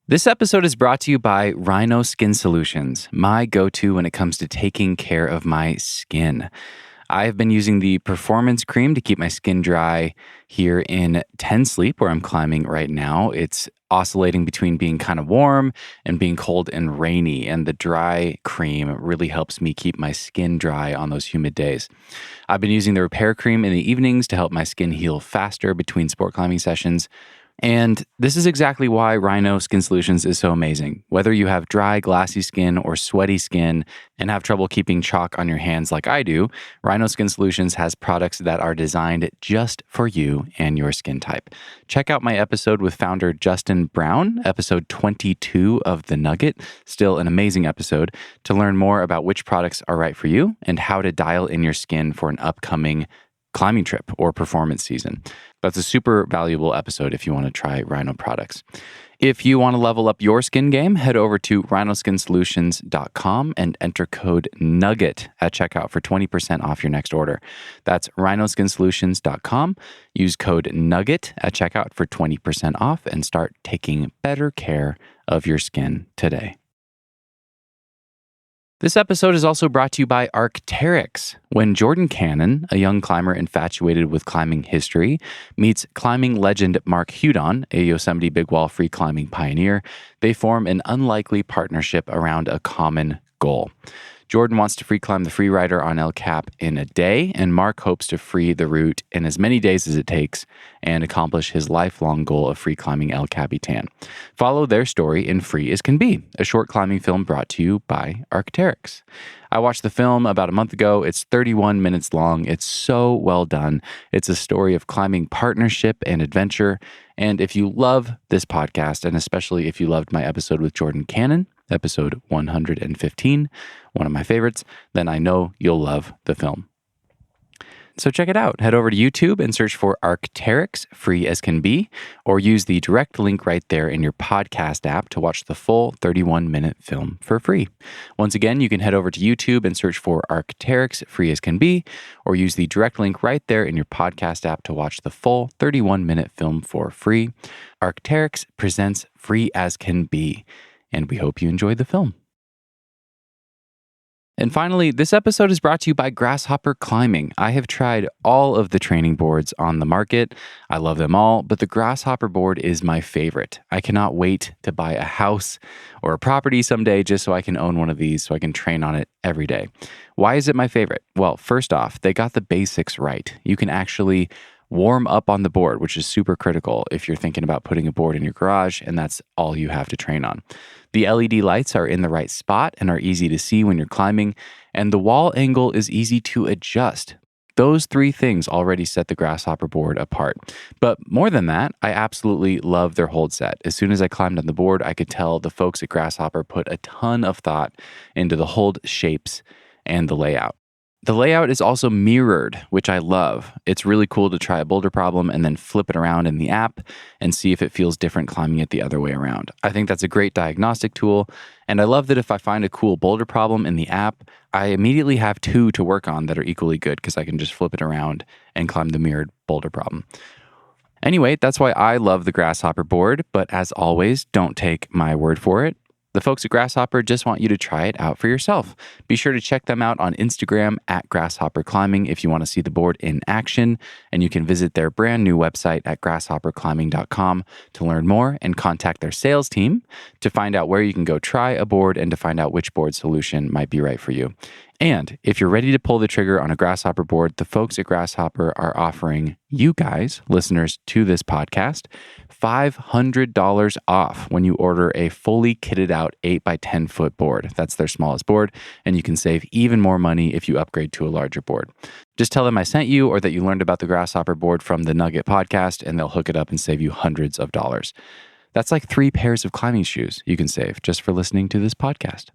This episode is brought to you by Rhino Skin Solutions, my go-to when it comes to taking care of my skin. I've been using the Performance Cream to keep my skin dry here in 10 Sleep, where I'm climbing right now. It's oscillating between being kind of warm and being cold and rainy, and the dry cream really helps me keep my skin dry on those humid days. I've been using the Repair Cream in the evenings to help my skin heal faster between sport climbing sessions. And this is exactly why Rhino Skin Solutions is so amazing. Whether you have dry, glassy skin or sweaty skin and have trouble keeping chalk on your hands like I do, Rhino Skin Solutions has products that are designed just for you and your skin type. Check out my episode with founder Justin Brown, episode 22 of The Nugget, still an amazing episode, to learn more about which products are right for you and how to dial in your skin for an upcoming climbing trip or performance season. That's a super valuable episode if you want to try Rhino products. If you want to level up your skin game, head over to rhinoskinsolutions.com and enter code NUGGET at checkout for 20% off your next order. That's rhinoskinsolutions.com. Use code NUGGET at checkout for 20% off and start taking better care of your skin today. This episode is also brought to you by Arc'teryx. When Jordan Cannon, a young climber infatuated with climbing history, meets climbing legend Mark Hudon, a Yosemite Big Wall free climbing pioneer, they form an unlikely partnership around a common goal. Jordan wants to free climb the freerider on El Cap in a day, and Mark hopes to free the route in as many days as it takes and accomplish his lifelong goal of free climbing El Capitan. Follow their story in Free as Can Be, a short climbing film brought to you by Arc'teryx. I watched the film about a month ago. It's 31 minutes long. It's so well done. It's a story of climbing partnership and adventure. And if you love this podcast, and especially if you loved my episode with Jordan Cannon, episode 115, one of my favorites, then I know you'll love the film. So check it out. Head over to YouTube and search for Arc'teryx, Free as Can Be, or use the direct link right there in your podcast app to watch the full 31-minute film for free. Once again, you can head over to YouTube and search for Arc'teryx, Free as Can Be, or use the direct link right there in your podcast app to watch the full 31-minute film for free. Arc'teryx presents Free as Can Be, and we hope you enjoyed the film. And finally, this episode is brought to you by Grasshopper Climbing. I have tried all of the training boards on the market. I love them all, but the Grasshopper board is my favorite. I cannot wait to buy a house or a property someday just so I can own one of these so I can train on it every day. Why is it my favorite? Well, first off, they got the basics right. You can actually warm up on the board, which is super critical if you're thinking about putting a board in your garage and that's all you have to train on. The LED lights are in the right spot and are easy to see when you're climbing, and the wall angle is easy to adjust. Those three things already set the Grasshopper board apart. But more than that, I absolutely love their hold set. As soon as I climbed on the board, I could tell the folks at Grasshopper put a ton of thought into the hold shapes and the layout. The layout is also mirrored, which I love. It's really cool to try a boulder problem and then flip it around in the app and see if it feels different climbing it the other way around. I think that's a great diagnostic tool, and I love that if I find a cool boulder problem in the app, I immediately have two to work on that are equally good because I can just flip it around and climb the mirrored boulder problem. Anyway, that's why I love the Grasshopper board, but as always, don't take my word for it. The folks at Grasshopper just want you to try it out for yourself. Be sure to check them out on Instagram at Grasshopper Climbing if you want to see the board in action, and you can visit their brand new website at grasshopperclimbing.com to learn more and contact their sales team to find out where you can go try a board and to find out which board solution might be right for you. And if you're ready to pull the trigger on a Grasshopper board, the folks at Grasshopper are offering you guys, listeners to this podcast, $500 off when you order a fully kitted out 8x10 foot board. That's their smallest board, and you can save even more money if you upgrade to a larger board. Just tell them I sent you or that you learned about the Grasshopper board from the Nugget podcast, and they'll hook it up and save you hundreds of dollars. That's like 3 pairs of climbing shoes you can save just for listening to this podcast.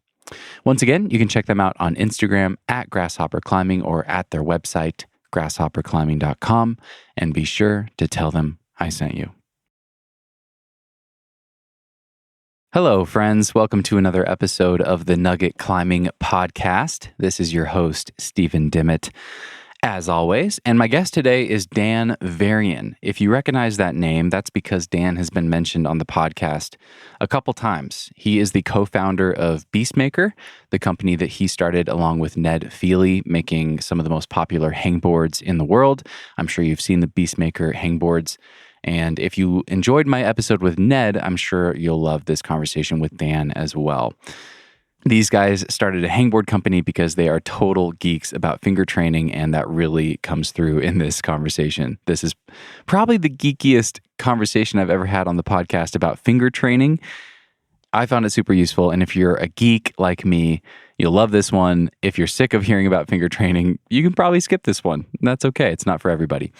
Once again, you can check them out on Instagram at Grasshopper Climbing or at their website, grasshopperclimbing.com, and be sure to tell them I sent you. Hello, friends. Welcome to another episode of the Nugget Climbing Podcast. This is your host, Stephen Dimmitt. as always. And my guest today is Dan Varian. If you recognize that name, that's because Dan has been mentioned on the podcast a couple times. He is the co-founder of Beastmaker, the company that he started along with Ned Feely, making some of the most popular hangboards in the world. I'm sure you've seen the Beastmaker hangboards. And if you enjoyed my episode with Ned, I'm sure you'll love this conversation with Dan as well. These guys started a hangboard company because they are total geeks about finger training, and that really comes through in this conversation. This is probably the geekiest conversation I've ever had on the podcast about finger training. I found it super useful, and if you're a geek like me, you'll love this one. If you're sick of hearing about finger training, you can probably skip this one. That's okay. It's not for everybody.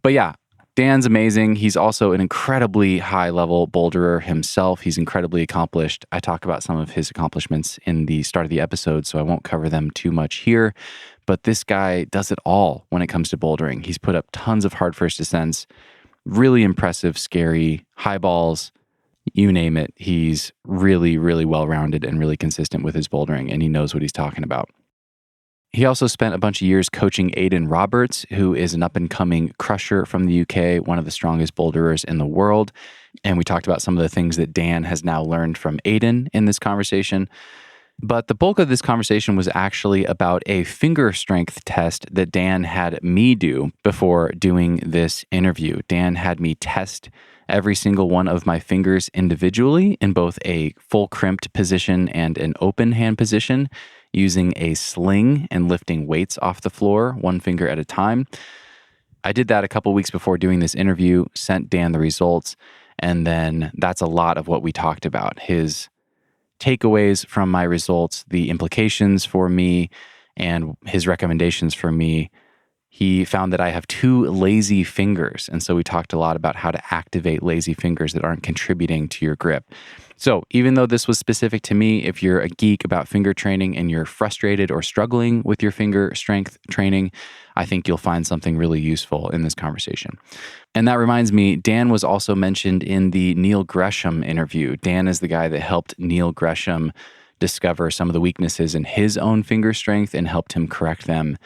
But yeah, Dan's amazing. He's also an incredibly high-level boulderer himself. He's incredibly accomplished. I talk about some of his accomplishments in the start of the episode, so I won't cover them too much here. But this guy does it all when it comes to bouldering. He's put up tons of hard first descents, really impressive, scary, high balls, you name it. He's really, really well-rounded and really consistent with his bouldering, and he knows what he's talking about. He also spent a bunch of years coaching Aidan Roberts, who is an up-and-coming crusher from the UK, one of the strongest boulderers in the world. And we talked about some of the things that Dan has now learned from Aidan in this conversation. But the bulk of this conversation was actually about a finger strength test that Dan had me do before doing this interview. Dan had me test every single one of my fingers individually in both a full crimped position and an open hand position, using a sling and lifting weights off the floor, one finger at a time. I did that a couple weeks before doing this interview, sent Dan the results, and then that's a lot of what we talked about. His takeaways from my results, the implications for me, and his recommendations for me. He found that I have two lazy fingers, and so we talked a lot about how to activate lazy fingers that aren't contributing to your grip. So even though this was specific to me, if you're a geek about finger training and you're frustrated or struggling with your finger strength training, I think you'll find something really useful in this conversation. And that reminds me, Dan was also mentioned in the Neil Gresham interview. Dan is the guy that helped Neil Gresham discover some of the weaknesses in his own finger strength and helped him correct them,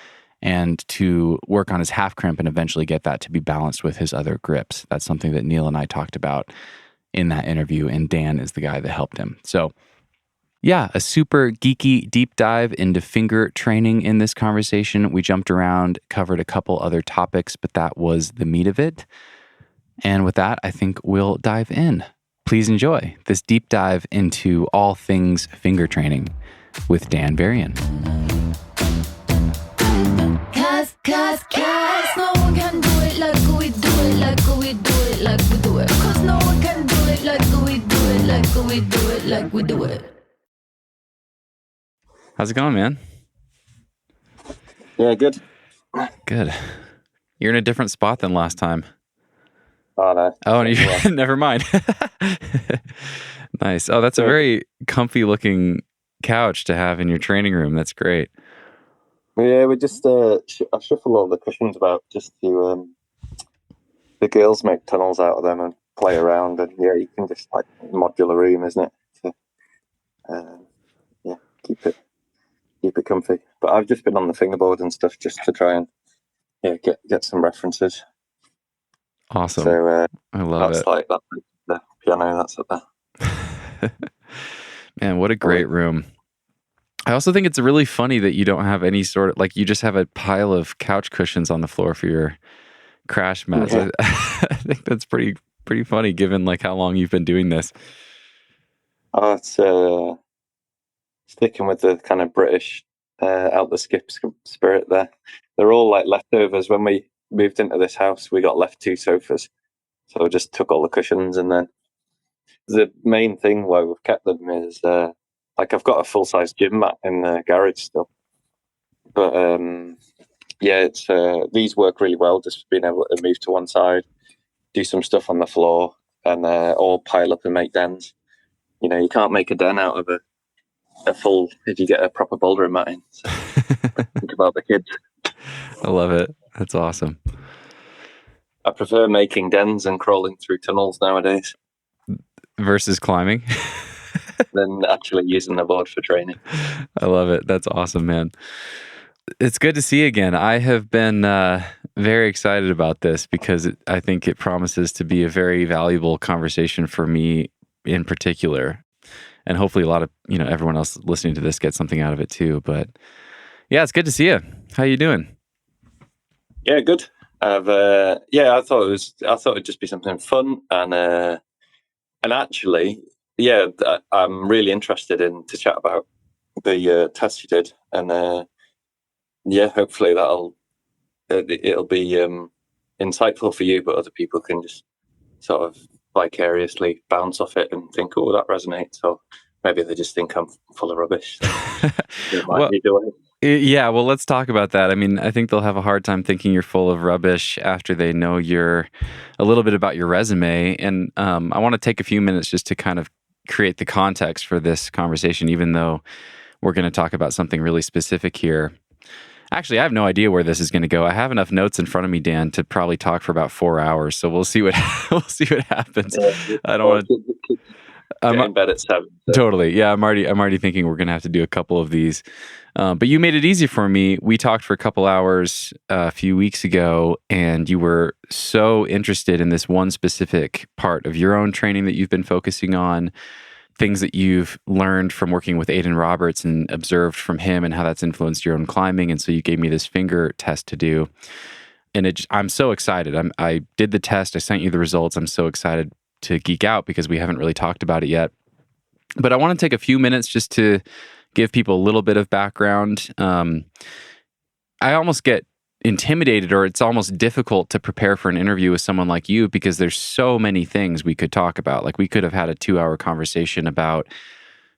and to work on his half crimp and eventually get that to be balanced with his other grips. That's something that Neil and I talked about in that interview, and Dan is the guy that helped him. So yeah, a super geeky deep dive into finger training in this conversation. We jumped around, covered a couple other topics, but that was the meat of it. And with that, I think we'll dive in. Please enjoy this deep dive into all things finger training with Dan Varian. Cause no one can do it like we do it, like we do it, like we do it. Cause no one can do it like we do it, like we do it, like we do it. How's it going, man? Yeah, good. Good. You're in a different spot than last time. Oh, no. Oh, and never mind. Nice. Oh, that's a very comfy looking couch to have in your training room. That's great. Yeah, we just I shuffle all the cushions about just to the girls make tunnels out of them and play around, and yeah, you can just like modular room, isn't it? To, yeah, keep it comfy. But I've just been on the fingerboard and stuff just to try and get some references. Awesome. So I love it. Like that's the piano that's up there. Man, what a great room. I also think it's really funny that you don't have any sort of, like, you just have a pile of couch cushions on the floor for your crash mats. Yeah. I think that's pretty funny given like how long you've been doing this. Oh, it's sticking with the kind of British out the skip spirit there. They're all like leftovers. When we moved into this house, we got left 2 sofas. So I just took all the cushions, and then the main thing why we've kept them is like I've got a full-size gym mat in the garage still. But yeah, it's these work really well, just being able to move to one side, do some stuff on the floor, and all pile up and make dens. You know, you can't make a den out of a full if you get a proper boulder mat in. So think about the kids. I love it. That's awesome. I prefer making dens and crawling through tunnels nowadays versus climbing. Than actually using the board for training. I love it. That's awesome, man. It's good to see you again. I have been very excited about this because I think it promises to be a very valuable conversation for me in particular. And hopefully a lot of, everyone else listening to this gets something out of it too. But yeah, it's good to see you. How you doing? Yeah, good. I thought it'd just be something fun and actually, I'm really interested to chat about the test you did, and hopefully it'll be insightful for you, but other people can just sort of vicariously bounce off it and think, oh, that resonates. So maybe they just think I'm full of rubbish. So yeah, well, let's talk about that. I mean, I think they'll have a hard time thinking you're full of rubbish after they know a little bit about your resume. And I want to take a few minutes just to kind of create the context for this conversation, even though we're going to talk about something really specific here. Actually, I have no idea where this is going to go. I have enough notes in front of me, Dan, to probably talk for about 4 hours. So we'll see what happens. I don't want to. I'm in bed at 7. So. Totally. Yeah, I'm already thinking we're going to have to do a couple of these. But you made it easy for me. We talked for a couple hours a few weeks ago, and you were so interested in this one specific part of your own training that you've been focusing on, things that you've learned from working with Aidan Roberts and observed from him and how that's influenced your own climbing. And so you gave me this finger test to do. And I'm so excited. I did the test. I sent you the results. I'm so excited to geek out because we haven't really talked about it yet. But I want to take a few minutes just to give people a little bit of background. I almost get intimidated, or it's almost difficult to prepare for an interview with someone like you because there's so many things we could talk about. Like we could have had a 2-hour conversation about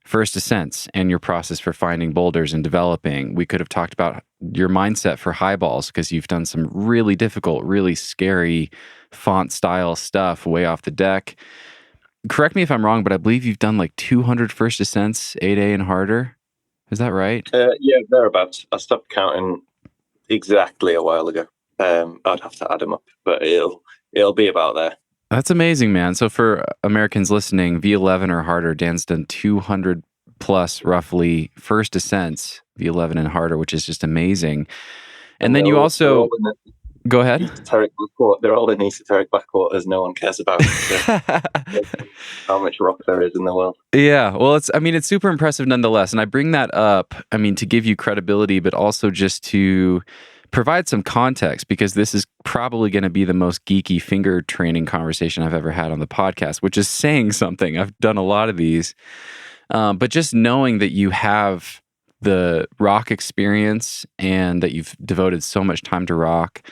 first ascents and your process for finding boulders and developing. We could have talked about your mindset for highballs because you've done some really difficult, really scary font style stuff way off the deck. Correct me if I'm wrong, but I believe you've done like 200 first ascents, 8A and harder. Is that right? Yeah, thereabouts. I stopped counting exactly a while ago. I'd have to add them up, but it'll be about there. That's amazing, man. So for Americans listening, V11 or harder, Dan's done 200 plus roughly first ascents, V11 and harder, which is just amazing. And then you also... Go ahead. They're all in esoteric backwaters no one cares about. How much rock there is in the world. Yeah, well, it's super impressive nonetheless. And I bring that up, to give you credibility, but also just to provide some context, because this is probably going to be the most geeky finger training conversation I've ever had on the podcast, which is saying something. I've done a lot of these. But just knowing that you have the rock experience and that you've devoted so much time to rock.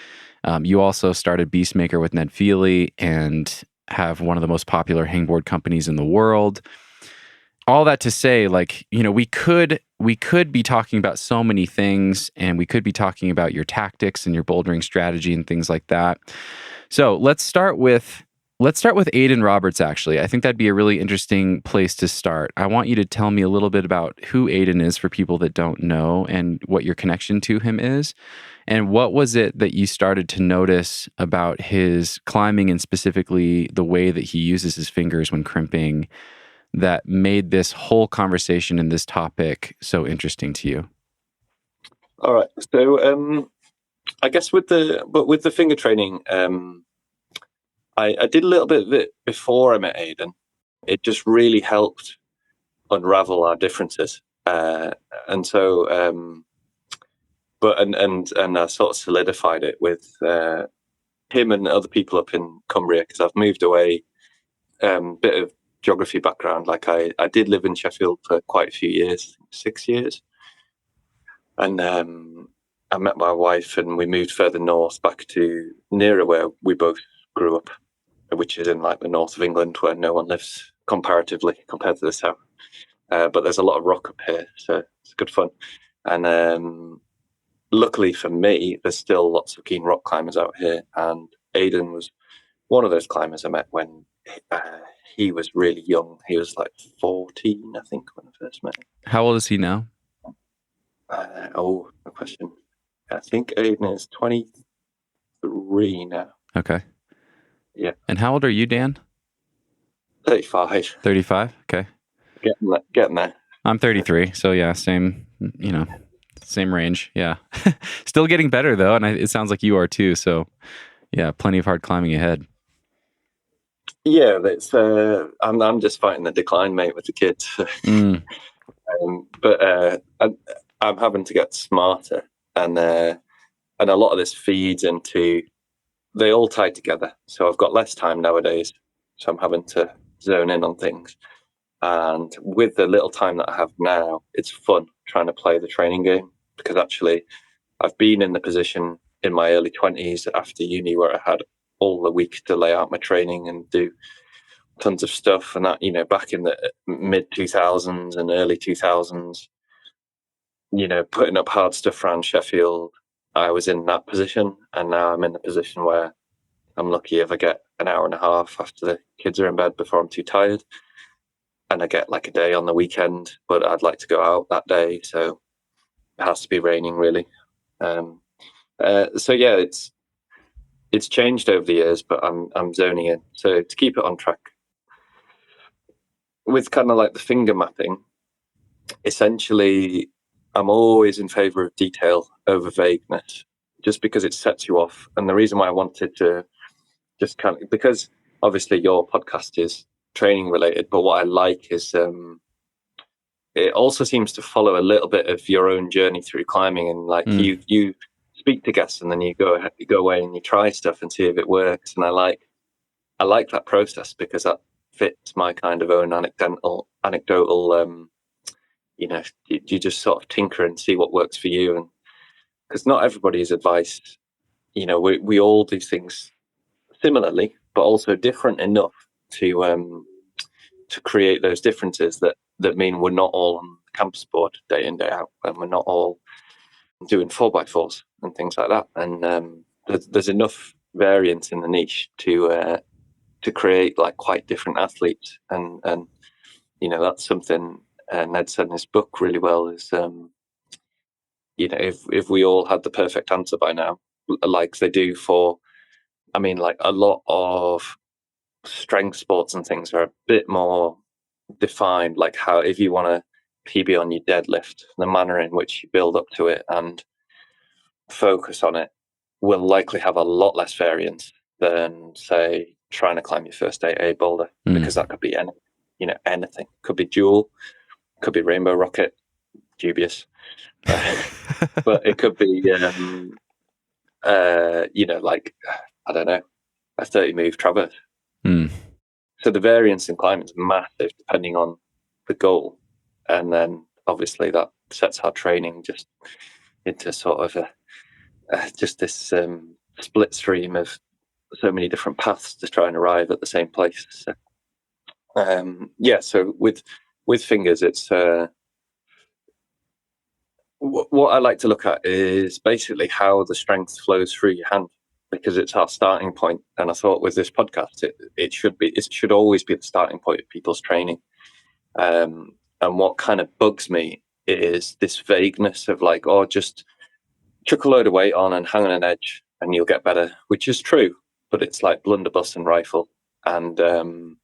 You also started Beastmaker with Ned Feely and have one of the most popular hangboard companies in the world. All that to say, we could be talking about so many things, and we could be talking about your tactics and your bouldering strategy and things like that. So let's start with Aidan Roberts, actually. I think that'd be a really interesting place to start. I want you to tell me a little bit about who Aidan is for people that don't know and what your connection to him is. And what was it that you started to notice about his climbing and specifically the way that he uses his fingers when crimping that made this whole conversation and this topic so interesting to you? All right. So I guess with the finger training, I did a little bit of it before I met Aidan. It just really helped unravel our differences, and I sort of solidified it with him and other people up in Cumbria because I've moved away. Bit of geography background, like I did live in Sheffield for quite a few years, 6 years, and I met my wife and we moved further north back to nearer where we both grew up, which is in like the north of England where no one lives comparatively compared to the south. But there's a lot of rock up here, so it's good fun. And luckily for me, there's still lots of keen rock climbers out here. And Aidan was one of those climbers I met when he was really young. He was like 14, I think, when I first met him. How old is he now? No question. I think Aidan is 23 now. Okay. Yeah. And how old are you, Dan? 35. 35? Okay. Getting there. I'm 33, so yeah, same, same range. Yeah. Still getting better though, and it sounds like you are too. So, yeah, plenty of hard climbing ahead. Yeah, that's. I'm just fighting the decline, mate, with the kids. But I'm having to get smarter, and a lot of this feeds into. They all tie together, so I've got less time nowadays, so I'm having to zone in on things. And with the little time that I have now, it's fun trying to play the training game, because actually I've been in the position in my early 20s after uni where I had all the week to lay out my training and do tons of stuff. And that, back in the mid 2000s and early 2000s, putting up hard stuff around Sheffield, I was in that position. And now I'm in the position where I'm lucky if I get an hour and a half after the kids are in bed before I'm too tired. And I get like a day on the weekend, but I'd like to go out that day. So it has to be raining, really. So yeah, it's changed over the years, but I'm zoning in. So to keep it on track, with kind of like the finger mapping, essentially, I'm always in favor of detail over vagueness, just because it sets you off. And the reason why I wanted to just kind of, because obviously your podcast is training related, but what I like is it also seems to follow a little bit of your own journey through climbing, and like you speak to guests and then you go away and you try stuff and see if it works. And I like that process, because that fits my kind of own anecdotal you just sort of tinker and see what works for you. And because not everybody's advice, we all do things similarly but also different enough to create those differences that mean we're not all on the campus board day in day out, and we're not all doing 4x4s and things like that. And there's enough variance in the niche to create like quite different athletes. And that's something Ned said in his book really well, is if we all had the perfect answer by now, like they do for, like a lot of strength sports and things are a bit more defined, like how if you want to PB on your deadlift, the manner in which you build up to it and focus on it will likely have a lot less variance than, say, trying to climb your first 8A boulder, because that could be anything. Could be dual, could be rainbow rocket, dubious, but it could be like, I don't know, a 30 move traverse. So the variance in climbing is massive depending on the goal, and then obviously that sets our training just into sort of just this split stream of so many different paths to try and arrive at the same place. So, so with fingers, it's what I like to look at is basically how the strength flows through your hand, because it's our starting point. And I thought with this podcast, it should always be the starting point of people's training. And what kind of bugs me is this vagueness of like, just chuck a load of weight on and hang on an edge and you'll get better, which is true, but it's like blunderbuss and rifle. And to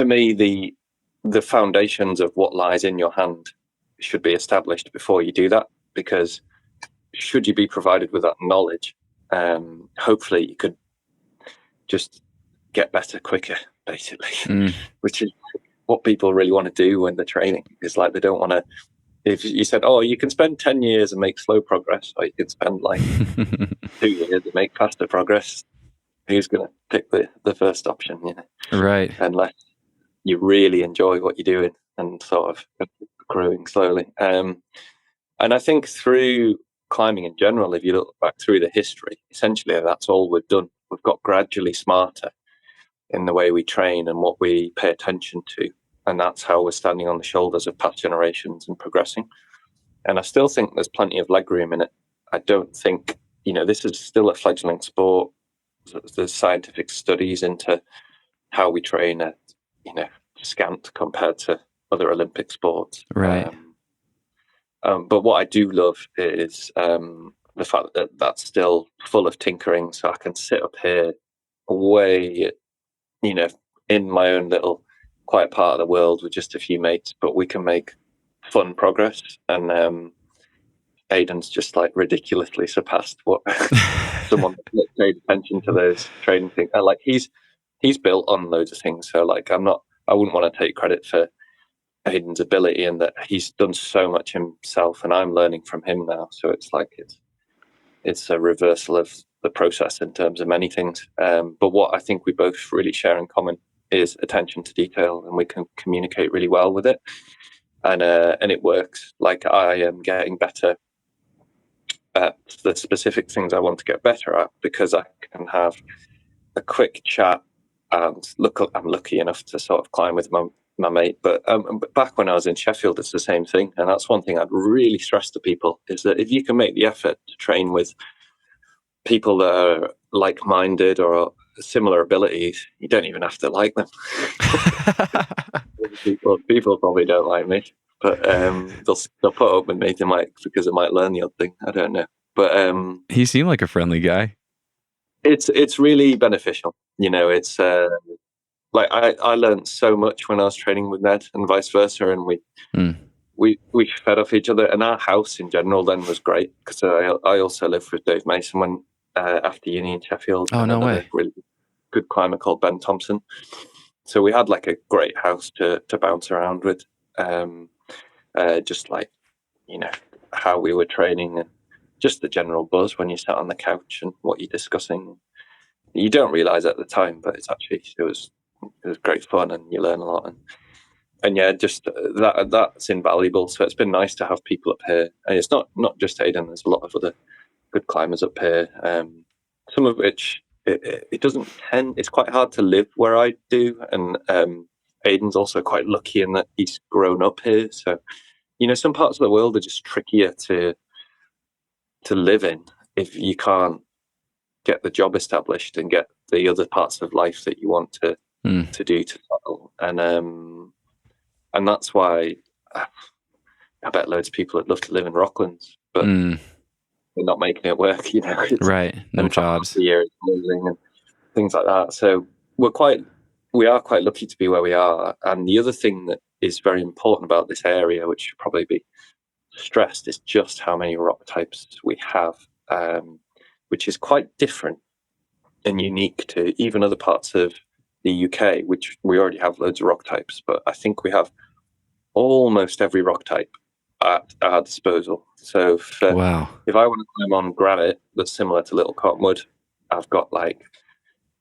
me, the foundations of what lies in your hand should be established before you do that, because should you be provided with that knowledge, hopefully you could just get better quicker, basically, which is what people really want to do when they're training. It's like they don't want to, if you said, you can spend 10 years and make slow progress, or you can spend like 2 years and make faster progress, who's going to pick the first option, Right. Unless you really enjoy what you're doing and sort of growing slowly. And I think through climbing in general, if you look back through the history, essentially that's all we've done. We've got gradually smarter in the way we train and what we pay attention to. And that's how we're standing on the shoulders of past generations and progressing. And I still think there's plenty of leg room in it. I don't think, this is still a fledgling sport. There's scientific studies into how we train at, scant compared to other Olympic sports. Right. But what I do love is the fact that that's still full of tinkering. So I can sit up here way, in my own little quiet part of the world with just a few mates, but we can make fun progress. And Aidan's just like ridiculously surpassed what someone that paid attention to those training things. Like he's built on loads of things. So like I wouldn't want to take credit for Aidan's ability, and that he's done so much himself, and I'm learning from him now. So it's like it's a reversal of the process in terms of many things. But what I think we both really share in common is attention to detail, and we can communicate really well with it, and it works. Like I am getting better at the specific things I want to get better at, because I can have a quick chat and I'm lucky enough to sort of climb with my mate. But back when I was in Sheffield, it's the same thing. And that's one thing I'd really stress to people, is that if you can make the effort to train with people that are like-minded or similar abilities, you don't even have to like them. people probably don't like me, but they'll put up with me because they might learn the odd thing. I don't know. But he seemed like a friendly guy. It's really beneficial. It's like I learned so much when I was training with Ned, and vice versa, and we fed off each other. And our house in general then was great, because I also lived with Dave Mason when after uni in Sheffield. Oh, no way! Really good climber called Ben Thompson. So we had like a great house to bounce around with, just like how we were training, and just the general buzz when you sat on the couch and what you're discussing. You don't realize at the time, but it was great fun, and you learn a lot. And yeah, just that's invaluable. So it's been nice to have people up here, and it's not just Aidan. There's a lot of other good climbers up here. Some of which it doesn't tend. It's quite hard to live where I do, and Aidan's also quite lucky in that he's grown up here. So some parts of the world are just trickier to live in if you can't get the job established and get the other parts of life that you want to do to settle. And that's why I bet loads of people would love to live in Rocklands, but they're not making it work. Right? No jobs. The year and things like that. So we are quite lucky to be where we are. And the other thing that is very important about this area, which should probably be stressed, is just how many rock types we have, which is quite different and unique to even other parts of the UK, which we already have loads of rock types, but I think we have almost every rock type at our disposal. So if I want to climb on granite that's similar to Little Cottonwood, I've got like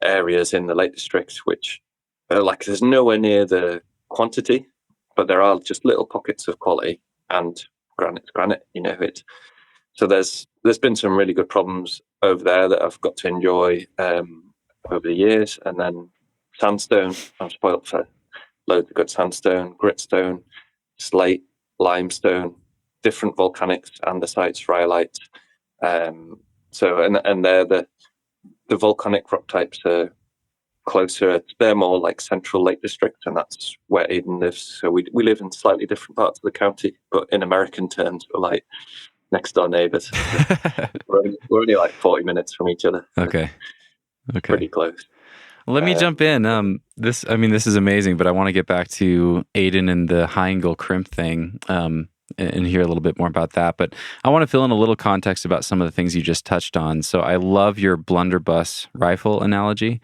areas in the Lake District which are like, there's nowhere near the quantity, but there are just little pockets of quality, and granite's granite, so there's been some really good problems over there that I've got to enjoy over the years. And then sandstone, I'm spoilt for loads of good sandstone, gritstone, slate, limestone, different volcanics, andesites, rhyolites. So they're the volcanic rock types are closer. They're more like central Lake District, and that's where Aidan lives. So we live in slightly different parts of the county, but in American terms, we're like next door neighbours. we're only like 40 minutes from each other. Okay. Pretty close. Let me jump in. This is amazing, but I want to get back to Aidan and the high angle crimp thing, and hear a little bit more about that. But I want to fill in a little context about some of the things you just touched on. So I love your blunderbuss rifle analogy,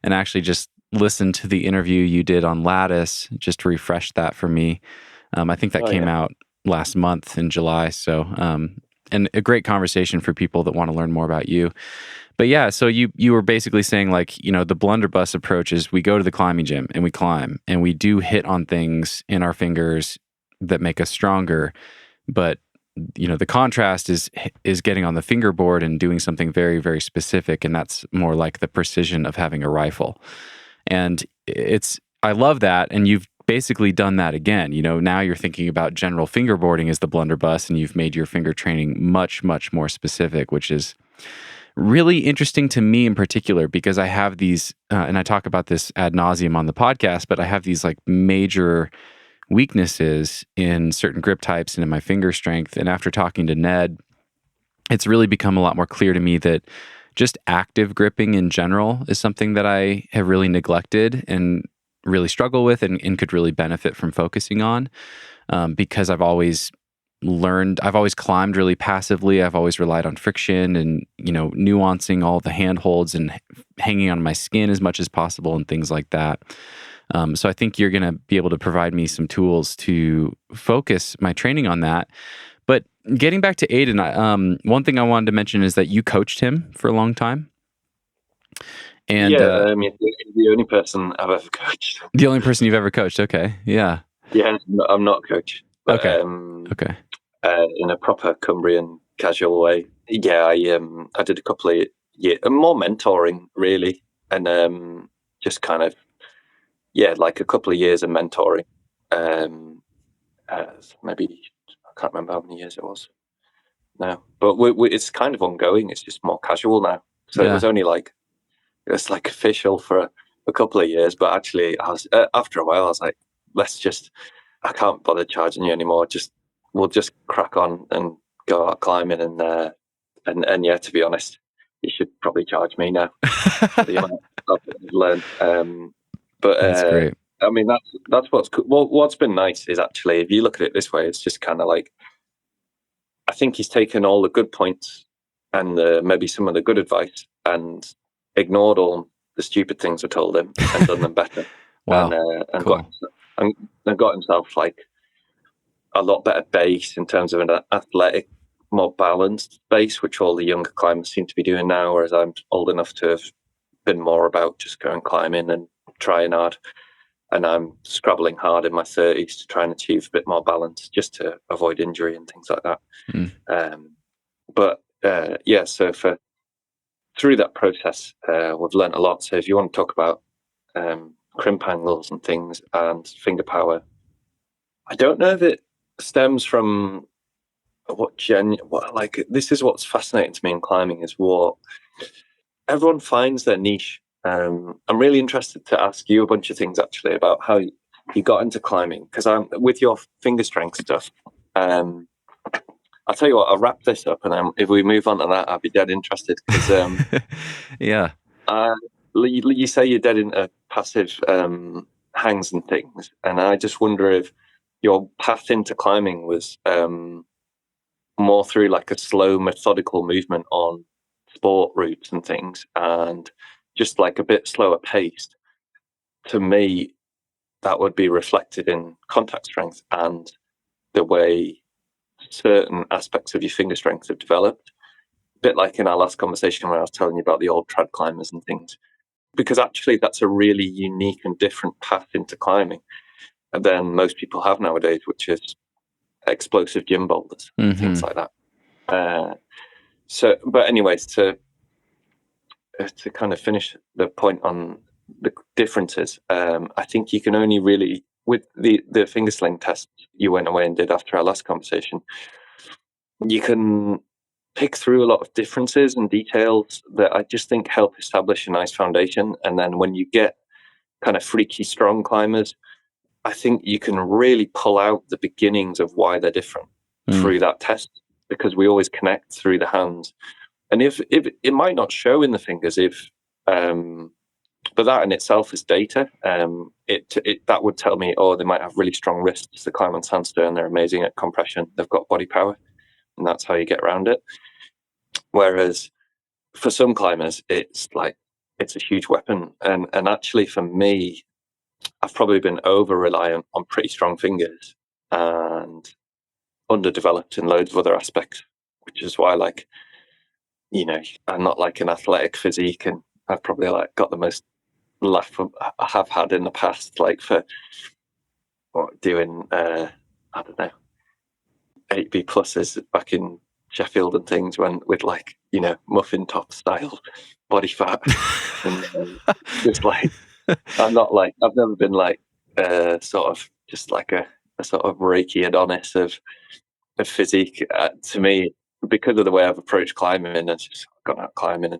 and actually just listen to the interview you did on Lattice just to refresh that for me. I think that came out last month in July. So, and a great conversation for people that want to learn more about you. But yeah, so you were basically saying like, the blunderbuss approach is we go to the climbing gym and we climb and we do hit on things in our fingers that make us stronger. But, the contrast is getting on the fingerboard and doing something very, very specific. And that's more like the precision of having a rifle. And I love that. And you've basically done that again. Now you're thinking about general fingerboarding as the blunderbuss, and you've made your finger training much, much more specific, which is really interesting to me in particular, because I have these, and I talk about this ad nauseum on the podcast, but I have these like major weaknesses in certain grip types and in my finger strength. And after talking to Ned, it's really become a lot more clear to me that just active gripping in general is something that I have really neglected. And really struggle with and could really benefit from focusing on, because I've always climbed really passively. I've always relied on friction and, nuancing all the handholds and hanging on my skin as much as possible and things like that. So I think you're going to be able to provide me some tools to focus my training on that. But getting back to Aidan, one thing I wanted to mention is that you coached him for a long time. And he's the only person I've ever coached. The only person you've ever coached. Okay. Yeah. Yeah, I'm not a coach. But, okay. In a proper Cumbrian casual way. Yeah, I did a couple of years, more mentoring really, and just kind of, like a couple of years of mentoring. Maybe I can't remember how many years it was now, but it's kind of ongoing. It's just more casual now. So it was only it's official for a couple of years, but actually, I was after a while, I was like, I can't bother charging you anymore. We'll just crack on and go out climbing, and yeah, to be honest, you should probably charge me now for the amount I've learned. But that's great. I mean, that's what's cool. Well, what's been nice is actually, if you look at it this way, it's just kind of like, I think he's taken all the good points and maybe some of the good advice and ignored all the stupid things I told him and done them better. Wow. And cool. got himself like a lot better base in terms of an athletic, more balanced base, which all the younger climbers seem to be doing now, whereas I'm old enough to have been more about just going climbing and trying hard. And I'm scrabbling hard in my 30s to try and achieve a bit more balance just to avoid injury and things like that. So through that process, we've learned a lot. So if you want to talk about crimp angles and things and finger power, I don't know if it stems from this is what's fascinating to me in climbing, is what everyone finds their niche. I'm really interested to ask you a bunch of things actually about how you got into climbing, because I'm with your finger strength stuff. I'll tell you what, I'll wrap this up, and if we move on to that, I'll be dead interested. Because yeah, you say you're dead into passive hangs and things, and I just wonder if your path into climbing was more through like a slow, methodical movement on sport routes and things, and just like a bit slower paced. To me, that would be reflected in contact strength and the way certain aspects of your finger strength have developed. A bit like in our last conversation when I was telling you about the old trad climbers and things, because actually that's a really unique and different path into climbing than most people have nowadays, which is explosive gym boulders, things like that. But anyways, to kind of finish the point on the differences, I think you can only really, with the finger sling test you went away and did after our last conversation, you can pick through a lot of differences and details that I just think help establish a nice foundation. And then when you get kind of freaky strong climbers, I think you can really pull out the beginnings of why they're different through that test, because we always connect through the hands. And if it might not show in the fingers, but that in itself is data. That would tell me, they might have really strong wrists. They climb on sandstone. They're amazing at compression. They've got body power, and that's how you get around it. Whereas for some climbers, it's a huge weapon. And actually, for me, I've probably been over reliant on pretty strong fingers and underdeveloped in loads of other aspects, which is why, I'm not like an athletic physique, and I've probably got the most laugh I have had in the past, for doing I don't know 8B pluses back in Sheffield and things, when with muffin top style body fat, and just I'm not I've never been sort of just a sort of Reiki Adonis of physique. To me, because of the way I've approached climbing and just gone out climbing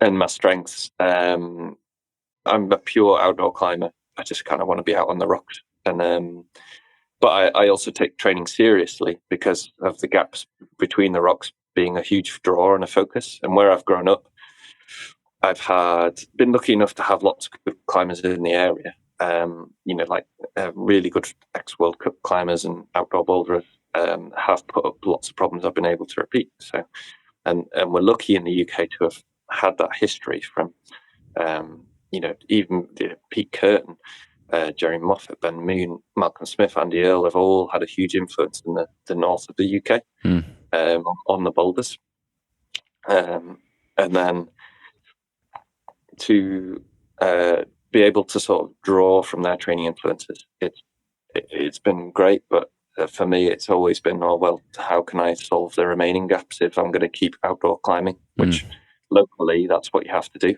and my strengths, I'm a pure outdoor climber. I just kind of want to be out on the rocks, and but I also take training seriously because of the gaps between the rocks being a huge draw and a focus. And where I've grown up, I've been lucky enough to have lots of good climbers in the area, like really good ex-World Cup climbers and outdoor boulderers have put up lots of problems I've been able to repeat. So, and we're lucky in the UK to have had that history from, even Pete Curtin, Jerry Moffat, Ben Moon, Malcolm Smith, Andy Earle have all had a huge influence in the north of the UK on the boulders. And then to be able to sort of draw from their training influences, it's been great. But for me, it's always been, how can I solve the remaining gaps if I'm going to keep outdoor climbing, which locally, that's what you have to do.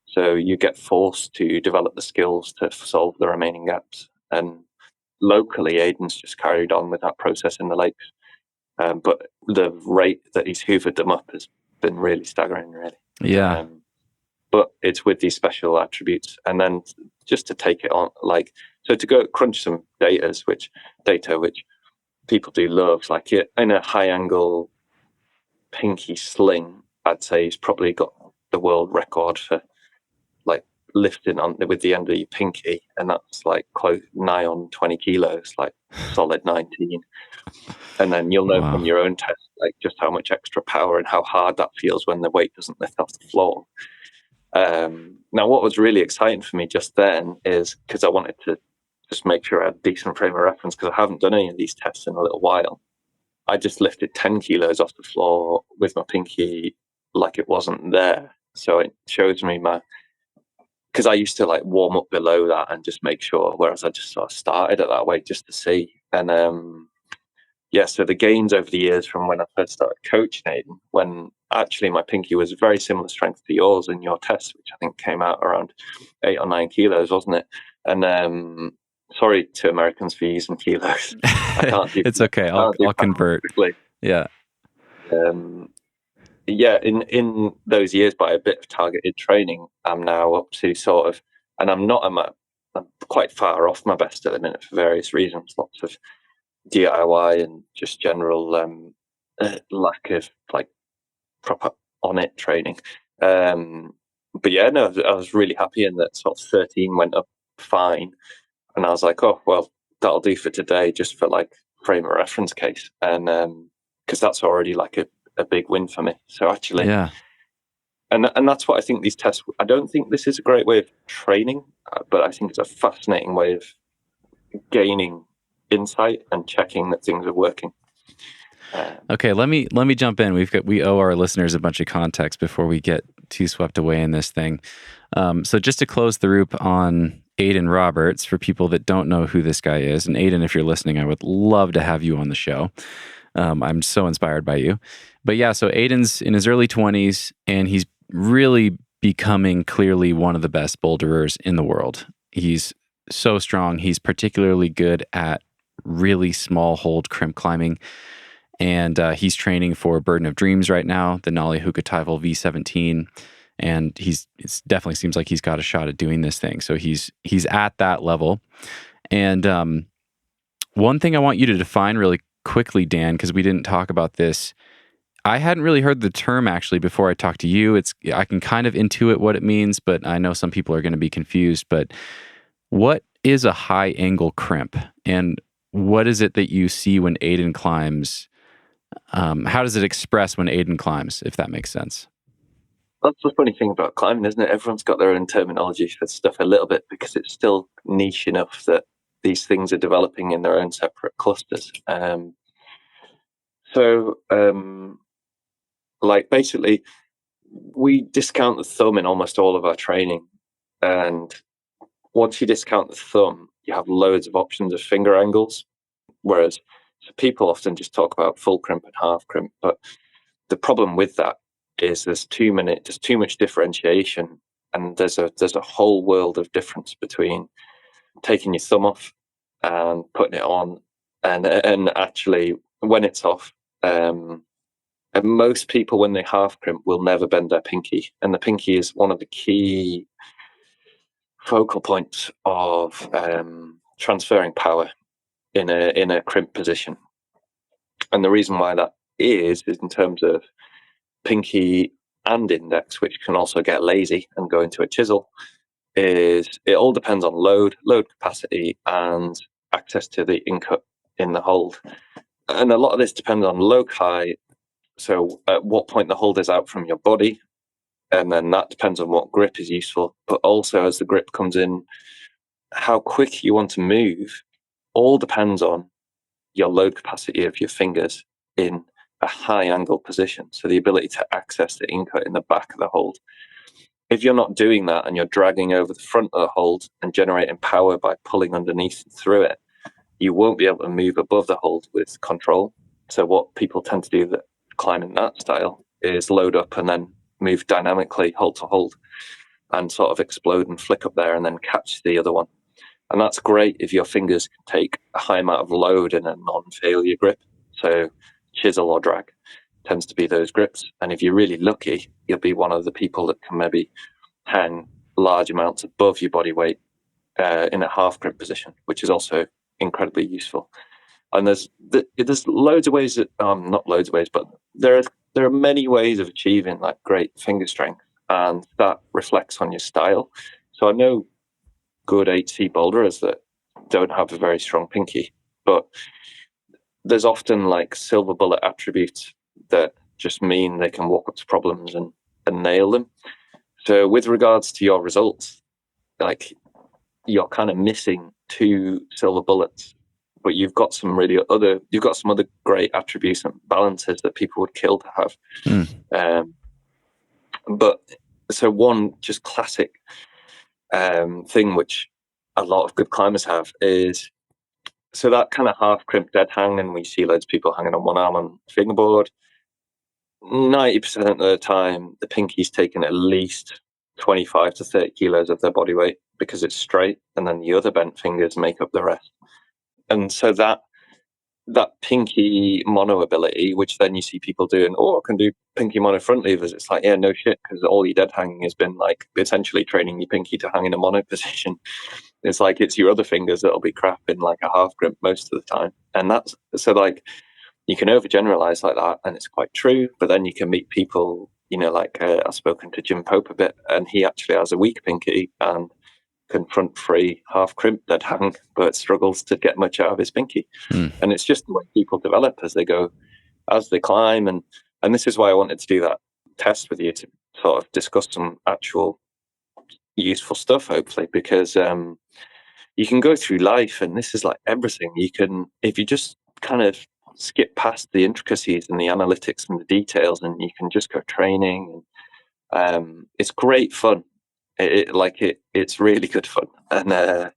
So you get forced to develop the skills to solve the remaining gaps. And locally, Aidan's just carried on with that process in the lakes. But the rate that he's hoovered them up has been really staggering, really. Yeah. But it's with these special attributes. And then just to take it on, so to go crunch some data, which people do love, like in a high angle pinkie sling, I'd say he's probably got the world record for lifting on with the end of your pinkie, and that's close nigh on 20 kilos, solid 19. And then you'll know from your own test just how much extra power and how hard that feels when the weight doesn't lift off the floor. Now what was really exciting for me just then is because I wanted to just make sure I had a decent frame of reference, because I haven't done any of these tests in a little while. I just lifted 10 kilos off the floor with my pinkie like it wasn't there. So it shows me because I used to warm up below that and just make sure, whereas I just sort of started at that weight just to see. And so the gains over the years from when I first started coaching Aidan, when actually my pinkie was very similar strength to yours in your test, which I think came out around 8 or 9 kilos, wasn't it? And sorry to Americans for using kilos. I can't do it's okay. I'll convert. Quickly. Yeah. In those years, by a bit of targeted training, I'm now up to sort of, and I'm quite far off my best at the minute for various reasons. Lots of DIY and just general lack of proper on it training. But yeah, no, I was really happy in that sort of 13 went up fine, and I was like, oh well, that'll do for today, just for frame of reference case, and because that's already a big win for me. So actually, yeah. And that's what I think these tests, I don't think this is a great way of training, but I think it's a fascinating way of gaining insight and checking that things are working. Okay, let me jump in. We owe our listeners a bunch of context before we get too swept away in this thing. So just to close the loop on Aidan Roberts, for people that don't know who this guy is, and Aidan, if you're listening, I would love to have you on the show. I'm so inspired by you. But yeah, so Aidan's in his early 20s, and he's really becoming clearly one of the best boulderers in the world. He's so strong. He's particularly good at really small hold crimp climbing. And he's training for Burden of Dreams right now, the Nolly Hukatival V17. And it definitely seems like he's got a shot at doing this thing. So he's at that level. And one thing I want you to define really quickly, Dan, because we didn't talk about this. I hadn't really heard the term actually before I talked to you. I can kind of intuit what it means, but I know some people are going to be confused. But what is a high angle crimp? And what is it that you see when Aidan climbs? How does it express when Aidan climbs, if that makes sense? That's the funny thing about climbing, isn't it? Everyone's got their own terminology for stuff a little bit, because it's still niche enough that these things are developing in their own separate clusters. Basically, we discount the thumb in almost all of our training. And once you discount the thumb, you have loads of options of finger angles. Whereas people often just talk about full crimp and half crimp. But the problem with that is there's too much differentiation. And there's a whole world of difference between taking your thumb off and putting it on, and actually when it's off. And most people, when they half crimp, will never bend their pinkie, and the pinkie is one of the key focal points of transferring power in a crimp position. And the reason why that is in terms of pinkie and index, which can also get lazy and go into a chisel, is it all depends on load capacity, and access to the incut in the hold. And a lot of this depends on loci. So at what point the hold is out from your body, and then that depends on what grip is useful. But also as the grip comes in, how quick you want to move all depends on your load capacity of your fingers in a high angle position. So the ability to access the incut in the back of the hold. If you're not doing that and you're dragging over the front of the hold and generating power by pulling underneath and through it, you won't be able to move above the hold with control. So what people tend to do that climbing that style is load up and then move dynamically hold to hold and sort of explode and flick up there and then catch the other one. And that's great if your fingers can take a high amount of load in a non-failure grip. So chisel or drag tends to be those grips. And if you're really lucky, you'll be one of the people that can maybe hang large amounts above your body weight in a half grip position, which is also incredibly useful. And there's loads of ways that not loads of ways, but there are many ways of achieving like great finger strength, and that reflects on your style. So I know good 8C boulderers that don't have a very strong pinky, but there's often like silver bullet attributes that just mean they can walk up to problems and nail them. So with regards to your results, like you're kind of missing 2 silver bullets, but you've got some other great attributes and balances that people would kill to have. But so one just classic thing which a lot of good climbers have is so that kind of half crimp dead hang, and we see loads of people hanging on one arm on fingerboard. 90% of the time, the pinky's taking at least 25 to 30 kilos of their body weight because it's straight, and then the other bent fingers make up the rest. And so that pinky mono ability, which then you see people doing, I can do pinky mono front levers. It's like, yeah, no shit, because all your dead hanging has been like essentially training your pinky to hang in a mono position. It's like it's your other fingers that'll be crap in like a half grip most of the time. And that's so like you can overgeneralize like that, and it's quite true. But then you can meet people, like I've spoken to Jim Pope a bit, and he actually has a weak pinky and can front free half crimp dead hang, but struggles to get much out of his pinky. And it's just the way people develop as they climb. And this is why I wanted to do that test with you, to sort of discuss some actual useful stuff, hopefully, because you can go through life, and this is like everything. You can, if you just kind of skip past the intricacies and the analytics and the details, and you can just go training. And it's great fun. It's really good fun, and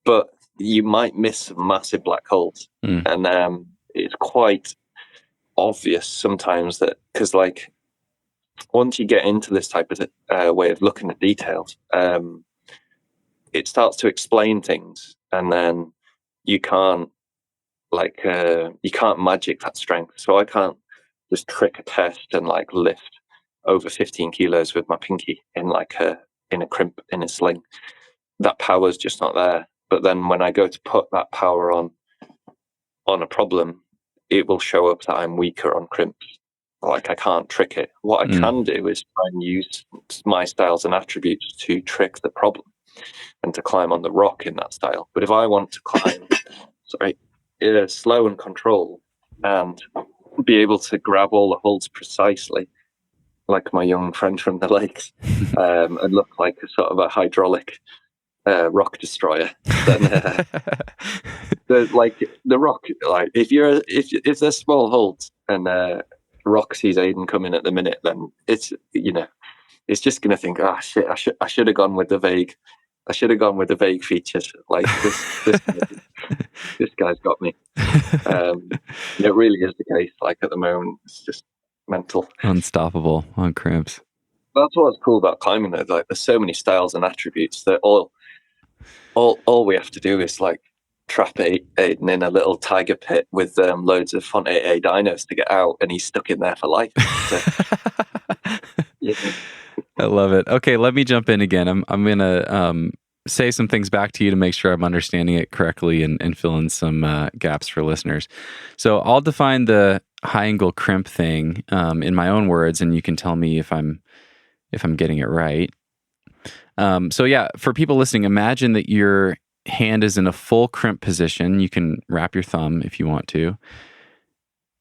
but you might miss some massive black holes, and it's quite obvious sometimes that because like once you get into this type of way of looking at details, it starts to explain things, and then you can't magic that strength. So I can't just trick a test and like lift over 15 kilos with my pinky in a crimp, in a sling. That power's just not there. But then when I go to put that power on a problem, it will show up that I'm weaker on crimps. Like I can't trick it. What I can do is try and use my styles and attributes to trick the problem and to climb on the rock in that style. But if I want to climb, slow and control and be able to grab all the holds precisely, like my young friend from the lakes, and look like a sort of a hydraulic rock destroyer. Then the rock, like if there's small holds and rock sees Aidan coming at the minute, then it's just gonna think, shit, I should have gone with the vague. I should have gone with the vague features. Like this guy's got me. It really is the case. Like at the moment, it's just mental, unstoppable on crimps. That's what's cool about climbing, though. Like, there's so many styles and attributes that all we have to do is like trap Aidan in a little tiger pit with loads of Fontainebleau dinos to get out, and he's stuck in there for life. So, yeah. I love it. Okay, let me jump in again. I'm gonna say some things back to you to make sure I'm understanding it correctly and fill in some gaps for listeners. So I'll define the high angle crimp thing in my own words, and you can tell me if I'm getting it right. So yeah, for people listening, imagine that your hand is in a full crimp position. You can wrap your thumb if you want to.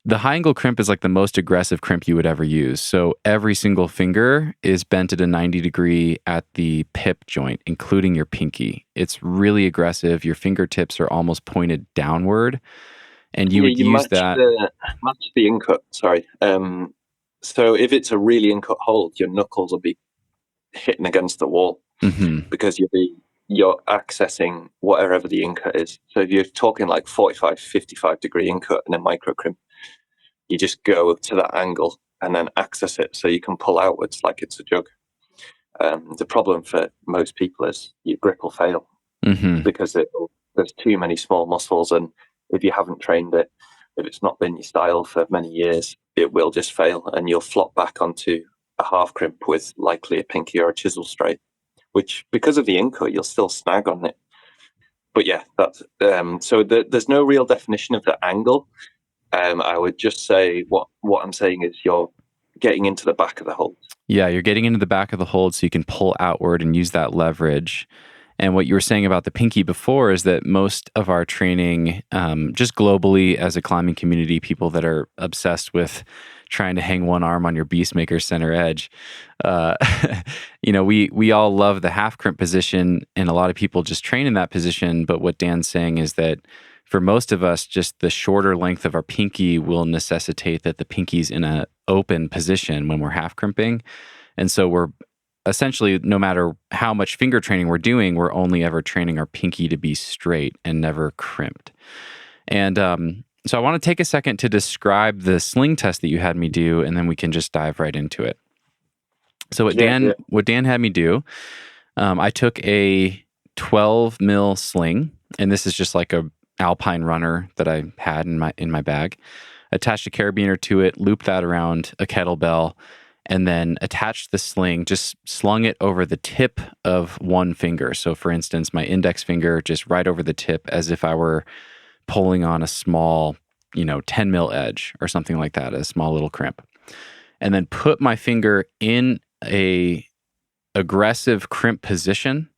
The high angle crimp is like the most aggressive crimp you would ever use. So every single finger is bent at a 90 degree at the pip joint, including your pinky. It's really aggressive. Your fingertips are almost pointed downward. And you would use that. Match the incut, sorry. So if it's a really incut hold, your knuckles will be hitting against the wall because you're accessing whatever the incut is. So if you're talking like 45, 55 degree incut and a micro crimp, you just go to that angle and then access it so you can pull outwards like it's a jug. The problem for most people is your grip will fail because there's too many small muscles, and if you haven't trained it, if it's not been your style for many years, it will just fail and you'll flop back onto a half crimp with likely a pinky or a chisel straight, which because of the incut, you'll still snag on it. But yeah, that's so there's no real definition of the angle. I would just say what I'm saying is you're getting into the back of the hold. Yeah, you're getting into the back of the hold so you can pull outward and use that leverage. And what you were saying about the pinky before is that most of our training, just globally as a climbing community, people that are obsessed with trying to hang one arm on your Beastmaker center edge, we all love the half crimp position, and a lot of people just train in that position. But what Dan's saying is that for most of us, just the shorter length of our pinky will necessitate that the pinky's in an open position when we're half crimping. And so we're essentially, no matter how much finger training we're doing, we're only ever training our pinky to be straight and never crimped. And so I want to take a second to describe the sling test that you had me do, and then we can just dive right into it. So what Dan had me do, I took a 12 mil sling, and this is just like a Alpine runner that I had in my bag. Attached a carabiner to it, looped that around a kettlebell, and then attached the sling, just slung it over the tip of one finger. So for instance, my index finger just right over the tip, as if I were pulling on a small, 10 mil edge or something like that, a small little crimp. And then put my finger in a aggressive crimp position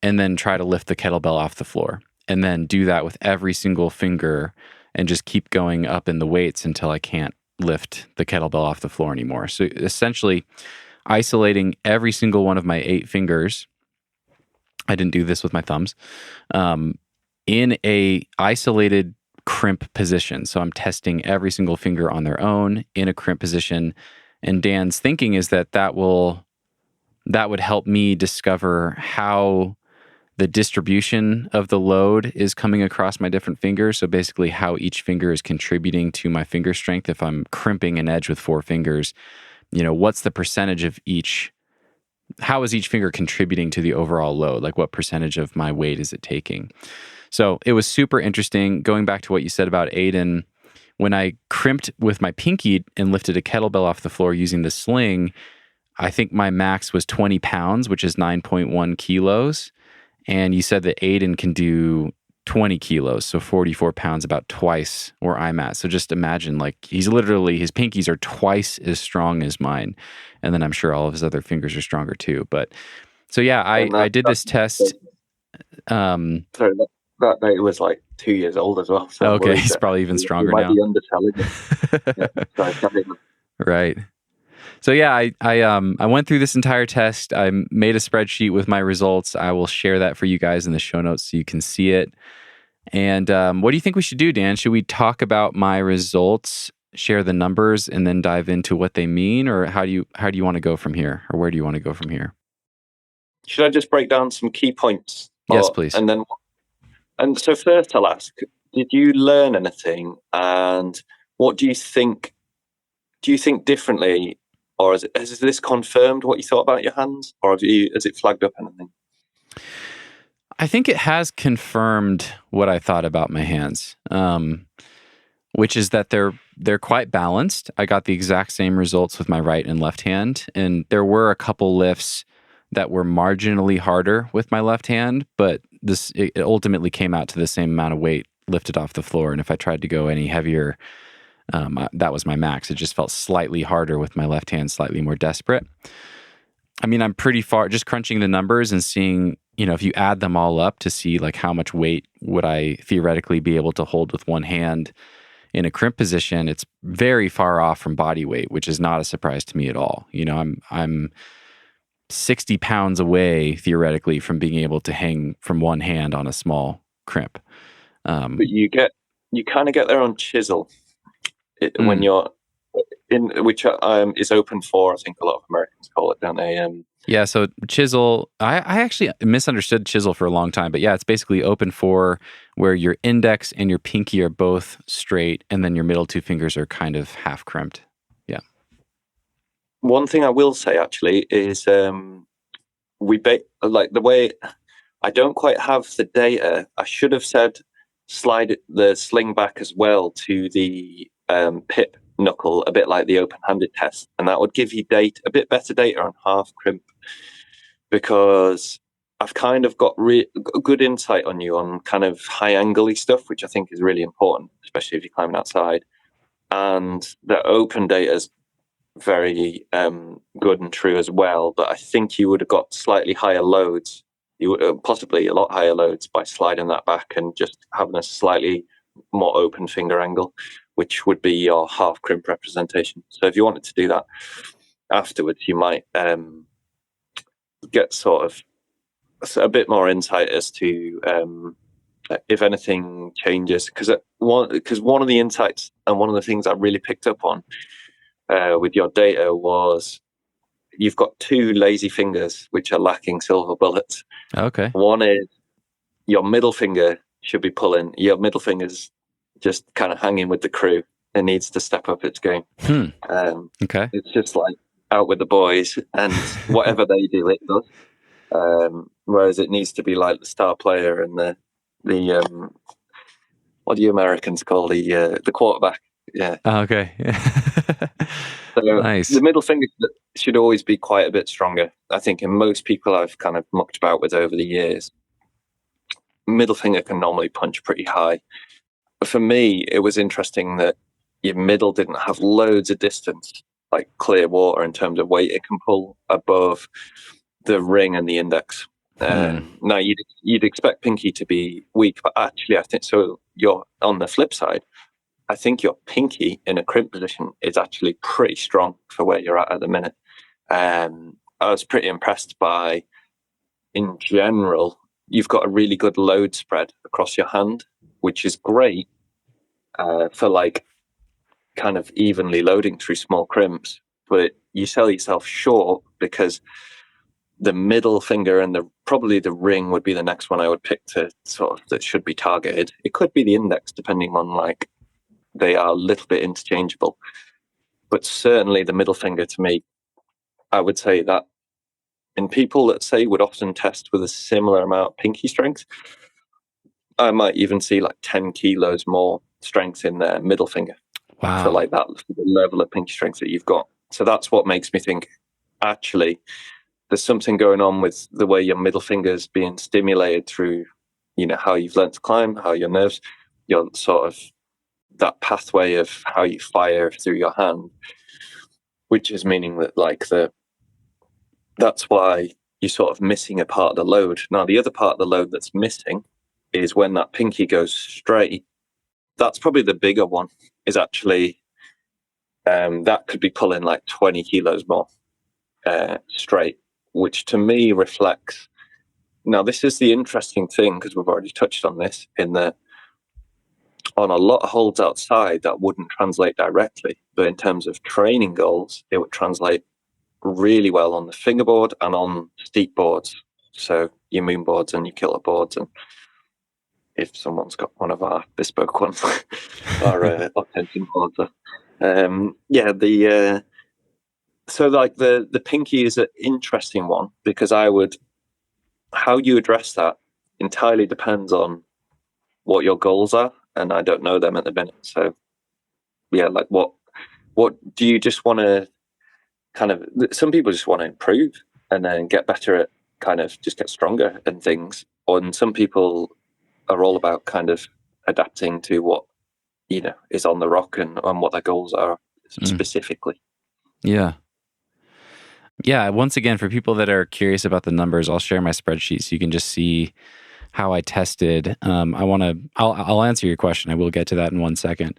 and then try to lift the kettlebell off the floor. And then do that with every single finger and just keep going up in the weights until I can't lift the kettlebell off the floor anymore. So essentially isolating every single one of my 8 fingers. I didn't do this with my thumbs. In a isolated crimp position. So I'm testing every single finger on their own in a crimp position. And Dan's thinking is that would help me discover how the distribution of the load is coming across my different fingers. So basically how each finger is contributing to my finger strength. If I'm crimping an edge with 4 fingers, what's the percentage of each? How is each finger contributing to the overall load? Like what percentage of my weight is it taking? So it was super interesting. Going back to what you said about Aidan, when I crimped with my pinky and lifted a kettlebell off the floor using the sling, I think my max was 20 pounds, which is 9.1 kilos. And you said that Aidan can do 20 kilos, so 44 pounds, about twice where I'm at. So just imagine, like, his pinkies are twice as strong as mine. And then I'm sure all of his other fingers are stronger too. But so yeah, I did this test. Sorry, that night was like 2 years old as well. So okay, he's probably even stronger now. Might be underselling it. Yeah, right. So yeah, I went through this entire test. I made a spreadsheet with my results. I will share that for you guys in the show notes so you can see it. And what do you think we should do, Dan? Should we talk about my results, share the numbers, and then dive into what they mean, or how do you want to go from here, or where do you want to go from here? Should I just break down some key points? Yes, please. And so first, I'll ask: did you learn anything, and what do you think? Do you think differently? Or has this confirmed what you thought about your hands? Or has it flagged up anything? I think it has confirmed what I thought about my hands, which is that they're quite balanced. I got the exact same results with my right and left hand. And there were a couple lifts that were marginally harder with my left hand, but it ultimately came out to the same amount of weight lifted off the floor. And if I tried to go any heavier, that was my max. It just felt slightly harder with my left hand, slightly more desperate. I mean, I'm pretty far just crunching the numbers and seeing, if you add them all up to see like how much weight would I theoretically be able to hold with one hand in a crimp position, it's very far off from body weight, which is not a surprise to me at all. I'm 60 pounds away theoretically from being able to hang from one hand on a small crimp. But you kind of get there on chisel when you're in, which is open for, I think a lot of Americans call it, don't they? Yeah, so chisel, I actually misunderstood chisel for a long time, but yeah, it's basically open for where your index and your pinky are both straight, and then your middle two fingers are kind of half crimped. Yeah. One thing I will say actually is like the way I don't quite have the data. I should have said slide the sling back as well to the pip knuckle, a bit like the open-handed test, and that would give you a bit better data on half crimp, because I've kind of got good insight on you on kind of high angle-y stuff, which I think is really important, especially if you're climbing outside. And the open data is very good and true as well, but I think you would have got slightly higher loads. You would possibly a lot higher loads by sliding that back and just having a slightly more open finger angle, which would be your half crimp representation. So if you wanted to do that afterwards, you might get sort of a bit more insight as to if anything changes. Because one of the insights and one of the things I really picked up on with your data was you've got two lazy fingers which are lacking silver bullets. Okay. One is your middle finger should be pulling. Your middle finger's just kind of hanging with the crew. It needs to step up its game. Okay. It's just like out with the boys, and whatever they do, it does. Whereas it needs to be like the star player and the what do you Americans call the quarterback? Yeah. Oh, okay. So nice. The middle finger should always be quite a bit stronger. I think in most people I've kind of mucked about with over the years, middle finger can normally punch pretty high. But for me, it was interesting that your middle didn't have loads of distance, like clear water in terms of weight it can pull above the ring and the index. Now, you'd expect pinky to be weak, but actually I think so. You're on the flip side. I think your pinky in a crimp position is actually pretty strong for where you're at the minute. I was pretty impressed by, in general, you've got a really good load spread across your hand, which is great for like kind of evenly loading through small crimps. But you sell yourself short because the middle finger and probably the ring would be the next one I would pick to sort of that should be targeted. It could be the index, depending on like they are a little bit interchangeable. But certainly the middle finger to me, I would say that in people that say would often test with a similar amount of pinky strength, I might even see like 10 kilos more strength in their middle finger. Wow. For like that level of pinky strength that you've got. So that's what makes me think, actually, there's something going on with the way your middle finger's being stimulated through, how you've learned to climb, how your nerves, your sort of that pathway of how you fire through your hand, which is meaning that like that's why you're sort of missing a part of the load. Now, the other part of the load that's missing is when that pinky goes straight. That's probably the bigger one, is actually that could be pulling like 20 kilos more straight, which to me reflects. Now, this is the interesting thing, because we've already touched on this, in that on a lot of holds outside, that wouldn't translate directly. But in terms of training goals, it would translate really well on the fingerboard and on steep boards. So your moon boards and your killer boards. And if someone's got one of our bespoke ones, our authentic boards. So like the pinky is an interesting one, because how you address that entirely depends on what your goals are, and I don't know them at the minute. So yeah, like what do you just want to kind of, some people just want to improve and then get better at kind of just get stronger and things, and some people are all about kind of adapting to what is on the rock and what their goals are specifically. Yeah. Yeah, once again, for people that are curious about the numbers, I'll share my spreadsheet so you can just see how I tested. I'll answer your question. I will get to that in 1 second.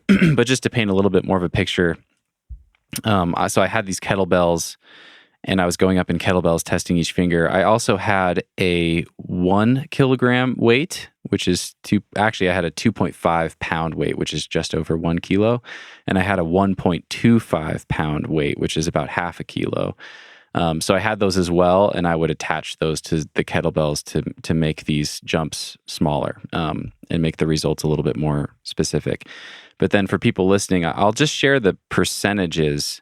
But just to paint a little bit more of a picture, so I had these kettlebells, and I was going up in kettlebells testing each finger. I also had a 1 kilogram weight, which is I had a 2.5 pound weight, which is just over 1 kilo. And I had a 1.25 pound weight, which is about half a kilo. So I had those as well, and I would attach those to the kettlebells to make these jumps smaller, and make the results a little bit more specific. But then for people listening, I'll just share the percentages.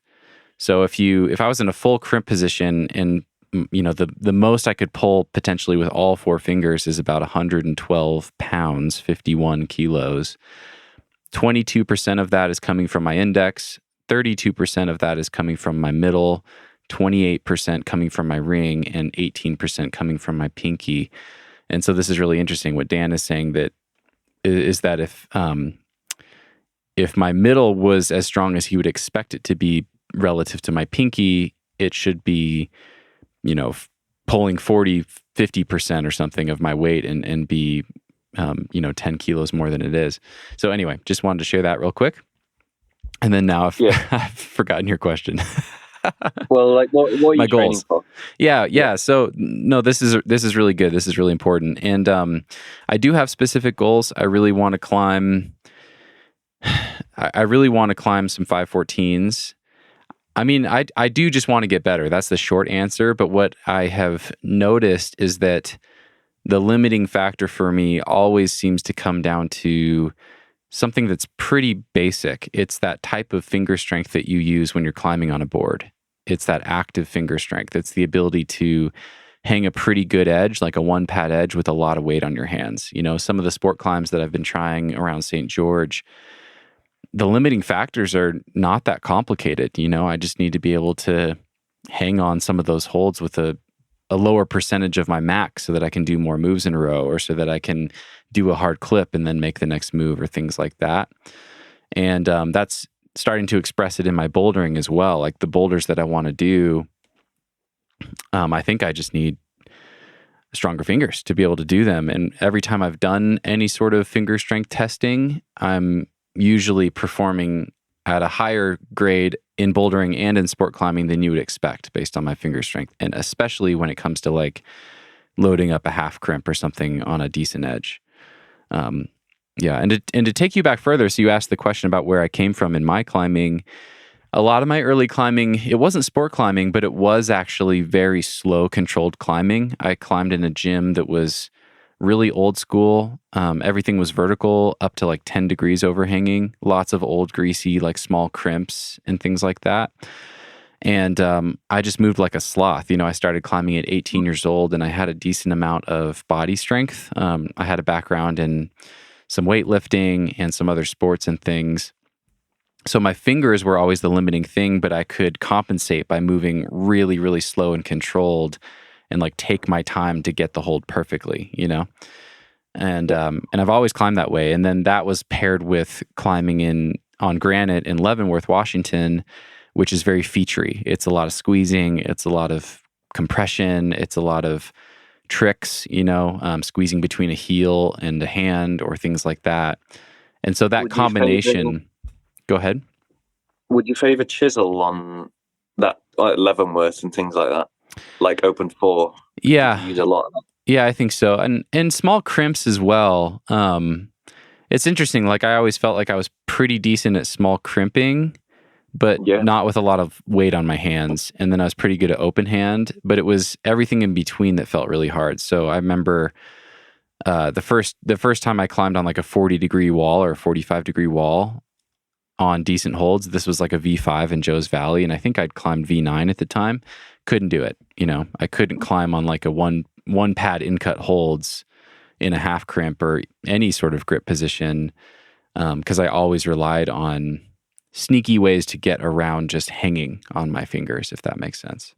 So if I was in a full crimp position, and the most I could pull potentially with all 4 fingers is about 112 pounds, 51 kilos. 22% of that is coming from my index, 32% of that is coming from my middle, 28% coming from my ring, and 18% coming from my pinkie. And so this is really interesting. What Dan is saying is that if my middle was as strong as he would expect it to be relative to my pinkie, it should be, pulling 40, 50% or something of my weight and be, 10 kilos more than it is. So anyway, just wanted to share that real quick. And then now I've forgotten your question. Well, like what are you my training goals. for? Yeah. So no, this is really good. This is really important. And I do have specific goals. I really want to climb. I really want to climb some 514s. I mean, I do just want to get better. That's the short answer. But what I have noticed is that the limiting factor for me always seems to come down to something that's pretty basic. It's that type of finger strength that you use when you're climbing on a board. It's that active finger strength. It's the ability to hang a pretty good edge, like a 1-pad edge with a lot of weight on your hands. Some of the sport climbs that I've been trying around St. George, the limiting factors are not that complicated. I just need to be able to hang on some of those holds with a lower percentage of my max so that I can do more moves in a row, or so that I can do a hard clip and then make the next move, or things like that. And that's starting to express it in my bouldering as well. Like the boulders that I want to do, I think I just need stronger fingers to be able to do them. And every time I've done any sort of finger strength testing, I'm usually performing at a higher grade in bouldering and in sport climbing than you would expect based on my finger strength. And especially when it comes to like loading up a half crimp or something on a decent edge. And to take you back further, so you asked the question about where I came from in my climbing. A lot of my early climbing, it wasn't sport climbing, but it was actually very slow, controlled climbing. I climbed in a gym that was really old school. Everything was vertical up to like 10 degrees overhanging. Lots of old, greasy, like small crimps and things like that. And I just moved like a sloth. I started climbing at 18 years old, and I had a decent amount of body strength. I had a background in some weightlifting and some other sports and things. So my fingers were always the limiting thing, but I could compensate by moving really, really slow and controlled, and like take my time to get the hold perfectly, And I've always climbed that way. And then that was paired with climbing on granite in Leavenworth, Washington, which is very featurey. It's a lot of squeezing. It's a lot of compression. It's a lot of tricks, squeezing between a heel and a hand or things like that. And so that combination... Go ahead. Would you favor chisel on that, like Leavenworth and things like that? Like open 4? Yeah. You use a lot of that. Yeah, I think so. And small crimps as well. It's interesting. Like I always felt like I was pretty decent at small crimping, but not with a lot of weight on my hands. And then I was pretty good at open hand, but it was everything in between that felt really hard. So I remember the first time I climbed on like a 40-degree wall or a 45-degree wall on decent holds. This was like a V5 in Joe's Valley, and I think I'd climbed V9 at the time. Couldn't do it. I couldn't climb on like a one pad in-cut holds in a half crimp or any sort of grip position, because I always relied on sneaky ways to get around just hanging on my fingers, if that makes sense.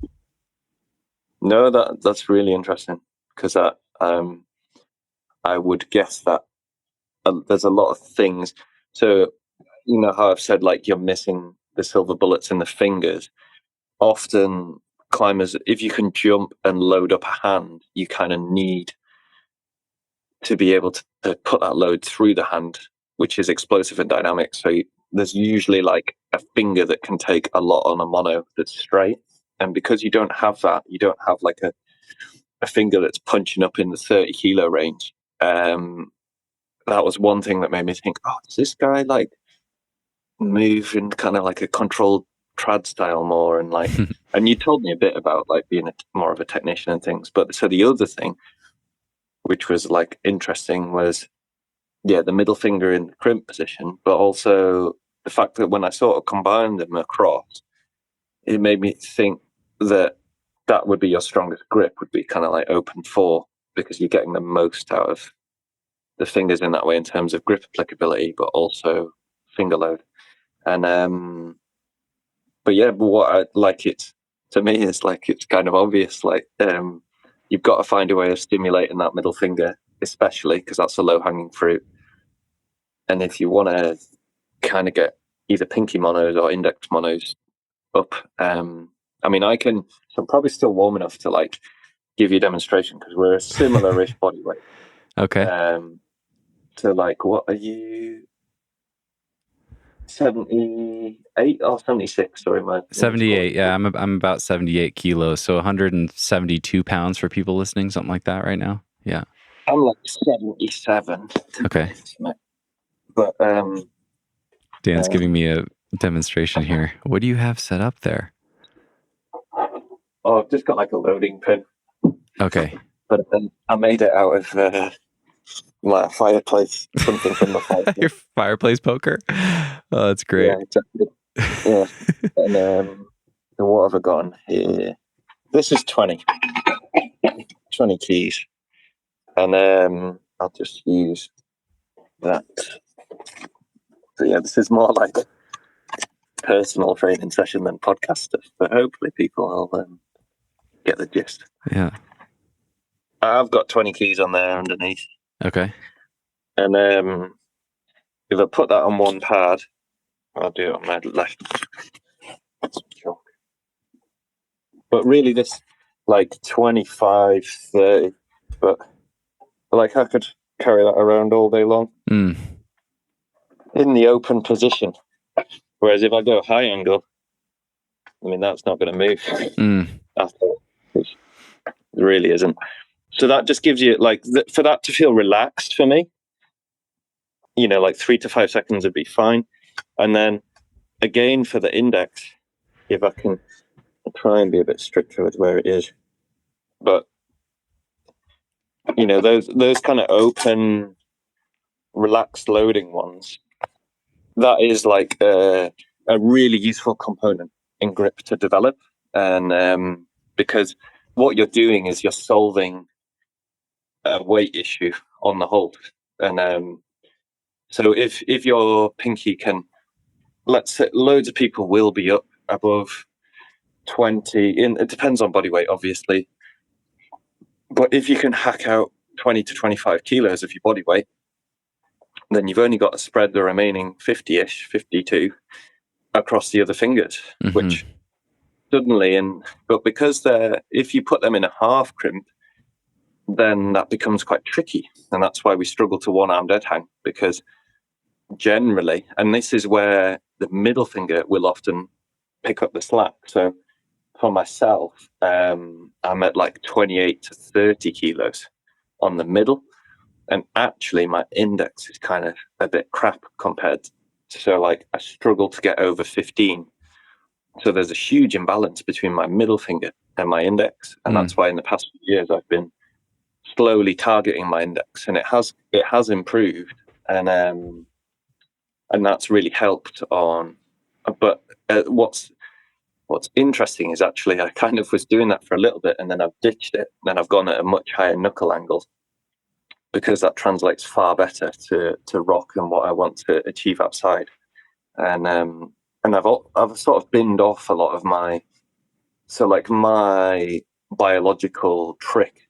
No, that's really interesting, because I would guess that there's a lot of things. So how I've said like you're missing the silver bullets in the fingers. Often climbers, if you can jump and load up a hand, you kind of need to be able to put that load through the hand, which is explosive and dynamic. So there's usually like a finger that can take a lot on a mono that's straight. And because you don't have that, you don't have like a finger that's punching up in the 30 kilo range. That was one thing that made me think, oh, does this guy like move in kind of like a controlled trad style more? And like, and you told me a bit about like being more of a technician and things. But so the other thing, which was like interesting, was the middle finger in the crimp position, but also the fact that when I sort of combined them across, it made me think that would be your strongest grip, would be kind of like open 4, because you're getting the most out of the fingers in that way in terms of grip applicability, but also finger load. And but what I like it to me is like, it's kind of obvious, like you've got to find a way of stimulating that middle finger, especially because that's a low hanging fruit. And if you want to kind of get either pinky monos or index monos up, I mean, I'm probably still warm enough to like give you a demonstration, because we're a similar-ish body weight. Okay. So like, what are you? 78 or 76? Sorry, 78. Yeah, I'm about 78 kilos, so 172 pounds for people listening, something like that right now. Yeah. I'm like 77. Okay. But Dan's giving me a demonstration here. What do you have set up there? Oh, I've just got like a loading pin. Okay. But I made it out of my fireplace, something from the fireplace. Your fireplace poker? Oh, that's great. Yeah, exactly. Yeah. And what have I got on here? This is 20 keys. And I'll just use that. So yeah, this is more like personal training session than podcast stuff, but hopefully people will get the gist. Yeah. I've got 20 keys on there underneath. Okay. And if I put that on one pad, I'll do it on my left. But really this like 25, 30, but like I could carry that around all day long in the open position. Whereas if I go high angle, I mean, that's not going to move after, which it really isn't. So that just gives you like, for that to feel relaxed for me, you know, like 3 to 5 seconds would be fine. And then again, for the index, if I can try and be a bit stricter with where it is, but you know, those kind of open, relaxed loading ones, that is like a really useful component in grip to develop. And because what you're doing is you're solving a weight issue on the hold. And so if your pinky can, let's say loads of people will be up above 20, it depends on body weight, obviously. But if you can hack out 20 to 25 kilos of your body weight, then you've only got to spread the remaining 50-ish, 52 across the other fingers, which suddenly, but because if you put them in a half crimp, then that becomes quite tricky. And that's why we struggle to one-arm dead hang, because generally, and this is where the middle finger will often pick up the slack. So for myself, I'm at like 28 to 30 kilos on the middle. And actually my index is kind of a bit crap compared to, so like I struggle to get over 15. So there's a huge imbalance between my middle finger and my index. And that's why in the past few years I've been slowly targeting my index, and it has improved. And that's really helped on, but what's interesting is actually I kind of was doing that for a little bit, and then I've ditched it. Then I've gone at a much higher knuckle angle, because that translates far better to rock and what I want to achieve outside. And I've sort of binned off a lot of my biological trick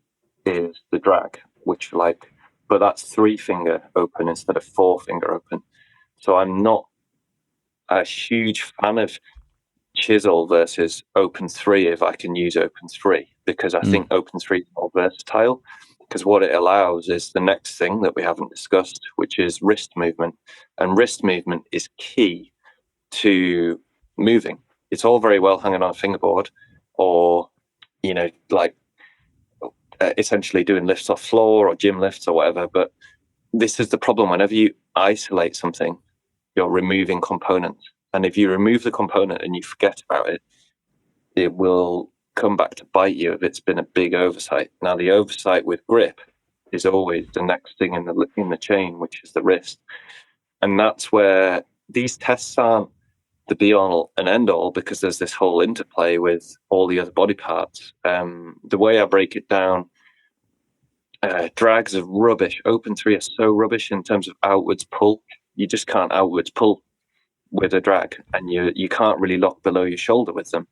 is the drag, which but that's 3-finger open instead of 4-finger open. So I'm not a huge fan of chisel versus open 3 if I can use open 3, because I think open 3 is more versatile, because what it allows is the next thing that we haven't discussed, which is wrist movement. And wrist movement is key to moving. It's all very well hanging on a fingerboard or, like essentially doing lifts off floor or gym lifts or whatever. But this is the problem. Whenever you isolate something, you're removing components. And if you remove the component and you forget about it, it will come back to bite you if it's been a big oversight. Now, the oversight with grip is always the next thing in the chain, which is the wrist. And that's where these tests aren't the be-all and end-all, because there's this whole interplay with all the other body parts. The way I break it down, drags are rubbish. Open 3 are so rubbish in terms of outwards pull. You just can't outwards pull with a drag, and you can't really lock below your shoulder with them.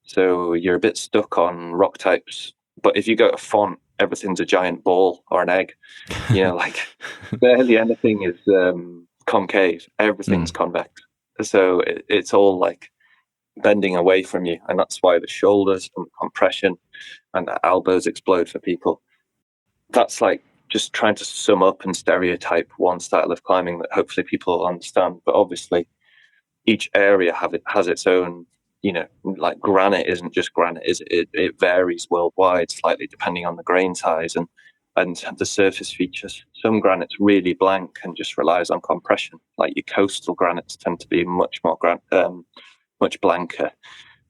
So you're a bit stuck on rock types. But if you go to font, everything's a giant ball or an egg. Like barely anything is concave. Everything's convex. So it's all like bending away from you. And that's why the shoulders and the compression and the elbows explode for people. That's like just trying to sum up and stereotype one style of climbing that hopefully people will understand. But obviously, each area has its own, like granite isn't just granite, is it? It varies worldwide slightly depending on the grain size and the surface features. Some granite's really blank and just relies on compression. Like your coastal granites tend to be much blanker.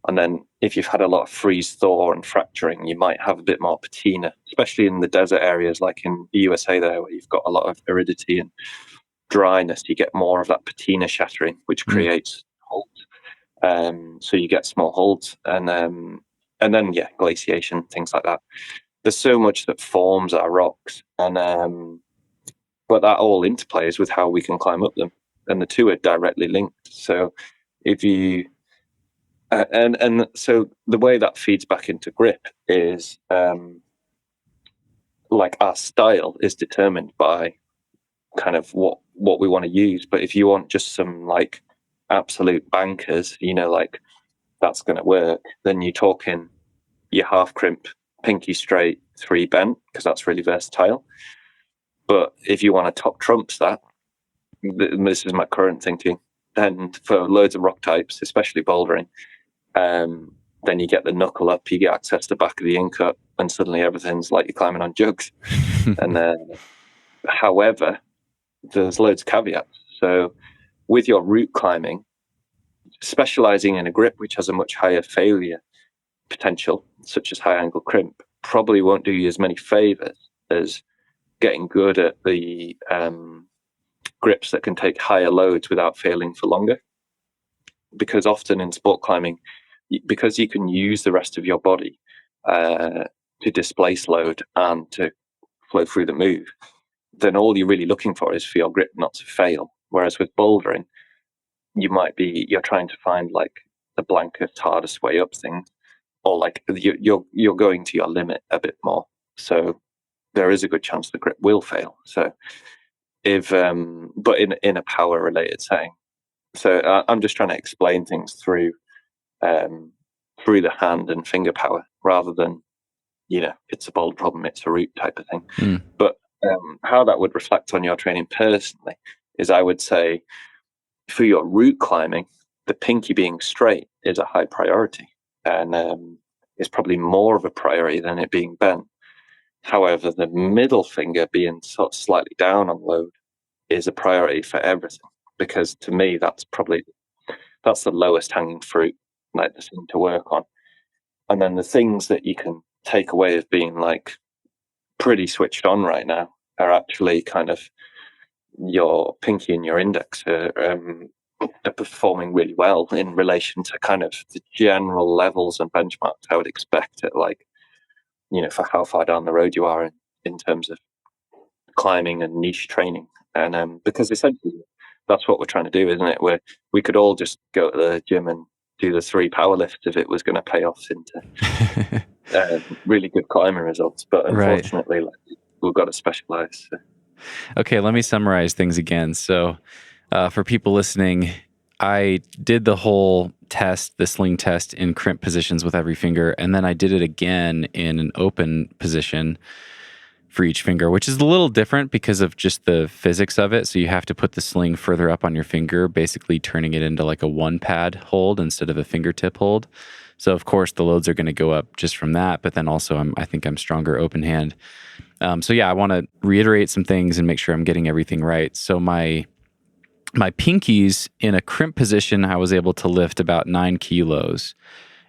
And then if you've had a lot of freeze thaw and fracturing, you might have a bit more patina, especially in the desert areas like in the USA there, where you've got a lot of aridity and dryness. You get more of that patina shattering, which creates holds. So you get small holds, and then glaciation, things like that. There's so much that forms our rocks, and but that all interplays with how we can climb up them, and the two are directly linked. So if you and so the way that feeds back into grip is like our style is determined by kind of what we want to use. But if you want just some like absolute bankers, like that's going to work, then you're talking your half crimp, pinky straight, 3 bent, because that's really versatile. But if you want to top trumps that, this is my current thinking, then for loads of rock types, especially bouldering, then you get the knuckle up, you get access to the back of the incut, and suddenly everything's like you're climbing on jugs. And then, however, there's loads of caveats. So with your route climbing, specializing in a grip which has a much higher failure potential, such as high angle crimp, probably won't do you as many favors as getting good at the grips that can take higher loads without failing for longer. Because often in sport climbing, because you can use the rest of your body to displace load and to flow through the move, then all you're really looking for is for your grip not to fail. Whereas with bouldering, you're trying to find like the blankest, hardest way up things, or like you're going to your limit a bit more. So there is a good chance the grip will fail. So but in a power related setting. So I'm just trying to explain things through the hand and finger power, rather than, it's a boulder problem, it's a route type of thing. But how that would reflect on your training personally is, I would say, for your route climbing, the pinky being straight is a high priority, and is probably more of a priority than it being bent. However, the middle finger being sort of slightly down on load is a priority for everything, because to me that's the lowest hanging fruit, like the thing to work on. And then the things that you can take away as being like pretty switched on right now are actually kind of your pinky and your index are performing really well in relation to kind of the general levels and benchmarks I would expect at, like, for how far down the road you are in terms of climbing and niche training. And because essentially that's what we're trying to do, isn't it? Where we could all just go to the gym and do the 3 power lifts if it was going to pay off into really good climbing results. But unfortunately, we've got to specialize. So. Okay, let me summarize things again. So for people listening, I did the whole test, the sling test in crimp positions with every finger. And then I did it again in an open position for each finger, which is a little different because of just the physics of it. So you have to put the sling further up on your finger, basically turning it into like a one pad hold instead of a fingertip hold. So of course the loads are going to go up just from that, but then also I think I'm stronger open hand. So yeah, I want to reiterate some things and make sure I'm getting everything right. So my pinkies in a crimp position, I was able to lift about 9 kilos,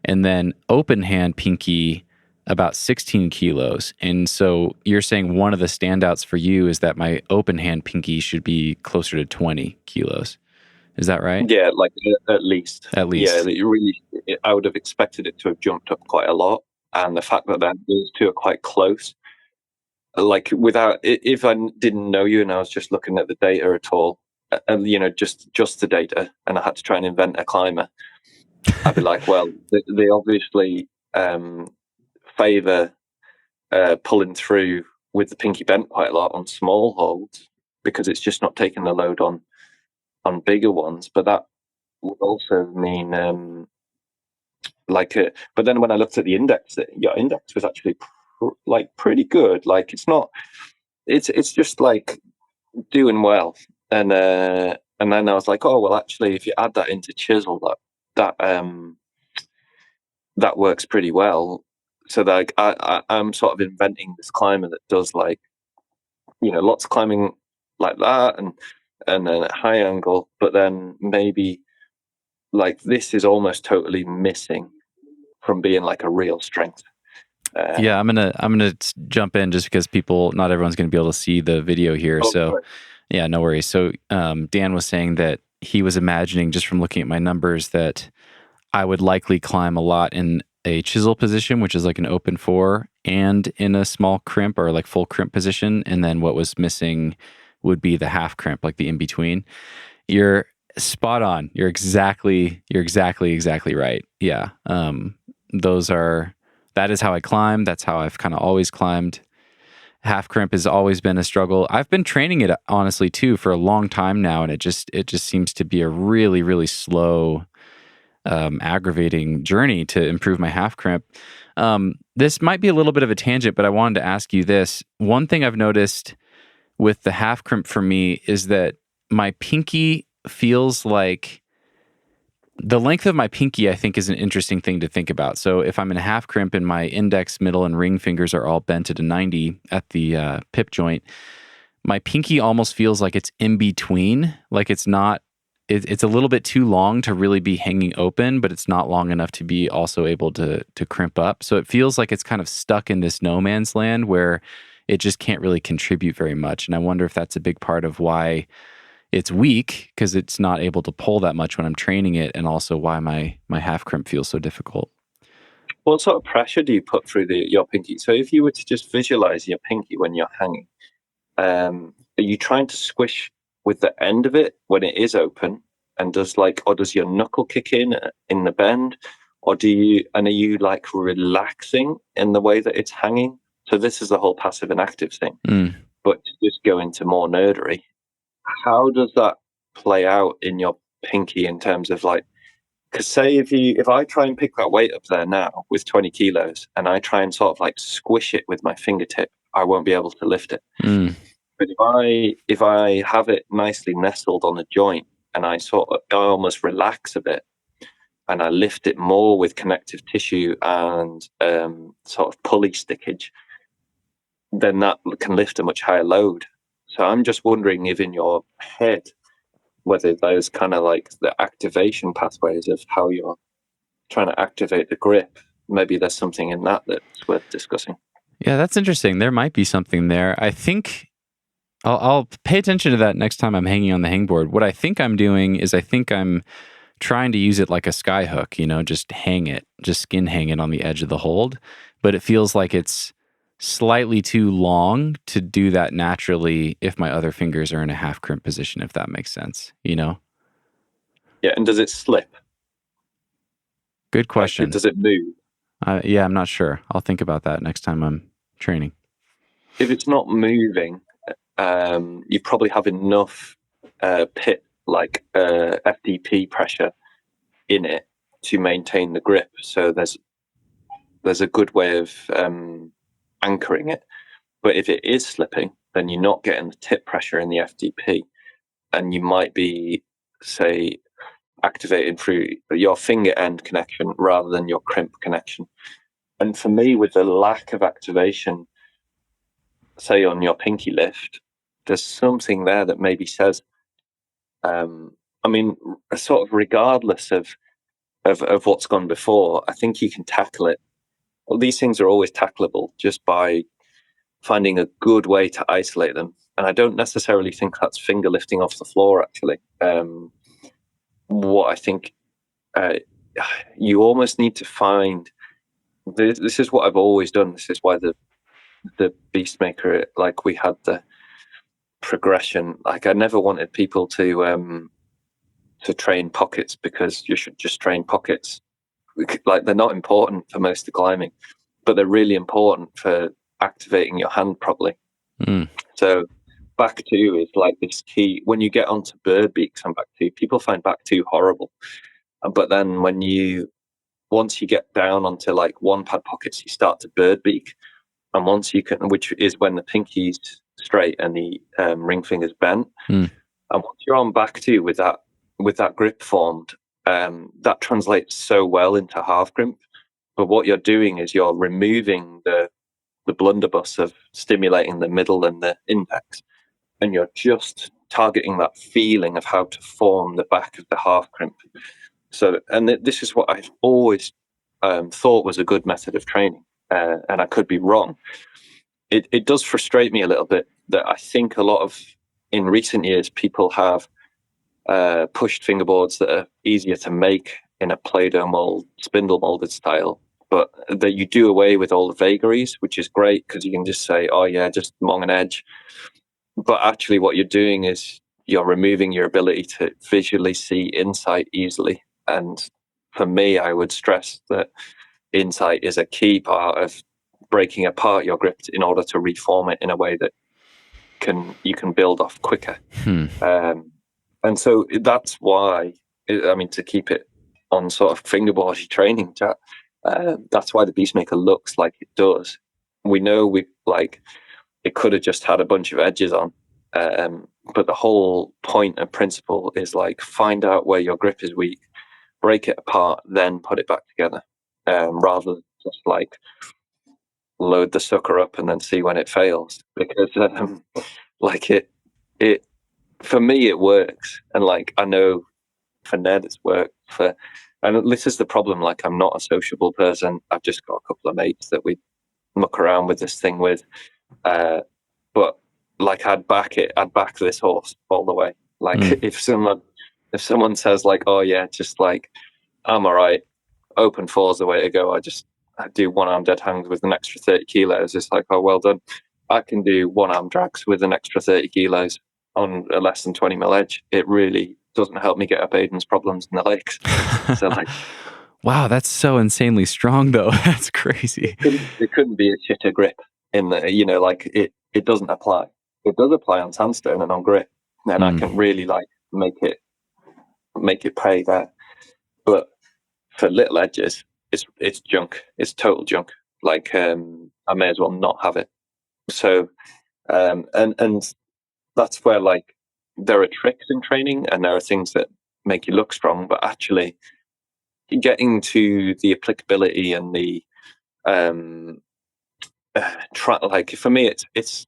and then open hand pinky about 16 kilos. And so you're saying one of the standouts for you is that my open hand pinky should be closer to 20 kilos. Is that right? Yeah, like at least. At least. Yeah, I would have expected it to have jumped up quite a lot. And the fact that those two are quite close, like if I didn't know you and I was just looking at the data at all, and just the data, and I had to try and invent a climber, I'd be like, well, they obviously favor pulling through with the pinky bent quite a lot on small holds because it's just not taking the load on bigger ones. But that would also mean but then when I looked at the index, your index was actually pretty good. Like it's just like doing well. And then I was like, oh well, actually, if you add that into chisel, that works pretty well. So that I'm sort of inventing this climber that does like, lots of climbing like that, and then at high angle, but then maybe like this is almost totally missing from being like a real strength. Yeah, I'm gonna jump in just because not everyone's gonna be able to see the video here. Sorry. Yeah, no worries. So Dan was saying that he was imagining just from looking at my numbers that I would likely climb a lot in a chisel position, which is like an open 4, and in a small crimp or like full crimp position. And then what was missing would be the half crimp, like the in between. You're spot on. You're exactly right. Yeah. That is how I climb. That's how I've kind of always climbed. Half crimp has always been a struggle. I've been training it honestly too for a long time now, and it just seems to be a really, really slow, aggravating journey to improve my half crimp. This might be a little bit of a tangent, but I wanted to ask you this. One thing I've noticed with the half crimp for me is that my pinky feels like the length of my pinky, I think, is an interesting thing to think about. So if I'm in a half crimp and my index, middle, and ring fingers are all bent at a 90 at the pip joint, my pinky almost feels like it's in between. Like it's not, it's a little bit too long to really be hanging open, but it's not long enough to be also able to crimp up. So it feels like it's kind of stuck in this no man's land where it just can't really contribute very much. And I wonder if that's a big part of why it's weak, because it's not able to pull that much when I'm training it, and also why my half crimp feels so difficult. What sort of pressure do you put through your pinky? So if you were to just visualize your pinky when you're hanging, are you trying to squish with the end of it when it is open, and does your knuckle kick in the bend, or are you like relaxing in the way that it's hanging? So this is the whole passive and active thing. But to just go into more nerdery, how does that play out in your pinky in terms of like, because say if I try and pick that weight up there now with 20 kilos and I try and sort of like squish it with my fingertip, I won't be able to lift it. But if I have it nicely nestled on a joint and I almost relax a bit and I lift it more with connective tissue and sort of pulley stickage, then that can lift a much higher load. So I'm just wondering if in your head, whether those kind of like the activation pathways of how you're trying to activate the grip, maybe there's something in that that's worth discussing. Yeah, that's interesting. There might be something there. I think I'll pay attention to that next time I'm hanging on the hangboard. What I think I'm doing is I'm trying to use it like a sky hook, just skin hang it on the edge of the hold. But it feels like it's slightly too long to do that naturally if my other fingers are in a half crimp position, if that makes sense, Yeah, and does it slip? Good question. Does it move? Yeah, I'm not sure. I'll think about that next time I'm training. If it's not moving, you probably have enough pit FDP pressure in it to maintain the grip. So there's a good way of anchoring it. But if it is slipping, then you're not getting the tip pressure in the FDP, and you might be, say, activated through your finger end connection rather than your crimp connection. And for me, with the lack of activation, say on your pinky lift, there's something there that maybe says, I mean, sort of regardless of what's gone before, I think you can tackle it. Well, these things are always tackleable just by finding a good way to isolate them. And I don't necessarily think that's finger lifting off the floor, actually. What I think you almost need to find, this is what I've always done. This is why the Beastmaker, like, we had the progression. Like, I never wanted people to train pockets, because you should just train pockets. Like, they're not important for most of climbing, but they're really important for activating your hand properly. So back two is like this key. When you get onto bird beaks on back two, people find back two horrible. But then once you get down onto like one pad pockets, you start to bird beak. And once you can, which is when the pinky's straight and the ring finger's bent. And once you're on back two with that grip formed, that translates so well into half crimp. But what you're doing is you're removing the blunderbus of stimulating the middle and the index, and you're just targeting that feeling of how to form the back of the half crimp. So, and this is what I've always thought was a good method of training, and I could be wrong. It does frustrate me a little bit that I think a lot of, in recent years, people have pushed fingerboards that are easier to make in a Play-Doh mold, spindle molded style, but that you do away with all the vagaries, which is great because you can just say, oh yeah, just mong an edge. But actually what you're doing is you're removing your ability to visually see insight easily. And for me, I would stress that insight is a key part of breaking apart your grip in order to reform it in a way that you can build off quicker. And so that's why, I mean, to keep it on sort of fingerboardy training chat, that's why the Beastmaker looks like it does. We know it could have just had a bunch of edges on, but the whole point and principle is like, find out where your grip is weak, break it apart, then put it back together, rather than just like load the sucker up and then see when it fails. Because like it for me it works, and like I know for Ned it's worked for. And this is the problem, like I'm not a sociable person. I've just got a couple of mates that we muck around with this thing with. But like I'd back this horse all the way. Like if someone says like, oh yeah, just like I'm all right, open four's the way to go. I do one arm dead hangs with an extra 30 kilos. It's like, oh, well done. I can do one arm drags with an extra 30 kilos on a less than 20 mil edge. It really doesn't help me get up Aidan's problems in the legs. So like, wow, that's so insanely strong though. That's crazy. It couldn't be a shitter grip in the, like it doesn't apply. It does apply on sandstone and on grit. And I can really like make it pay there. But for little edges, it's junk. It's total junk. Like I may as well not have it. So and that's where like there are tricks in training and there are things that make you look strong, but actually getting to the applicability and the like for me it's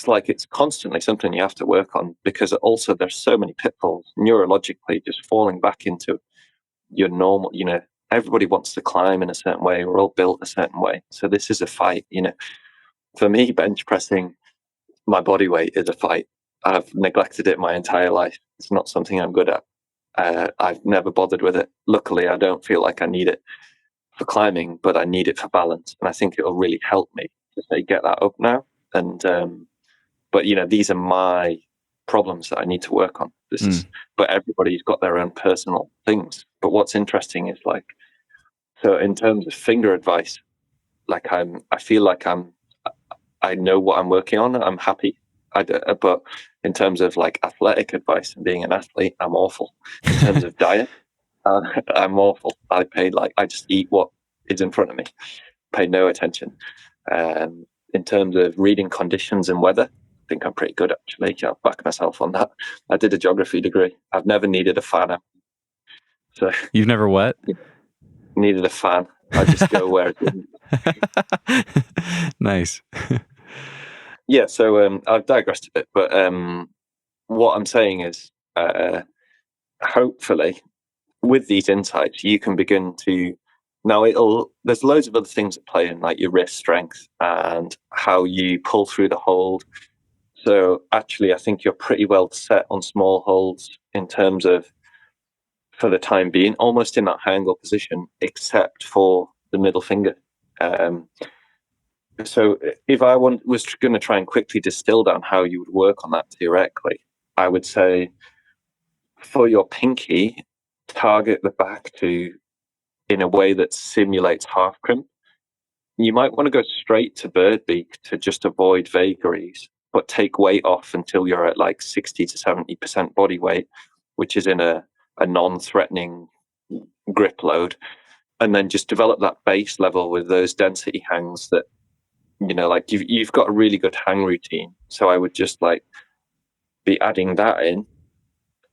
like it's constantly something you have to work on, because also there's so many pitfalls neurologically, just falling back into your normal, everybody wants to climb in a certain way. We're all built a certain way. So this is a fight, For me, bench pressing my body weight is a fight. I've neglected it my entire life. It's not something I'm good at. I've never bothered with it. Luckily, I don't feel like I need it for climbing, but I need it for balance. And I think it'll really help me to say, get that up now. And, but these are my problems that I need to work on. This is, but everybody's got their own personal things. But what's interesting is like, so in terms of finger advice, like I feel like I know what I'm working on. I'm happy. But in terms of like athletic advice and being an athlete, I'm awful. In terms of diet, I'm awful. I just eat what is in front of me, pay no attention. In terms of reading conditions and weather, I think I'm pretty good, actually. I'll back myself on that. I did a geography degree. I've never needed a fan. So You've never what? Needed a fan. I just go where it didn't. Nice. Yeah, so I've digressed a bit, but what I'm saying is, hopefully, with these insights, you can begin to. Now, there's loads of other things at play in, like your wrist strength and how you pull through the hold. So actually, I think you're pretty well set on small holds in terms of, for the time being, almost in that hangboard position, except for the middle finger. So if I was going to try and quickly distill down how you would work on that theoretically, I would say for your pinky, target the back to in a way that simulates half crimp. You might want to go straight to bird beak to just avoid vagaries, but take weight off until you're at like 60 to 70% body weight, which is in a non-threatening grip load, and then just develop that base level with those density hangs that, like you've got a really good hang routine. So I would just like be adding that in.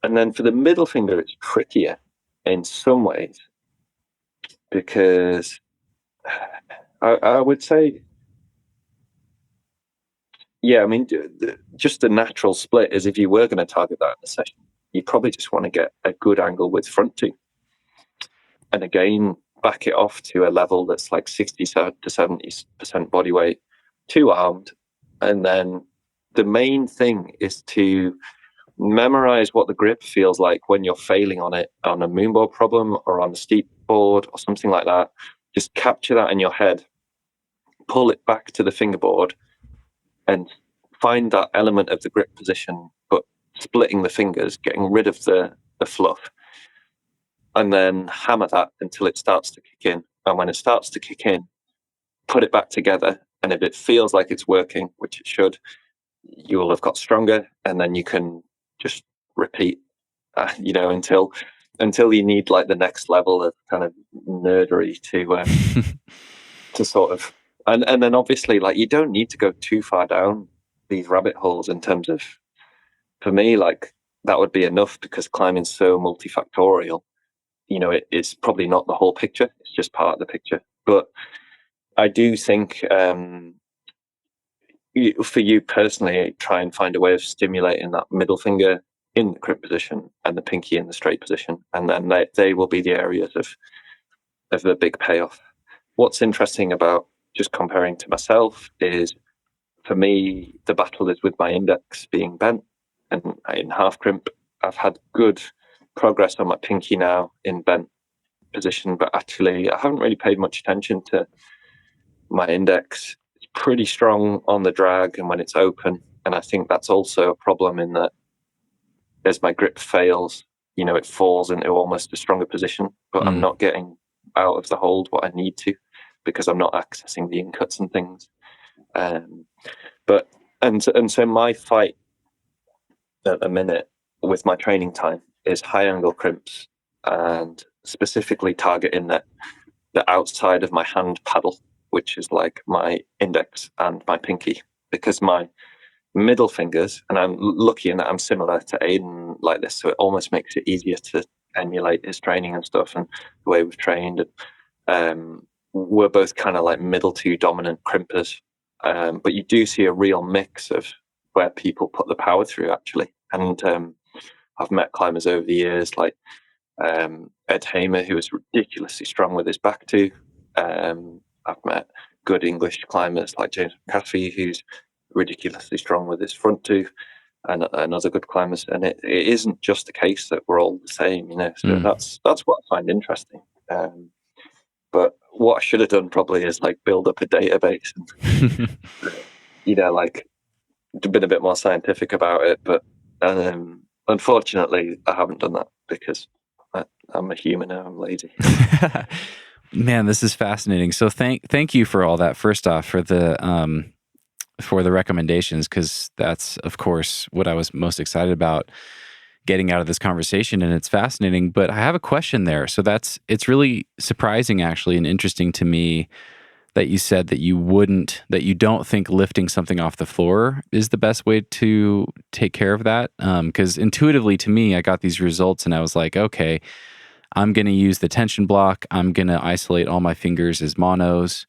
And then for the middle finger, it's trickier in some ways, because I would say, yeah, I mean, just the natural split is if you were going to target that in a session, you probably just want to get a good angle with front two. And again, back it off to a level that's like 60 to 70% body weight, two armed. And then the main thing is to memorize what the grip feels like when you're failing on it on a moonboard problem or on a steep board or something like that. Just capture that in your head, pull it back to the fingerboard, and find that element of the grip position, but splitting the fingers, getting rid of the fluff, and then hammer that until it starts to kick in. And when it starts to kick in, put it back together. And if it feels like it's working, which it should, you will have got stronger, and then you can just repeat, until you need like the next level of kind of nerdery to sort of, and then obviously like you don't need to go too far down these rabbit holes in terms of, for me, like that would be enough because climbing's so multifactorial. It's probably not the whole picture; it's just part of the picture. But I do think, for you personally, try and find a way of stimulating that middle finger in the crimp position and the pinky in the straight position, and then they will be the areas of the big payoff. What's interesting about just comparing to myself is, for me, the battle is with my index being bent, and in half crimp, I've had good progress on my pinky now in bent position, but actually I haven't really paid much attention to my index. It's pretty strong on the drag and when it's open, and I think that's also a problem in that as my grip fails, it falls into almost a stronger position, but I'm not getting out of the hold what I need to because I'm not accessing the incuts and things. So my fight at the minute with my training time is high angle crimps, and specifically targeting the outside of my hand paddle, which is like my index and my pinky, because my middle fingers, and I'm lucky in that I'm similar to Aidan like this, so it almost makes it easier to emulate his training and stuff and the way we've trained. We're both kind of like middle two dominant crimpers, but you do see a real mix of where people put the power through actually. And I've met climbers over the years like Ed Hamer, who is ridiculously strong with his back two. I've met good English climbers like James McAfee, who's ridiculously strong with his front two, and other good climbers. And it isn't just a case that we're all the same, So that's what I find interesting. But what I should have done probably is like build up a database and like been a bit more scientific about it. But unfortunately, I haven't done that because I'm a human and I'm lazy. Man, this is fascinating. So thank you for all that. First off, for the recommendations, because that's of course what I was most excited about getting out of this conversation, and it's fascinating. But I have a question there. So it's really surprising, actually, and interesting to me that you said that you don't think lifting something off the floor is the best way to take care of that. Because intuitively to me, I got these results and I was like, okay, I'm going to use the tension block. I'm going to isolate all my fingers as monos.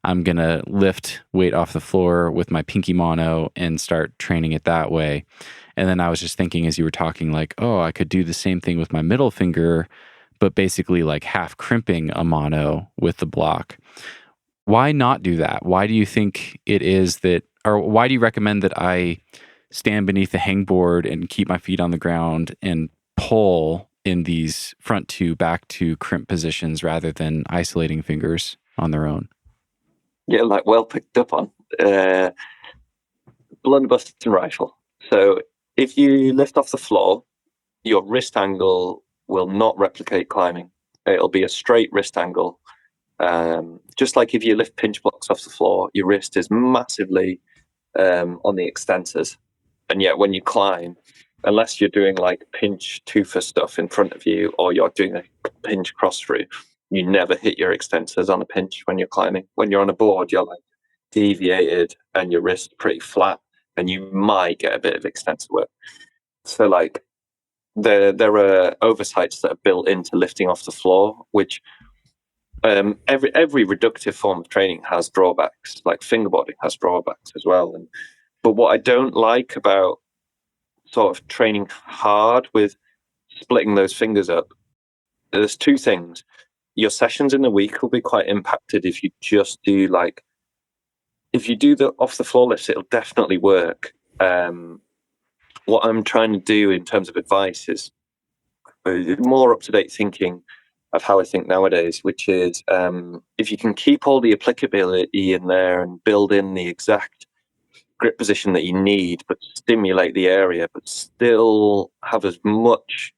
I'm going to lift weight off the floor with my pinky mono and start training it that way. And then I was just thinking as you were talking, like, oh, I could do the same thing with my middle finger, but basically like half crimping a mono with the block. Why not do that? Why do you think it is that, or why do you recommend that I stand beneath the hangboard and keep my feet on the ground and pull in these front to back to crimp positions rather than isolating fingers on their own? Yeah, like well picked up on. Blunderbus and rifle. So if you lift off the floor, your wrist angle will not replicate climbing. It'll be a straight wrist angle. Just like if you lift pinch blocks off the floor, your wrist is massively on the extensors. And yet when you climb, unless you're doing like pinch twofer stuff in front of you or you're doing a pinch cross through, you never hit your extensors on a pinch when you're climbing. When you're on a board, you're like deviated and your wrist pretty flat and you might get a bit of extensor work. So like there are oversights that are built into lifting off the floor, which every reductive form of training has drawbacks. Like fingerboarding has drawbacks as well. But what I don't like about sort of training hard with splitting those fingers up, there's two things. Your sessions in the week will be quite impacted if you just do if you do the off the floor lifts, it'll definitely work. What I'm trying to do in terms of advice is more up-to-date thinking of how I think nowadays, which is if you can keep all the applicability in there and build in the exact grip position that you need, but stimulate the area, but still have as much,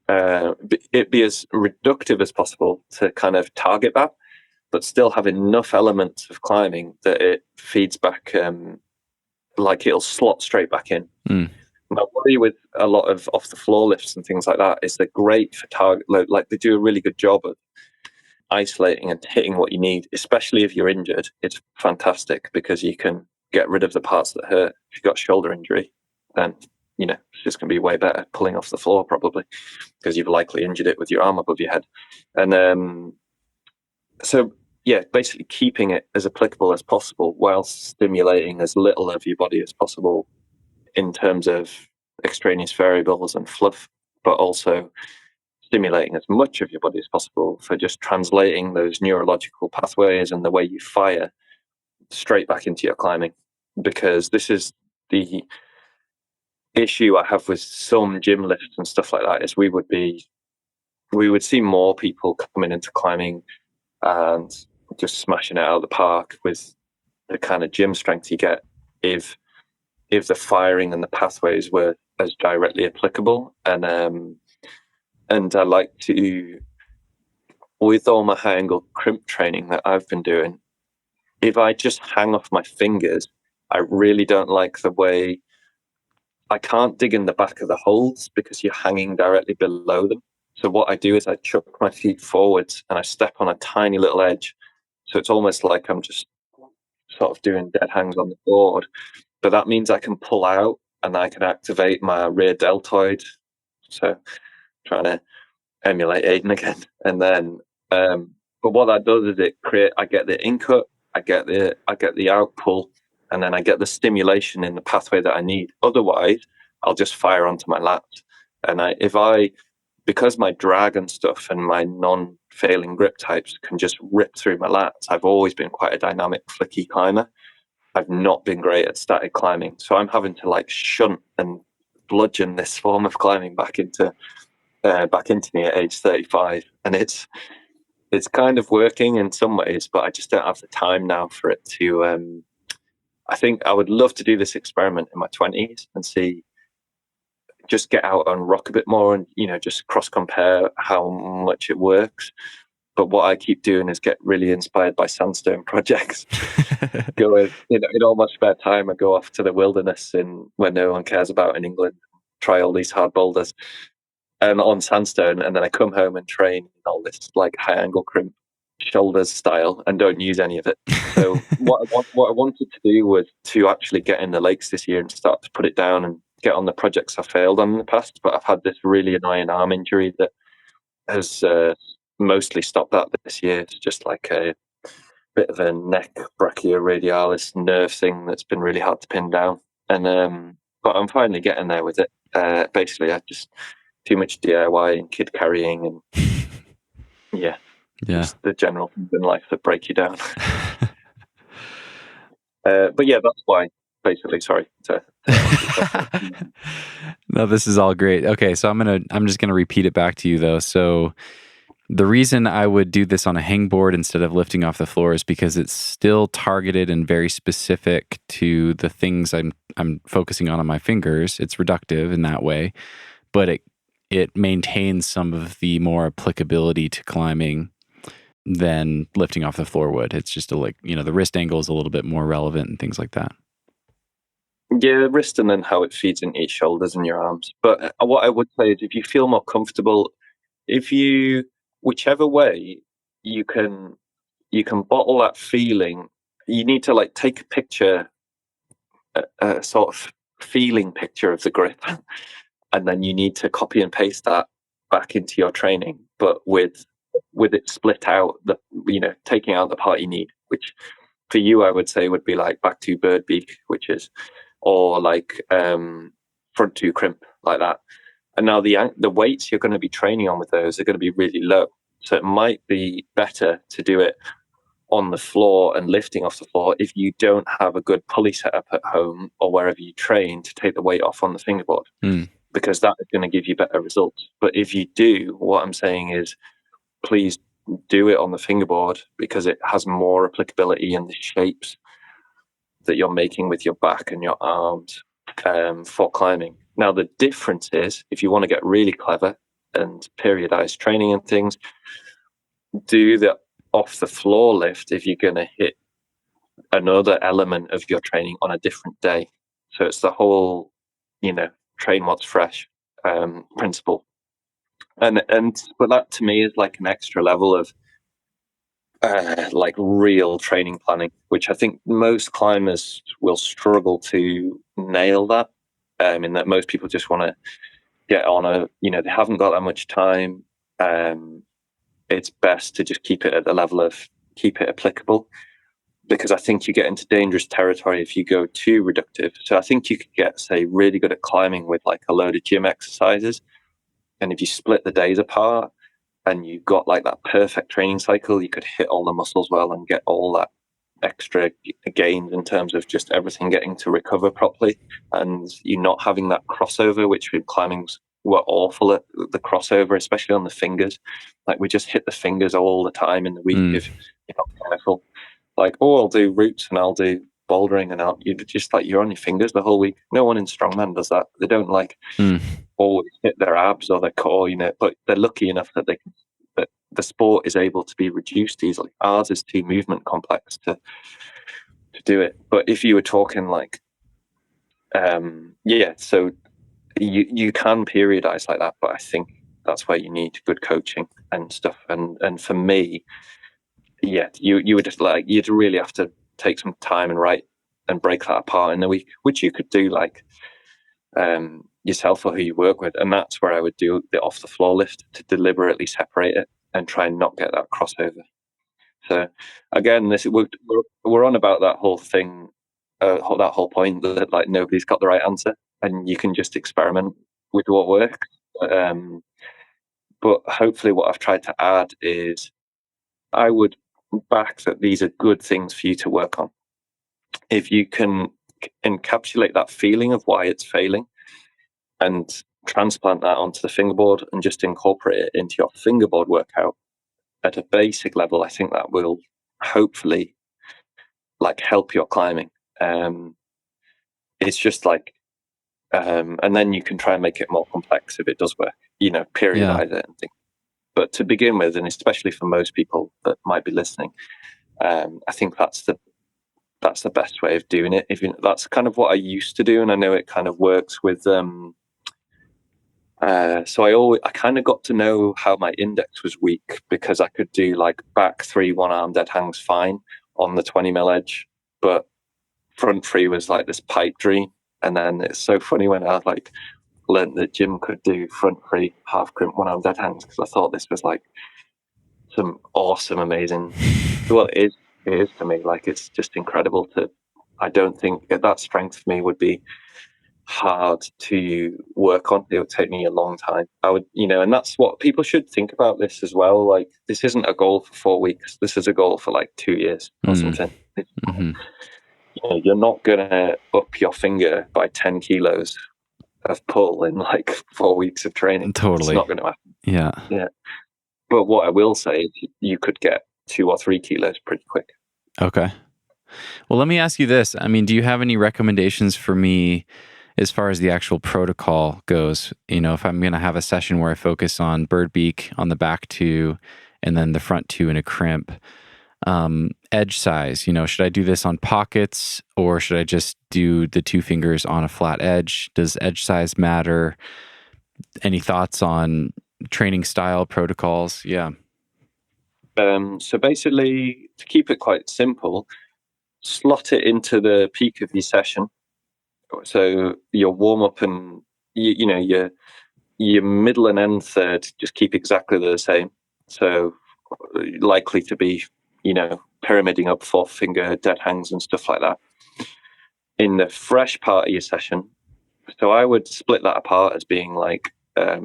it be as reductive as possible to kind of target that, but still have enough elements of climbing that it feeds back, like it'll slot straight back in. My worry with a lot of off the floor lifts and things like that is they're great for target, like they do a really good job of isolating and hitting what you need, especially if you're injured. It's fantastic because you can get rid of the parts that hurt. If you've got shoulder injury, then it's just going to be way better pulling off the floor probably because you've likely injured it with your arm above your head. And so yeah, basically keeping it as applicable as possible while stimulating as little of your body as possible in terms of extraneous variables and fluff, but also stimulating as much of your body as possible for just translating those neurological pathways and the way you fire straight back into your climbing. Because this is the issue I have with some gym lifts and stuff like that, is we would see more people coming into climbing and just smashing it out of the park with the kind of gym strength you get if the firing and the pathways were as directly applicable. And I like to, with all my high angle crimp training that I've been doing, if I just hang off my fingers, I really don't like the way I can't dig in the back of the holds because you're hanging directly below them. So what I do is I chuck my feet forwards and I step on a tiny little edge. So it's almost like I'm just sort of doing dead hangs on the board. But that means I can pull out and I can activate my rear deltoid. So trying to emulate Aidan again. And then, but what that does is I get the incut, I get the out pull, and then I get the stimulation in the pathway that I need. Otherwise, I'll just fire onto my lats. And because my drag and stuff and my non-failing grip types can just rip through my lats, I've always been quite a dynamic, flicky climber. I've not been great at static climbing. So I'm having to shunt and bludgeon this form of climbing back into me at age 35. And it's kind of working in some ways, but I just don't have the time now for it to, I think I would love to do this experiment in my 20s and just get out and rock a bit more and, just cross compare how much it works. But what I keep doing is get really inspired by sandstone projects. In all my spare time, I go off to the wilderness when no one cares about in England, try all these hard boulders on sandstone, and then I come home and train all this like high angle crimp shoulders style and don't use any of it. So what I wanted to do was to actually get in the lakes this year and start to put it down and get on the projects I failed on in the past. But I've had this really annoying arm injury that has mostly stopped that this year. It's just like a bit of a neck brachioradialis nerve thing that's been really hard to pin down. And but I'm finally getting there with it. Basically, I just too much DIY and kid carrying and yeah. Just the general things in life that break you down. But yeah, that's why. Basically, sorry. No, this is all great. Okay, so I'm just gonna repeat it back to you though. So the reason I would do this on a hangboard instead of lifting off the floor is because it's still targeted and very specific to the things I'm focusing on my fingers. It's reductive in that way, but it maintains some of the more applicability to climbing than lifting off the floor would. It's just the wrist angle is a little bit more relevant and things like that. Yeah, wrist and then how it feeds into your shoulders and your arms. But what I would say is if you feel more comfortable, whichever way you can bottle that feeling, you need to like take a picture, a sort of feeling picture of the grip, and then you need to copy and paste that back into your training, but with it split out, taking out the part you need, which for you I would say would be like back to bird beak, or like front to crimp, like that. And now the weights you're going to be training on with those are going to be really low, so it might be better to do it on the floor and lifting off the floor if you don't have a good pulley setup at home or wherever you train to take the weight off on the fingerboard, because that is going to give you better results. But if you do, what I'm saying is please do it on the fingerboard because it has more applicability in the shapes that you're making with your back and your arms for climbing. Now, the difference is if you want to get really clever and periodize training and things, do the off the floor lift if you're going to hit another element of your training on a different day. So it's the whole, train what's fresh principle. But that to me is like an extra level of like real training planning, which I think most climbers will struggle to nail that. In that most people just want to get on they haven't got that much time. It's best to just keep it at the level of keep it applicable, because I think you get into dangerous territory if you go too reductive. So I think you could get, say, really good at climbing with like a load of gym exercises. And if you split the days apart and you got like that perfect training cycle, you could hit all the muscles well and get all that extra gains in terms of just everything getting to recover properly, and you not having that crossover, which with climbings were awful at the crossover, especially on the fingers. Like we just hit the fingers all the time in the week if you're not careful. Like, I'll do roots and I'll do bouldering and you're on your fingers the whole week. No one in strongman does that. They don't always hit their abs or their core, but they're lucky enough that that the sport is able to be reduced easily. Ours is too movement complex to do it. But if you were talking like, so you can periodize like that, but I think that's where you need good coaching and stuff. And for me, you would just you'd really have to take some time and write and break that apart in the week, which you could do like yourself or who you work with. And that's where I would do the off the floor lift to deliberately separate it and try and not get that crossover. So again, we're on about that whole thing, that whole point that like nobody's got the right answer and you can just experiment with what works. But hopefully what I've tried to add is I would back that these are good things for you to work on. If you can encapsulate that feeling of why it's failing and transplant that onto the fingerboard and just incorporate it into your fingerboard workout at a basic level, I think that will hopefully like help your climbing. It's just like, and then you can try and make it more complex if it does work, periodize it and things. But to begin with, and especially for most people that might be listening, I think that's the best way of doing it. That's kind of what I used to do, and I know it kind of works with So I kind of got to know how my index was weak because I could do like back 3 one-arm dead hangs fine on the 20mm edge, but front 3 was like this pipe dream. And then it's so funny when I like learned that Jim could do front 3 half crimp one-arm dead hangs, because I thought this was like some awesome, amazing. Well, it is to me. Like, it's just incredible to. I don't think that strength for me would be hard to work on. It would take me a long time. I would, and that's what people should think about this as well. Like, this isn't a goal for 4 weeks. This is a goal for like 2 years or something. Mm-hmm. You're not gonna up your finger by 10 kilos of pull in like 4 weeks of training. Totally, it's not going to happen. Yeah. But what I will say is you could get 2 or 3 kilos pretty quick. Okay. Well, let me ask you this. I mean, do you have any recommendations for me as far as the actual protocol goes? If I'm going to have a session where I focus on bird beak on the back 2 and then the front 2 in a crimp, edge size, should I do this on pockets or should I just do the 2 fingers on a flat edge? Does edge size matter? Any thoughts on training style protocols? Yeah. So basically, to keep it quite simple, slot it into the peak of your session. So your warm up and your middle and end third just keep exactly the same. So likely to be pyramiding up 4th finger dead hangs and stuff like that. In the fresh part of your session, so I would split that apart as being like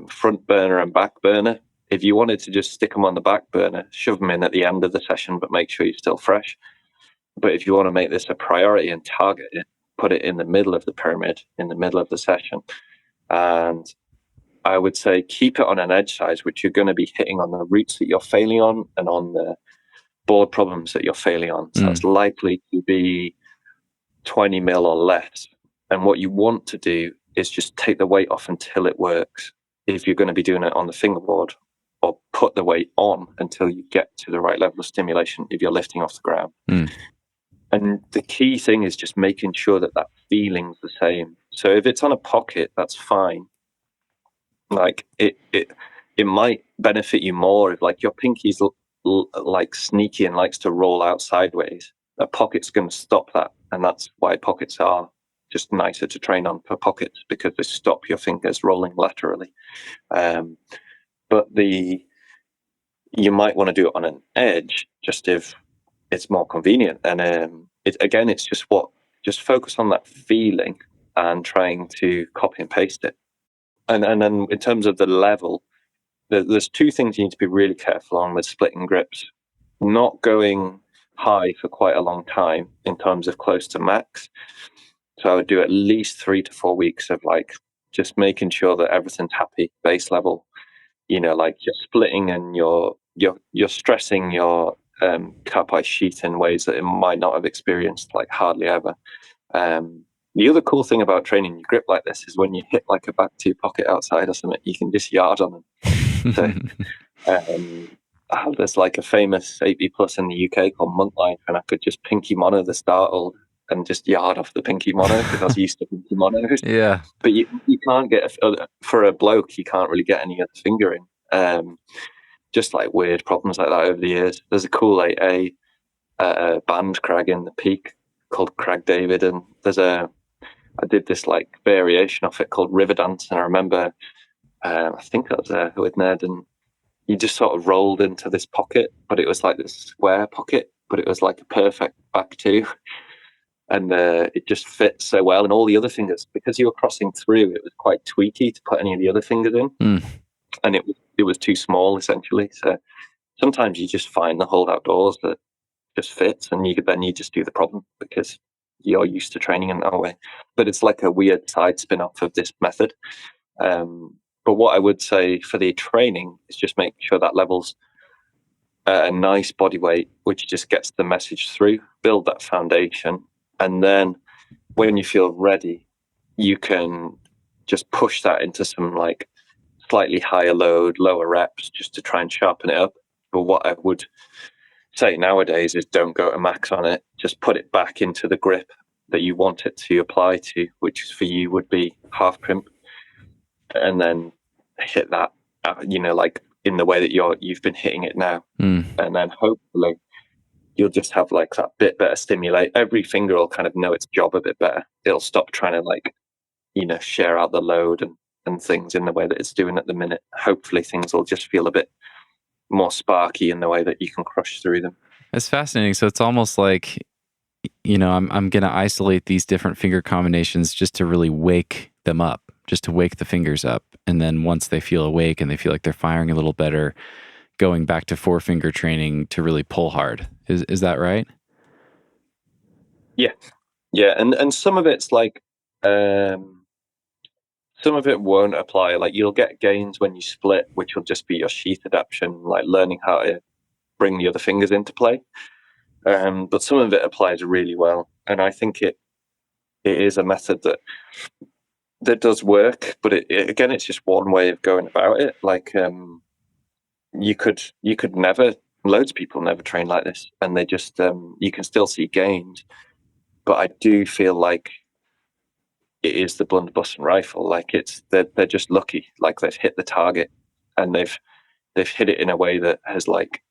front burner and back burner. If you wanted to just stick them on the back burner, shove them in at the end of the session, but make sure you're still fresh. But if you want to make this a priority and target it, put it in the middle of the pyramid, in the middle of the session. And I would say keep it on an edge size, which you're going to be hitting on the routes that you're failing on and on the board problems that you're failing on. So it's likely to be 20mm or less. And what you want to do is just take the weight off until it works. If you're going to be doing it on the fingerboard, or put the weight on until you get to the right level of stimulation if you're lifting off the ground. And the key thing is just making sure that feeling's the same. So if it's on a pocket, that's fine. Like it might benefit you more if like your pinky's like sneaky and likes to roll out sideways. A pocket's going to stop that, and that's why pockets are just nicer to train on for pockets, because they stop your fingers rolling laterally. But you might want to do it on an edge, just if it's more convenient. And it's just focus on that feeling and trying to copy and paste it. And then in terms of the level, there's 2 things you need to be really careful on with splitting grips. Not going high for quite a long time in terms of close to max. So I would do at least 3 to 4 weeks of like just making sure that everything's happy, base level. Like you're splitting and you're stressing your carpi sheath in ways that it might not have experienced like hardly ever. The other cool thing about training your grip like this is when you hit like a back 2 pocket outside or something, you can just yard on them. So there's like a famous 8B plus in the UK called Monk Life, and I could just pinky mono the startled and just yard off the pinky mono because I was used to pinky monos. Yeah. But you can't get, for a bloke, you can't really get any other fingering. Just like weird problems like that over the years. There's a cool 8A band crag in the peak called Crag David, and I did this like variation of it called River Dance, and I remember I think that was with Ned, and you just sort of rolled into this pocket, but it was like this square pocket, but it was like a perfect back 2. And it just fits so well. And all the other fingers, because you were crossing through, it was quite tweaky to put any of the other fingers in. And it was too small, essentially. So sometimes you just find the hold outdoors that just fits, and then you just do the problem because you're used to training in that way. But it's like a weird side spin-off of this method. But what I would say for the training is just make sure that level's a nice body weight, which just gets the message through, build that foundation. And then when you feel ready, you can just push that into some like slightly higher load, lower reps, just to try and sharpen it up. But what I would say nowadays is don't go to max on it. Just put it back into the grip that you want it to apply to, which for you would be half crimp. And then hit that, like in the way that you've been hitting it now. And then hopefully you'll just have like that bit better stimulate. Every finger will kind of know its job a bit better. It'll stop trying to like, share out the load and things in the way that it's doing at the minute. Hopefully things will just feel a bit more sparky in the way that you can crush through them. It's fascinating. So it's almost like, I'm going to isolate these different finger combinations just to really wake them up, just to wake the fingers up. And then once they feel awake and they feel like they're firing a little better, going back to 4-finger training to really pull hard. Is that right? Yeah. And some of it's like, some of it won't apply. Like you'll get gains when you split, which will just be your sheath adaptation, like learning how to bring the other fingers into play. But some of it applies really well. And I think it is a method that does work, but again, it's just one way of going about it. Like, you could never, loads of people never train like this, and they just, you can still see gains. But I do feel like it is the blunderbuss and rifle. Like they're just lucky. Like they've hit the target, and they've hit it in a way that has like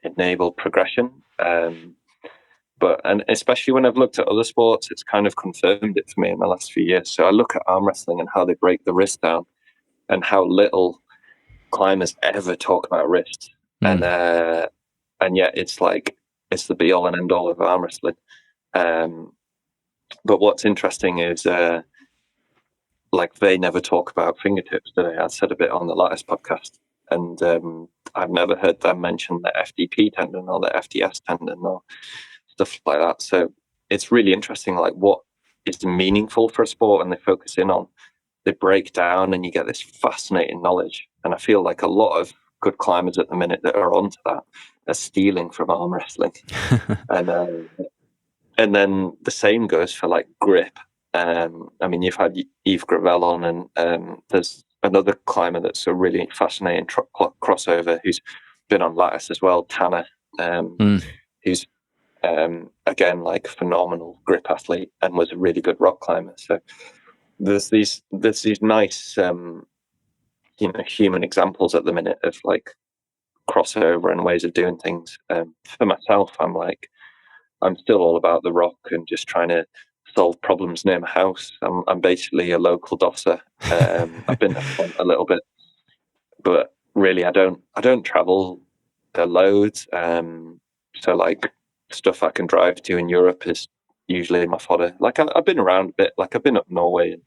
enabled progression. But especially when I've looked at other sports, it's kind of confirmed it for me in the last few years. So I look at arm wrestling and how they break the wrist down, and how little climbers ever talk about wrists, and yet it's like it's the be all and end all of arm wrestling. But what's interesting is like they never talk about fingertips today. I said a bit on the latest podcast, and I've never heard them mention the FDP tendon or the FDS tendon or stuff like that. So it's really interesting, like what is meaningful for a sport, and they focus in on, they break down, and you get this fascinating knowledge. And I feel like a lot of good climbers at the minute that are onto that are stealing from arm wrestling. And then the same goes for like grip. I mean, you've had Yves Gravel on, and there's another climber that's a really fascinating crossover who's been on lattice as well, Tanner, who's again like phenomenal grip athlete and was a really good rock climber. So there's these nice human examples at the minute of like crossover and ways of doing things. For myself, I'm still all about the rock and just trying to solve problems near my house. I'm basically a local dosser. I've been there a little bit, but really I don't travel loads. So like stuff I can drive to in Europe is usually my fodder. Like I've been around a bit. Like I've been up Norway and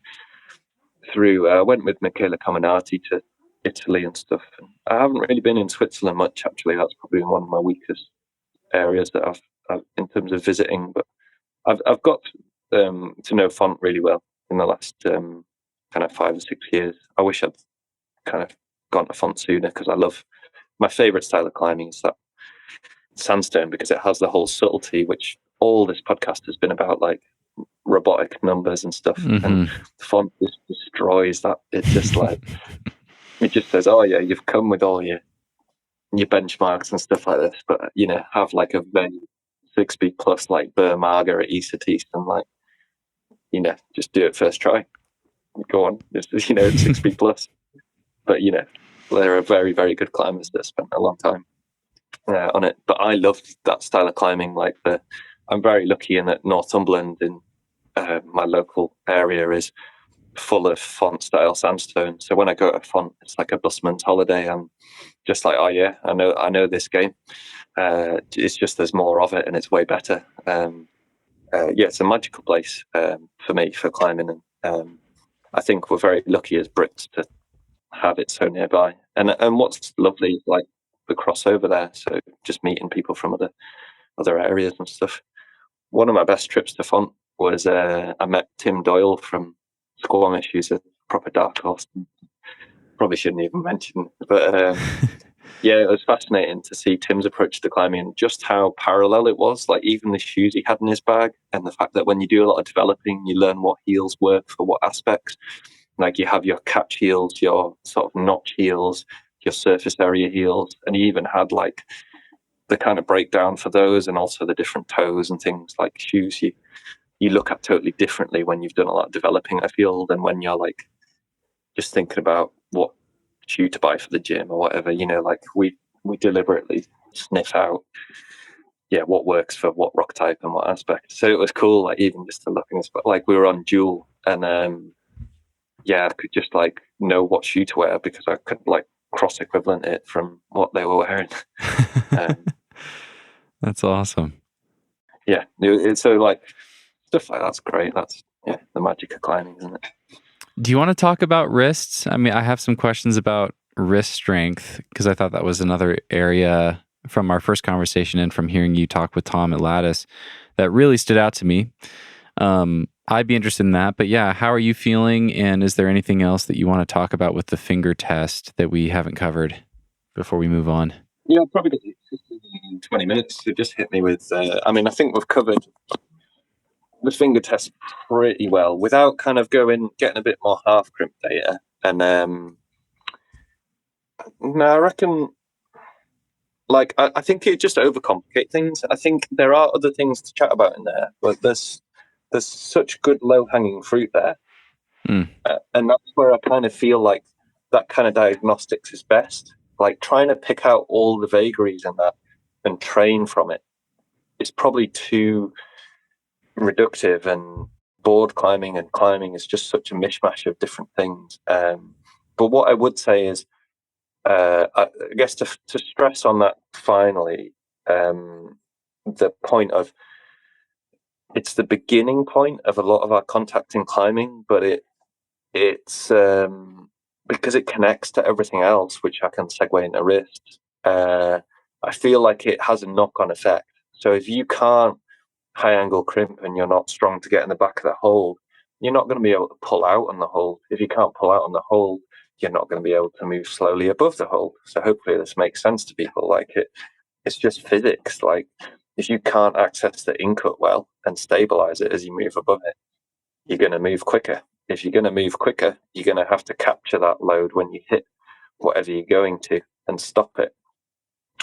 through. I went with Michele Caminati to Italy and stuff. I haven't really been in Switzerland much, actually. That's probably one of my weakest areas that I've in terms of visiting. But I've got to know Font really well in the last kind of 5 or 6 years. I wish I'd kind of gone to Font sooner, because I love, my favourite style of climbing is that sandstone, because it has the whole subtlety, which all this podcast has been about, like robotic numbers and stuff. And the Font just destroys that. It's just like it just says, oh yeah, you've come with all your benchmarks and stuff like this, but have like a very 6 speed plus like Burr Marga at East and like just do it first try. Go on, just 6 speed plus. But there are very, very good climbers that spent a long time on it. But I love that style of climbing. Like I'm very lucky in that Northumberland in my local area is full of Font style sandstone. So when I go to Font, it's like a busman's holiday. I'm just like, oh yeah, I know this game. It's just there's more of it and it's way better. It's a magical place for me for climbing, and I think we're very lucky as Brits to have it so nearby. And what's lovely is like the crossover there. So just meeting people from other areas and stuff. One of my best trips to Font was I met Tim Doyle from Squamish, who's a proper dark horse. Probably shouldn't even mention, but yeah, it was fascinating to see Tim's approach to climbing and just how parallel it was. Like even the shoes he had in his bag, and the fact that when you do a lot of developing, you learn what heels work for what aspects. Like you have your catch heels, your sort of notch heels, your surface area heels, and he even had like the kind of breakdown for those, and also the different toes and things. Like shoes you look at totally differently when you've done a lot of developing, I feel, than when you're like just thinking about what shoe to buy for the gym or whatever. Like we deliberately sniff out what works for what rock type and what aspect. So it was cool, like even just to look in this, but like we were on Duel, and I could just like know what shoe to wear because I could like cross equivalent it from what they were wearing. That's awesome. Yeah, so like stuff like that's great. That's the magic of climbing, isn't it? Do you want to talk about wrists? I mean, I have some questions about wrist strength because I thought that was another area from our first conversation and from hearing you talk with Tom at Lattice that really stood out to me. I'd be interested in that, but yeah, how are you feeling? And is there anything else that you want to talk about with the finger test that we haven't covered before we move on? Yeah, probably 20 minutes to just hit me with, I think we've covered the finger test pretty well without kind of getting a bit more half crimp data. And no, I reckon, like, I think it just overcomplicate things. I think there are other things to chat about in there, but there's such good low-hanging fruit there. And that's where I kind of feel like that kind of diagnostics is best. Like trying to pick out all the vagaries in that and train from it is probably too reductive, and board climbing and climbing is just such a mishmash of different things. But what I would say is, I guess to stress on that finally, the point of it's the beginning point of a lot of our contact in climbing, but it's because it connects to everything else, which I can segue into wrist. I feel like it has a knock-on effect. So if you can't high angle crimp and you're not strong to get in the back of the hold, you're not going to be able to pull out on the hold. If you can't pull out on the hold, you're not going to be able to move slowly above the hold. So hopefully this makes sense to people. Like it's just physics. Like if you can't access the incut well and stabilize it as you move above it, you're going to move quicker. If you're going to move quicker, you're going to have to capture that load when you hit whatever you're going to and stop it.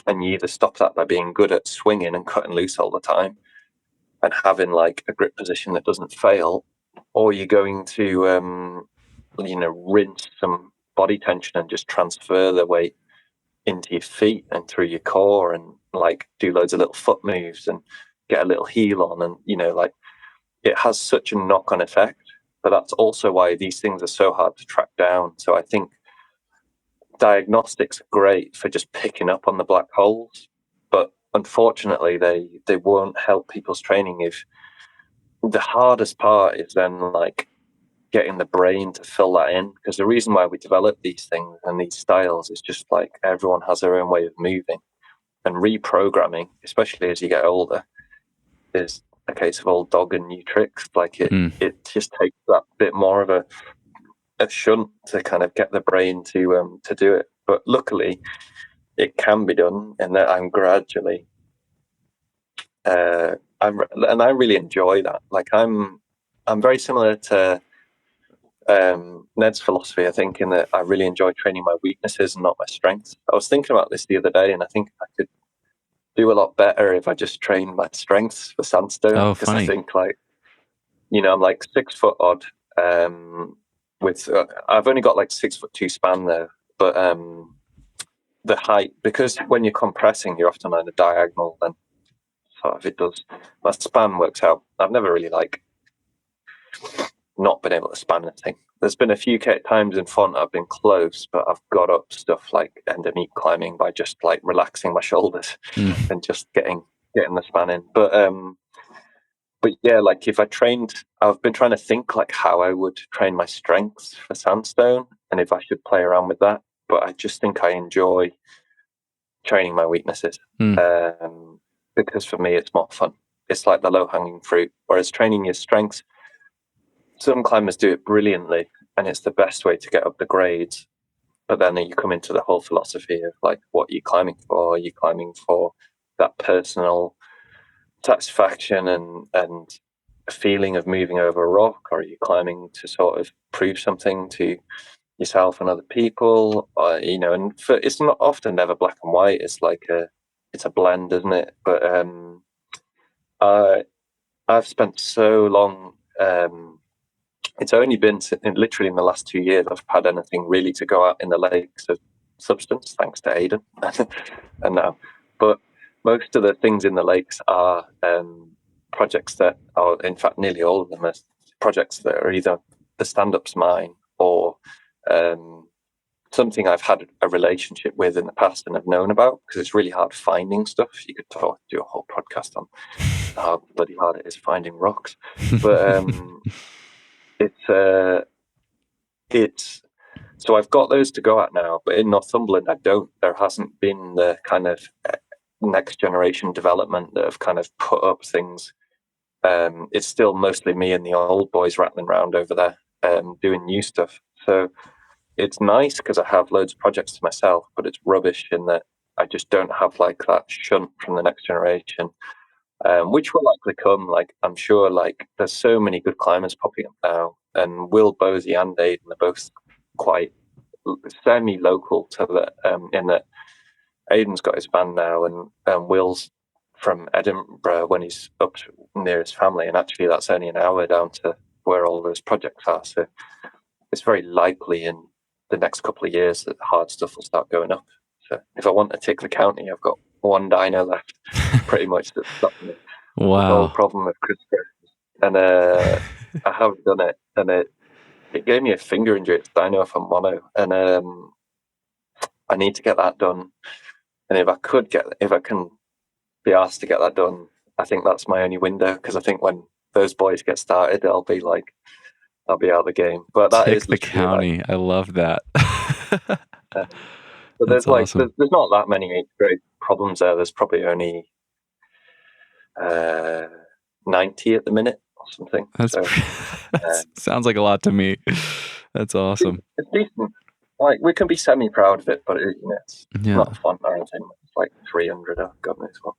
And you either stop that by being good at swinging and cutting loose all the time and having like a grip position that doesn't fail, or you're going to, rinse some body tension and just transfer the weight into your feet and through your core and like do loads of little foot moves and get a little heel on. And, like it has such a knock-on effect, but that's also why these things are so hard to track down. So I think diagnostics are great for just picking up on the black holes, but unfortunately they won't help people's training. If the hardest part is then like getting the brain to fill that in, because the reason why we develop these things and these styles is just like everyone has their own way of moving, and reprogramming, especially as you get older, is a case of old dog and new tricks. Like it just takes that bit more of a shunt to kind of get the brain to do it. But luckily it can be done, and that I'm gradually and I really enjoy that. Like I'm very similar to Ned's philosophy, I think, in that I really enjoy training my weaknesses and not my strengths. I was thinking about this the other day, and I think I could do a lot better if I just trained my strengths for sandstone. Because I think, like, I'm like 6 foot odd. With I've only got like 6'2" span there, but the height, because when you're compressing, you're often on a diagonal, then sort of it does. My span works out. I've never really like not been able to span anything. There's been a few times in Font I've been close, but I've got up stuff like endemic climbing by just like relaxing my shoulders and just getting the span in. But yeah, like if I trained, I've been trying to think like how I would train my strengths for sandstone and if I should play around with that. But I just think I enjoy training my weaknesses because for me it's more fun. It's like the low-hanging fruit. Whereas training your strengths, some climbers do it brilliantly and it's the best way to get up the grades. But then you come into the whole philosophy of like, what are you climbing for? Are you climbing for that personal satisfaction and a feeling of moving over a rock, or are you climbing to sort of prove something to yourself and other people? And it's not often never black and white. It's like it's a blend, isn't it? But I've spent so long it's only been literally in the last 2 years I've had anything really to go out in the lakes of substance, thanks to Aidan. And now, but most of the things in the lakes are projects that are, in fact, nearly all of them are projects that are either the stand-up's mine or something I've had a relationship with in the past and have known about, because it's really hard finding stuff. You could do a whole podcast on how bloody hard it is finding rocks, but it's so I've got those to go at now. But in Northumberland, there hasn't been the kind of next generation development that have kind of put up things. It's still mostly me and the old boys rattling around over there doing new stuff. So it's nice because I have loads of projects to myself, but it's rubbish in that I just don't have like that shunt from the next generation, which will likely come. Like, I'm sure like there's so many good climbers popping up now, and Will Bosey and Aidan are both quite semi-local to the in that Aidan's got his band now, and Will's from Edinburgh when he's up near his family, and actually that's only an hour down to where all those projects are. So it's very likely in the next couple of years that the hard stuff will start going up. So if I want to take the county, I've got one dino left, pretty much, that's stopping it. Wow. The whole problem of CRISPR. And I have done it, and it gave me a finger injury. It's dino from mono, and I need to get that done. And if I can be asked to get that done, I think that's my only window, because I think when those boys get started, I'll be out of the game. But that Take is the county. I love that. But there's awesome. there's not that many great problems there. There's probably only 90 at the minute or something. That sounds like a lot to me. That's awesome. It's decent. Like, we can be semi-proud of it, but it's not fun or anything. It's like 300, God knows what.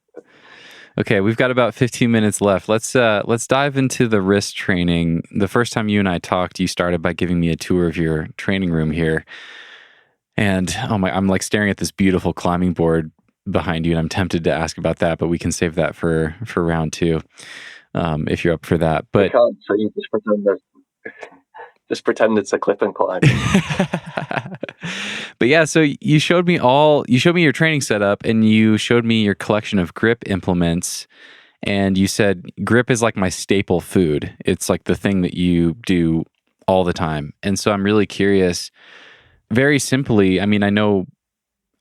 Okay, we've got about 15 minutes left. Let's dive into the wrist training. The first time you and I talked, you started by giving me a tour of your training room here. And I'm like staring at this beautiful climbing board behind you, and I'm tempted to ask about that, but we can save that for round two, if you're up for that. But so you just pretend it's a clip and climb. But yeah, so you showed me your training setup, and you showed me your collection of grip implements, and you said grip is like my staple food. It's like the thing that you do all the time. And so I'm really curious, very simply, I mean, I know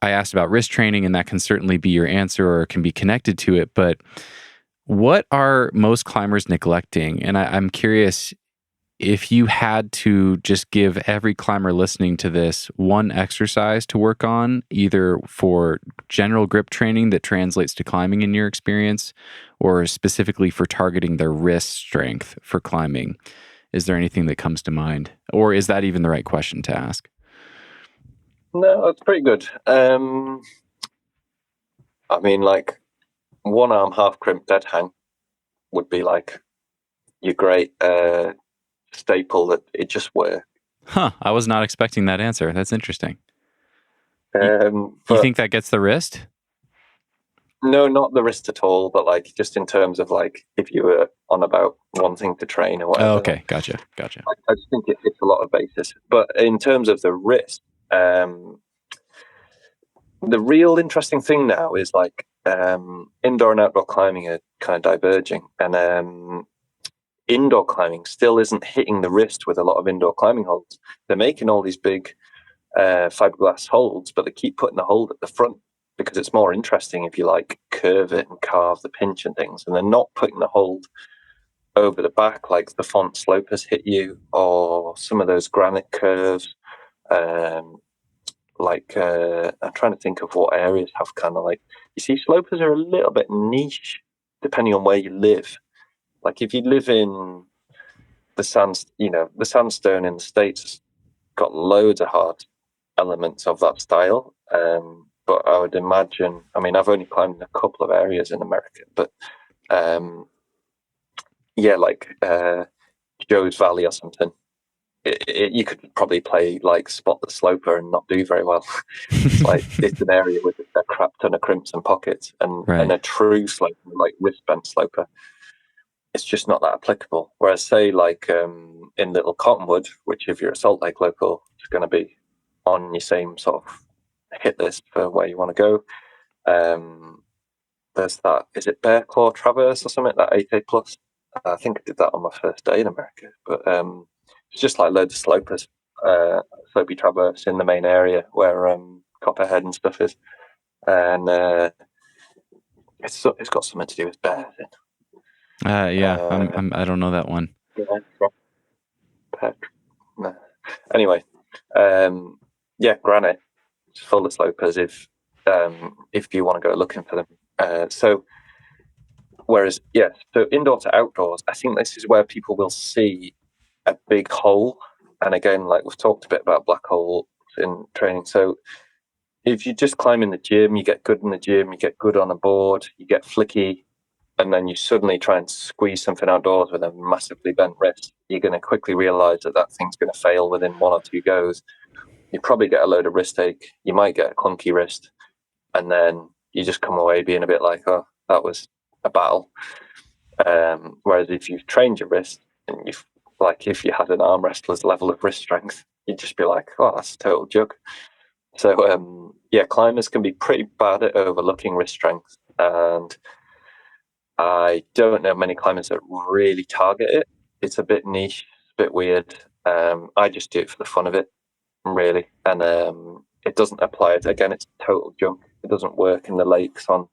I asked about wrist training, and that can certainly be your answer or can be connected to it, but what are most climbers neglecting? And I'm curious, if you had to just give every climber listening to this one exercise to work on, either for general grip training that translates to climbing in your experience, or specifically for targeting their wrist strength for climbing, is there anything that comes to mind? Or is that even the right question to ask? No, that's pretty good. I mean, like, one arm half crimp dead hang would be like your great staple that it just works. Huh, I was not expecting that answer. That's interesting. You think that gets the wrist? No, not the wrist at all, but like just in terms of like if you were on about wanting to train or whatever. Oh, okay, gotcha. I just think it hits a lot of bases. But in terms of the wrist, the real interesting thing now is like indoor and outdoor climbing are kind of diverging, and indoor climbing still isn't hitting the wrist with a lot of indoor climbing holds. They're making all these big fiberglass holds, but they keep putting the hold at the front because it's more interesting if you like curve it and carve the pinch and things, and they're not putting the hold over the back like the font slopers hit you, or some of those granite curves. I'm trying to think of what areas have kind of like, you see, slopers are a little bit niche depending on where you live. Like if you live in the sandstone in the States has got loads of hard elements of that style. But I would imagine, I mean, I've only climbed in a couple of areas in America, but Joe's Valley or something. You could probably play like Spot the Sloper and not do very well. It's an area with a crap ton of crimps and pockets, and a true sloper, like wristband sloper, it's just not that applicable. Whereas say like in Little Cottonwood, which if you're a Salt Lake local, is going to be on your same sort of hit list for where you want to go. There's that, is it Bear Claw Traverse or something, that 8A plus? I think I did that on my first day in America. But it's just like loads of slopers, slopey traverse in the main area where Copperhead and stuff is. And it's got something to do with bears. I don't know that one. No. Anyway, granite, it's full of slopers if you want to go looking for them. So indoor to outdoors, I think this is where people will see a big hole. And again, like we've talked a bit about black holes in training. So if you just climb in the gym, you get good in the gym, you get good on a board, you get flicky, and then you suddenly try and squeeze something outdoors with a massively bent wrist, you're going to quickly realize that thing's going to fail within 1 or 2 goes. You probably get a load of wrist ache. You might get a clunky wrist, and then you just come away being a bit like, oh, that was a battle. Whereas if you've trained your wrist, and if you had an arm wrestler's level of wrist strength, you'd just be like, oh, that's a total jug. So, climbers can be pretty bad at overlooking wrist strength, and I don't know many climbers that really target it. It's a bit niche, a bit weird. I just do it for the fun of it, really. And it doesn't apply. Again, it's total junk. It doesn't work in the lakes on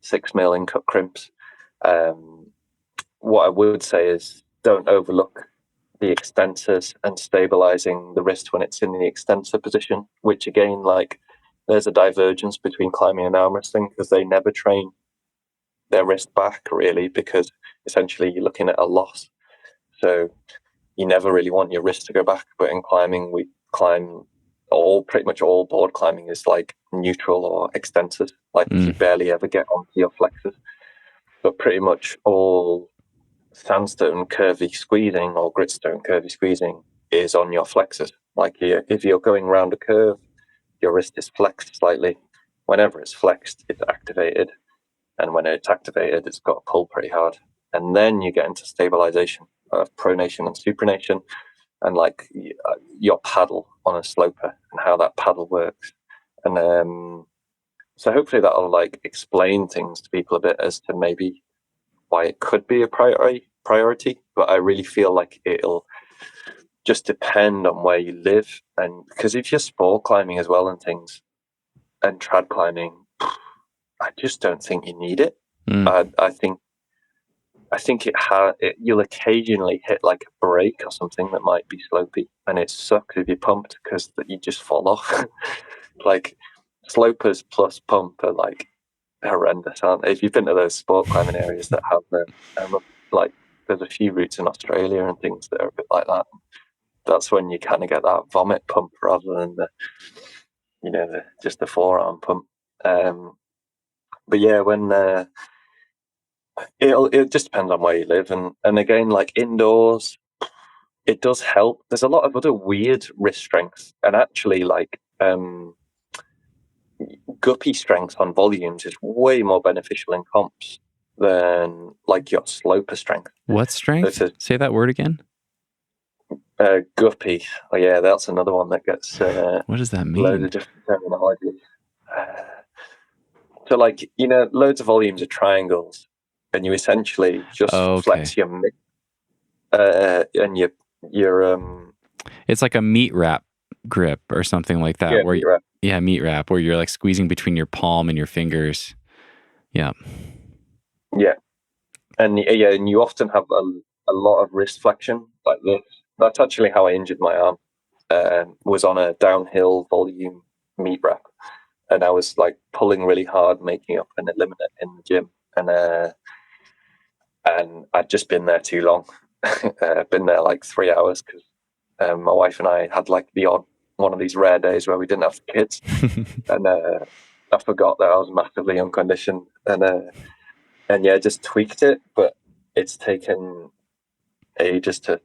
6 mil in cut crimps. What I would say is don't overlook the extensors and stabilizing the wrist when it's in the extensor position, which again, there's a divergence between climbing and arm wrestling because they never train their wrist back really, because essentially you're looking at a loss. So you never really want your wrist to go back. But in climbing, we climb pretty much all board climbing is like neutral or extensors. You barely ever get onto your flexors. But pretty much all sandstone curvy squeezing or gritstone curvy squeezing is on your flexors. If you're going around a curve, your wrist is flexed slightly. Whenever it's flexed, it's activated. And when it's activated, it's got to pull pretty hard. And then you get into stabilization of pronation and supination and your paddle on a sloper and how that paddle works. And so hopefully that'll explain things to people a bit as to maybe why it could be a priority. But I really feel like it'll just depend on where you live. And because if you're sport climbing as well and things and trad climbing, I just don't think you need it. I think you'll occasionally hit a break or something that might be slopey, and it sucks if you pumped because you just fall off. Slopers plus pump are horrendous, aren't they? If you've been to those sport climbing areas that have them, there's a few routes in Australia and things that are a bit like that. That's when you kind of get that vomit pump rather than just the forearm pump. But yeah, when it just depends on where you live, and again, indoors, it does help. There's a lot of other weird wrist strength, and actually, guppy strength on volumes is way more beneficial in comps than your sloper strength. What strength? Say that word again. Guppy. Oh yeah, that's another one that gets. What does that mean? Loads of different terminology. So, loads of volumes are triangles, and you essentially just flex your mid, and your It's like a meat wrap grip or something like that. Meat wrap, where you're squeezing between your palm and your fingers. Yeah. Yeah, and you often have a lot of wrist flexion like this. That's actually how I injured my arm. Was on a downhill volume meat wrap. And I was pulling really hard, making up an eliminate in the gym, and I'd just been there too long. Been there 3 hours because my wife and I had the odd one of these rare days where we didn't have kids, and I forgot that I was massively unconditioned, and just tweaked it, but it's taken ages to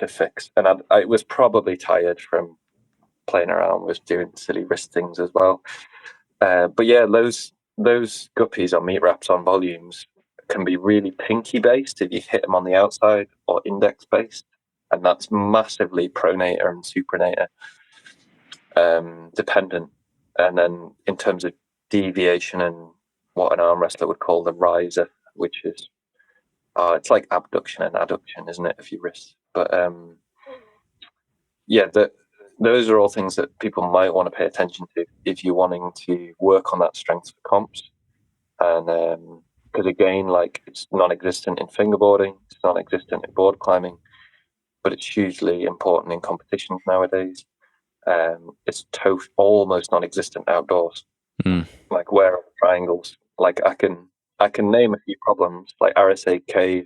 fix, and I was probably tired from playing around with doing silly wrist things as well. But yeah, those guppies or meat wraps on volumes can be really pinky based if you hit them on the outside, or index based. and that's massively pronator and supranator dependent. And then in terms of deviation and what an arm wrestler would call the riser, which is it's like abduction and adduction, isn't it, of your wrists? But those are all things that people might want to pay attention to if you're wanting to work on that strength for comps. And because again, like, it's non-existent in fingerboarding, it's non-existent in board climbing, but it's hugely important in competitions nowadays. It's almost non-existent outdoors. Like, where are the triangles? Like, I can name a few problems. Like RSA Cave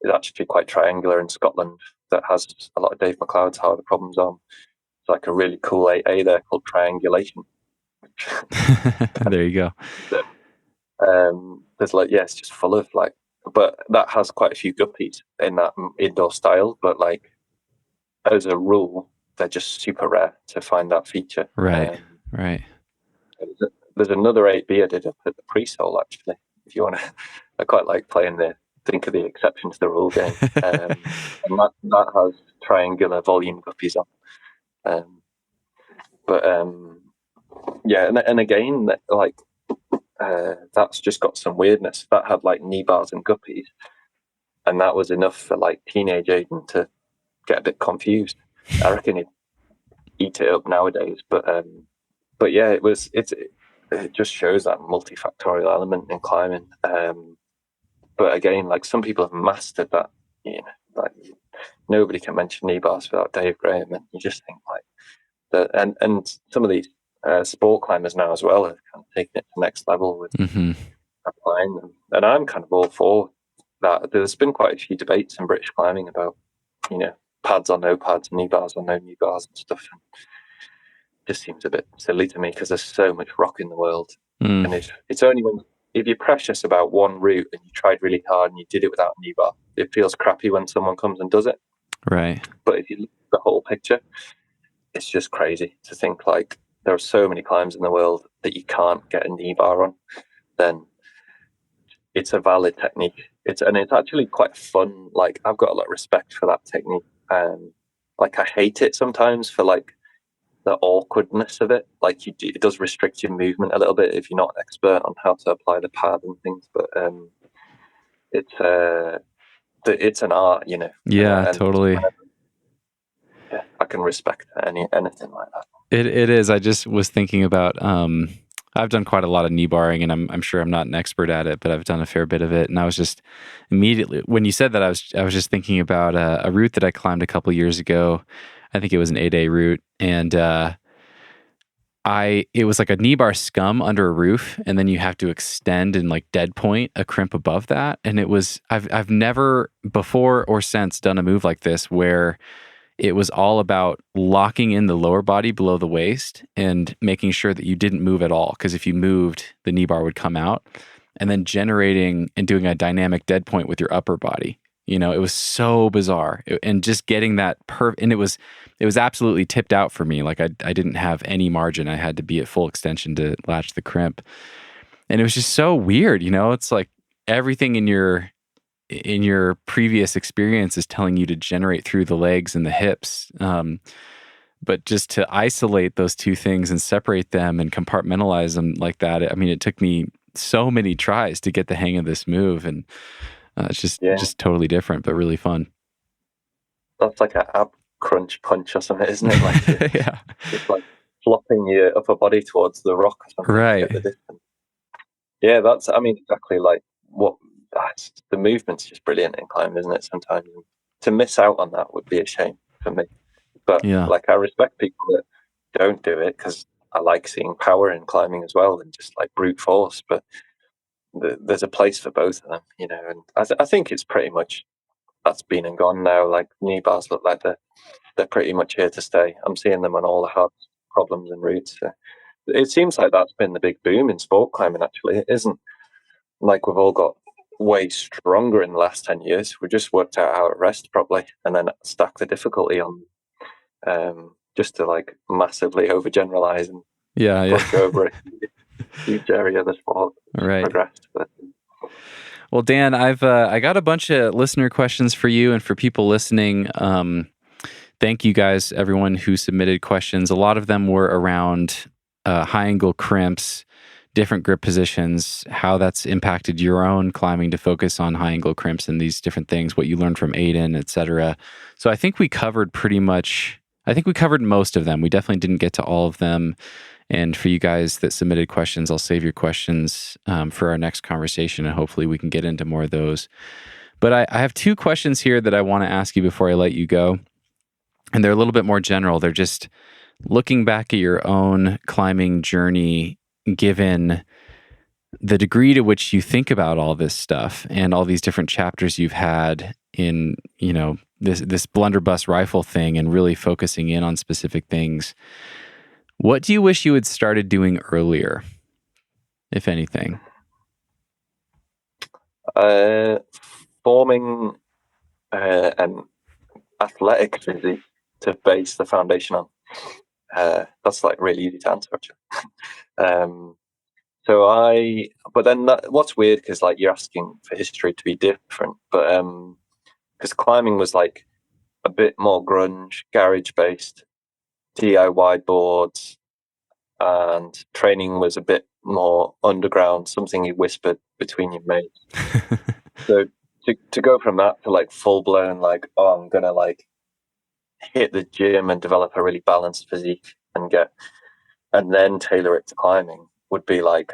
is actually quite triangular in Scotland. That has a lot of Dave McLeod's harder problems on. It's like a really cool AA there called triangulation. There you go. There's like, it's just full of like, but that has quite a few guppies in that indoor style. But like, as a rule, they're just super rare to find that feature. Right. There's another 8B I did up at the pre-sole, actually. If you want to, I quite like playing think of the exception to the rule game. And that has triangular volume guppies on. And again, like, that's just got some weirdness. That had like knee bars and guppies, and that was enough for like teenage Aidan to get a bit confused. I reckon he'd eat it up nowadays, but yeah, it just shows that multifactorial element in climbing. But again, like, some people have mastered that. Like, nobody can mention knee bars without Dave Graham, and you just think like that. And some of these sport climbers now as well have kind of taken it to the next level with applying them, and I'm kind of all for that. There's been quite a few debates in British climbing about pads or no pads, knee bars or no knee bars and stuff. And it just seems a bit silly to me because there's so much rock in the world, and it's only if you're precious about one route and you tried really hard and you did it without a knee bar, it feels crappy when someone comes and does it. Right. But if you look at the whole picture, it's just crazy to think like there are so many climbs in the world that you can't get a knee bar on. Then it's a valid technique. It's actually quite fun. Like, I've got a lot of respect for that technique. Like, I hate it sometimes for like the awkwardness of it. Like, it does restrict your movement a little bit if you're not an expert on how to apply the pad and things. But it's an art, Yeah, totally. Yeah, I can respect anything like that. It is. I just was thinking about. I've done quite a lot of knee barring, and I'm sure I'm not an expert at it, but I've done a fair bit of it. And I was just immediately, when you said that, I was just thinking about a route that I climbed a couple years ago. I think it was an 8A route, and it was like a knee bar scum under a roof, and then you have to extend and like dead point a crimp above that. And it was I've never before or since done a move like this where it was all about locking in the lower body below the waist and making sure that you didn't move at all. Because if you moved, the knee bar would come out. And then generating and doing a dynamic dead point with your upper body. It was so bizarre. And just getting that and it was absolutely tipped out for me. Like, I didn't have any margin. I had to be at full extension to latch the crimp. And it was just so weird. It's like everything in your previous experience is telling you to generate through the legs and the hips. But just to isolate those two things and separate them and compartmentalize them like that, it took me so many tries to get the hang of this move. And it's just totally different, but really fun. That's like an ab crunch punch or something, isn't it? Like, yeah. It's like flopping your upper body towards the rock or something. Right. Yeah, that's, exactly like what... the movement's just brilliant in climbing, isn't it? Sometimes to miss out on that would be a shame for me. But like, I respect people that don't do it because I like seeing power in climbing as well and just like brute force. But there's a place for both of them, And I think it's pretty much that's been and gone now. Like, knee bars look like they're pretty much here to stay. I'm seeing them on all the hard problems and routes. So it seems like that's been the big boom in sport climbing. Actually, it isn't like we've all got way stronger in the last 10 years. We just worked out how to rest properly and then stack the difficulty on, just to like massively overgeneralize and push over a huge area of the sport. Right. Progressed. But Well, Dan, I got a bunch of listener questions for you and for people listening. Thank you guys, everyone who submitted questions. A lot of them were around high angle crimps, different grip positions, how that's impacted your own climbing to focus on high angle crimps and these different things, what you learned from Aidan, etc. So I think we covered most of them. We definitely didn't get to all of them. And for you guys that submitted questions, I'll save your questions for our next conversation, and hopefully we can get into more of those. But I have two questions here that I want to ask you before I let you go. And they're a little bit more general. They're just looking back at your own climbing journey, given the degree to which you think about all this stuff and all these different chapters you've had in, this blunderbuss rifle thing and really focusing in on specific things. What do you wish you had started doing earlier, if anything? Forming an athletic physique to base the foundation on. That's like really easy to answer, actually. But then what's weird, because like you're asking for history to be different, but because climbing was like a bit more grunge, garage based, DIY boards, and training was a bit more underground, something you whispered between your mates. So to go from that to like full blown, like, oh, I'm gonna like hit the gym and develop a really balanced physique and then tailor it to climbing would be like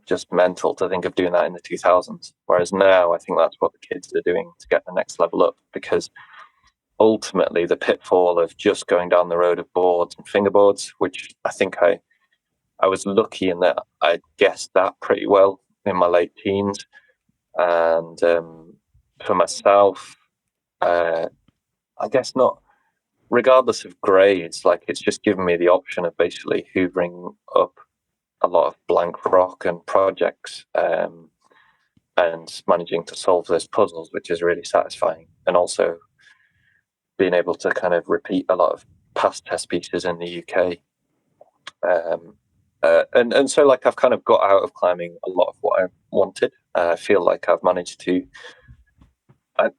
just mental to think of doing that in the 2000s. Whereas now I think that's what the kids are doing to get the next level up, because ultimately the pitfall of just going down the road of boards and fingerboards, which I think I was lucky in that I guessed that pretty well in my late teens. And for myself, I guess not, regardless of grades, like it's just given me the option of basically hoovering up a lot of blank rock and projects and managing to solve those puzzles, which is really satisfying. And also being able to kind of repeat a lot of past test pieces in the UK. And so like I've kind of got out of climbing a lot of what I wanted. I feel like I've managed to,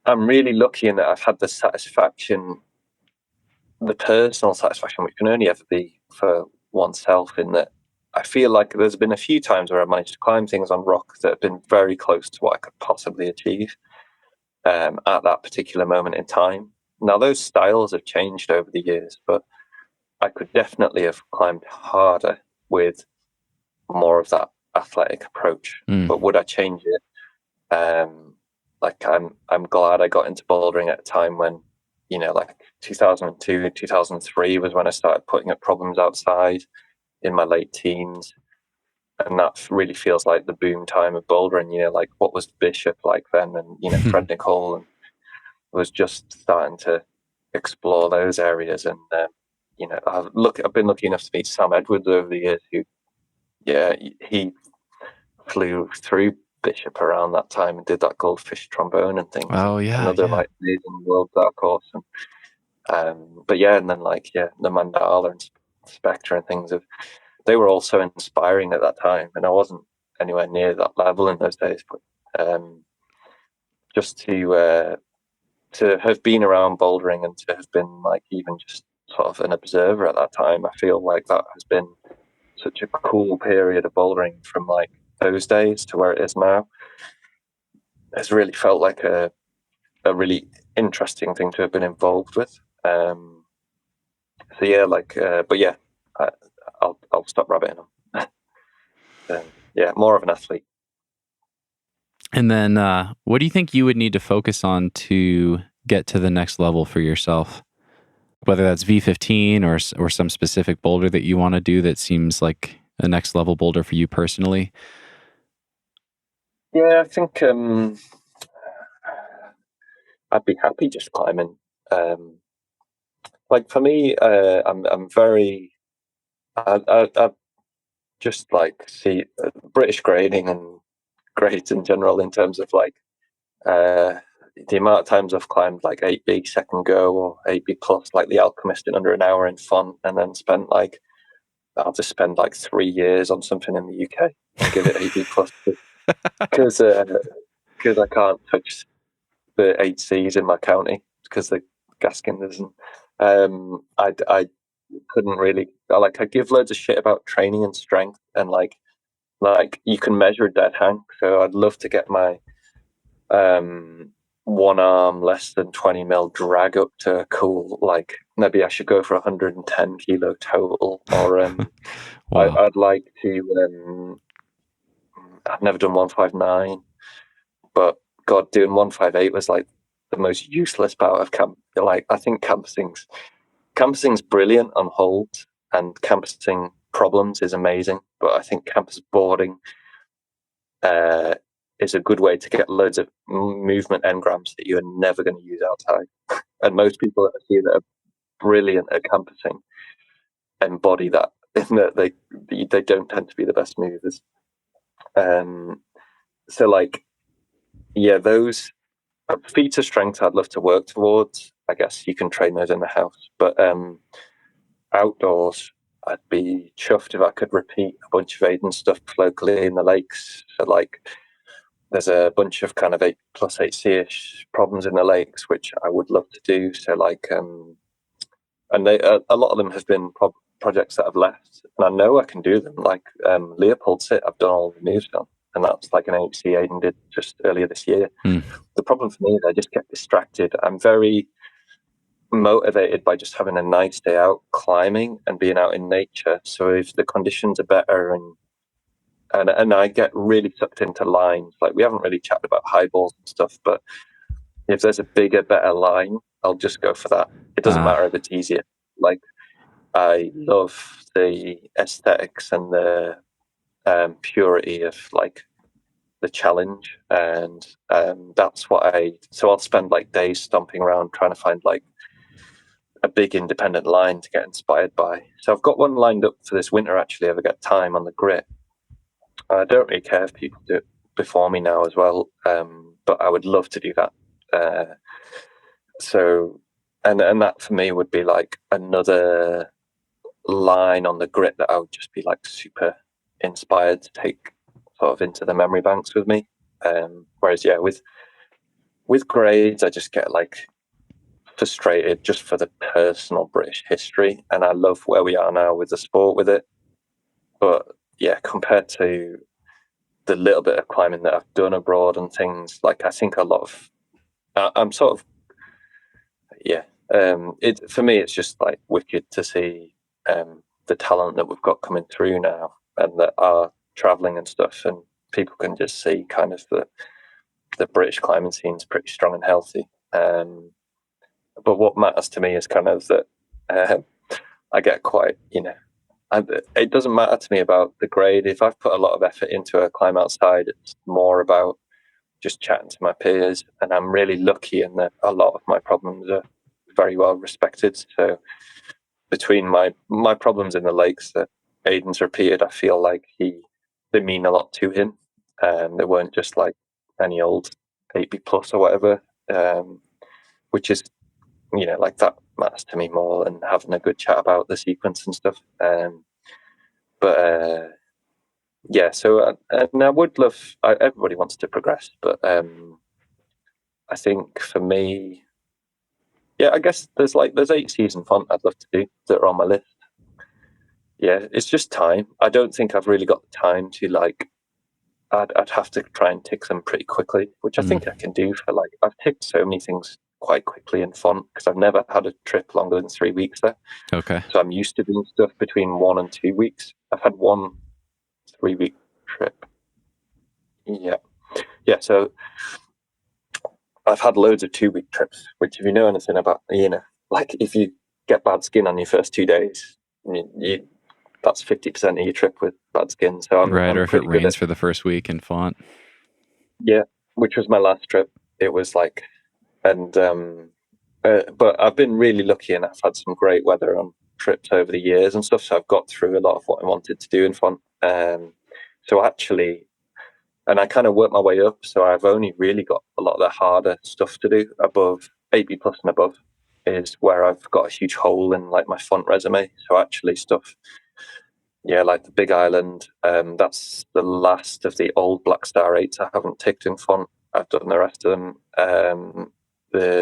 I'm really lucky in that I've had the satisfaction, the personal satisfaction, which can only ever be for oneself, in that I feel like there's been a few times where I managed to climb things on rock that have been very close to what I could possibly achieve at that particular moment in time. Now, those styles have changed over the years, but I could definitely have climbed harder with more of that athletic approach. But would I change it? Like I'm glad I got into bouldering at a time when, like 2002, 2003 was when I started putting up problems outside in my late teens. And that really feels like the boom time of bouldering, like what was Bishop like then, and, Fred Nicole, and was just starting to explore those areas. And, I've been lucky enough to meet Sam Edwards over the years, who, he flew through Bishop around that time and did that goldfish trombone and things. Oh yeah, another like amazing world dark horse. And and then the Mandala and Spectre and things they were all so inspiring at that time, and I wasn't anywhere near that level in those days. But just to have been around bouldering and to have been like even just sort of an observer at that time, I feel like that has been such a cool period of bouldering from like those days to where it is now. It's really felt like a really interesting thing to have been involved with. I'll stop rabbiting on. More of an athlete. And then what do you think you would need to focus on to get to the next level for yourself? Whether that's V15 or some specific boulder that you want to do that seems like a next level boulder for you personally? Yeah, I think I'd be happy just climbing. Like for me, I'm very. I just like see British grading and grades in general in terms of like the amount of times I've climbed like 8B second go or 8B plus, like the Alchemist in under an hour in fun, and then I'll just spend like 3 years on something in the UK and give it 8B plus because I can't touch the 8Cs in my county because the Gaskin doesn't. I couldn't really I give loads of shit about training and strength and like you can measure a dead hang. So I'd love to get my one arm less than 20 mil drag up to a cool, like maybe I should go for 110 kilo total, or Wow. I'd like to. I've never done 159, but God, doing 158 was like the most useless part of camp. Like I think campusing's brilliant on holds, and campusing problems is amazing, but I think campus boarding is a good way to get loads of movement engrams that you're never going to use outside. And most people that I see that are brilliant at campusing embody that, in that they don't tend to be the best movers. So like, yeah, those feats of strength I'd love to work towards. I guess you can train those in the house, but outdoors, I'd be chuffed if I could repeat a bunch of Aidan stuff locally in the lakes. So like, there's a bunch of kind of 8+8C-ish problems in the lakes, which I would love to do. So like, and they a lot of them have been projects that I've left, and I know I can do them. Like Leopold Sit, I've done all the moves on, and that's like an 8C Aidan did just earlier this year. The problem for me is I just get distracted. I'm very motivated by just having a nice day out climbing and being out in nature. So if the conditions are better and I get really sucked into lines, like we haven't really chatted about high balls and stuff, but if there's a bigger, better line, I'll just go for that. It doesn't matter if it's easier. Like I love the aesthetics and the purity of like the challenge, and that's what so I'll spend like days stomping around trying to find like a big independent line to get inspired by. So I've got one lined up for this winter actually if I get time on the grit. I don't really care if people do it before me now as well, but I would love to do that. So and that for me would be like another line on the grit that I would just be like super inspired to take sort of into the memory banks with me. Whereas yeah, with grades I just get like frustrated just for the personal British history, and I love where we are now with the sport with it. But yeah, compared to the little bit of climbing that I've done abroad and things, like I think a lot of I'm sort of it for me it's just like wicked to see the talent that we've got coming through now and that are traveling and stuff, and people can just see kind of the British climbing scene's pretty strong and healthy. But what matters to me is kind of that I get quite, it doesn't matter to me about the grade. If I've put a lot of effort into a climb outside, it's more about just chatting to my peers. And I'm really lucky in that a lot of my problems are very well respected. So between my problems in the lakes that Aidan's repeated, I feel like they mean a lot to him. They weren't just like any old 8B plus or whatever, which is, like that matters to me more than having a good chat about the sequence and stuff. Yeah, so and I would love, everybody wants to progress, but I think for me, yeah, I guess there's 8Cs in font I'd love to do that are on my list. Yeah, it's just time. I don't think I've really got the time to I'd have to try and tick them pretty quickly, which I think I can do for I've ticked so many things quite quickly in font because I've never had a trip longer than 3 weeks there. Okay. So I'm used to doing stuff between 1 and 2 weeks. I've had 1 3-week trip. Yeah. So I've had loads of 2-week trips, which if you know anything about, if you get bad skin on your first 2 days, that's 50% of your trip with bad skin. So I'm or if it rains for the first week in font. Yeah, which was my last trip. It was but I've been really lucky and I've had some great weather on trips over the years and stuff. So I've got through a lot of what I wanted to do in font. So actually, and I kind of worked my way up. So I've only really got a lot of the harder stuff to do above 8B plus and above is where I've got a huge hole in my font resume. So actually stuff, like the Big Island, that's the last of the old Black Star 8s I haven't ticked in font. I've done the rest of them.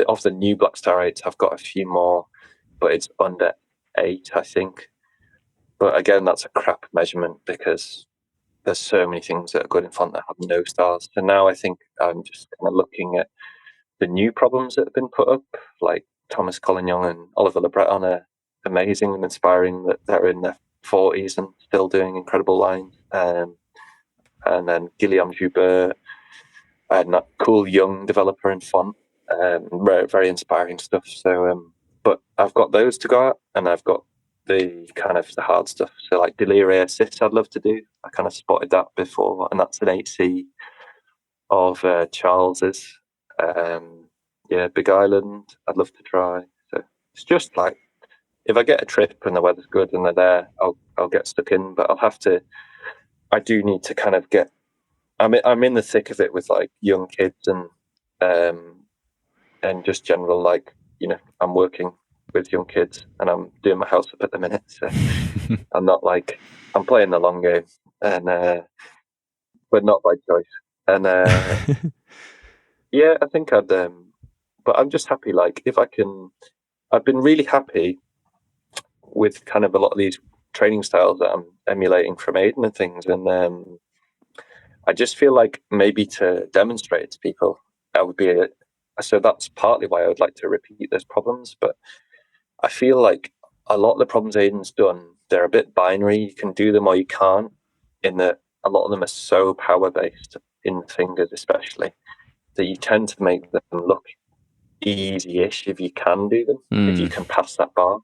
Of the new Black Star 8s, I've got a few more, but it's under 8, I think. But again, that's a crap measurement because there's so many things that are good in font that have no stars. So now I think I'm just kind of looking at the new problems that have been put up, like Thomas Collignon and Oliver Le Breton are amazing and inspiring, that they're in their 40s and still doing incredible lines. And then Guillaume Joubert, a cool young developer in font, very, very inspiring stuff. So, but I've got those to go at, and I've got the kind of the hard stuff. So like Delirium Assist, I'd love to do. I kind of spotted that before, and that's an 8C of Charles's. Big Island, I'd love to try. So it's just like, if I get a trip and the weather's good and they're there, I'll get stuck in. But I do need to kind of get. I'm in the thick of it with like young kids and just general, like, I'm working with young kids and I'm doing my house up at the minute. So I'm not like, I'm playing the long game, and but not by choice. And yeah, I think I'd. But I'm just happy. Like, if I can, I've been really happy with kind of a lot of these training styles that I'm emulating from Aidan and things, and I just feel like maybe to demonstrate it to people, that would be so that's partly why I would like to repeat those problems. But I feel like a lot of the problems Aidan's done, they're a bit binary. You can do them or you can't, in that a lot of them are so power based in fingers especially, that you tend to make them look easy-ish if you can do them, if you can pass that bar.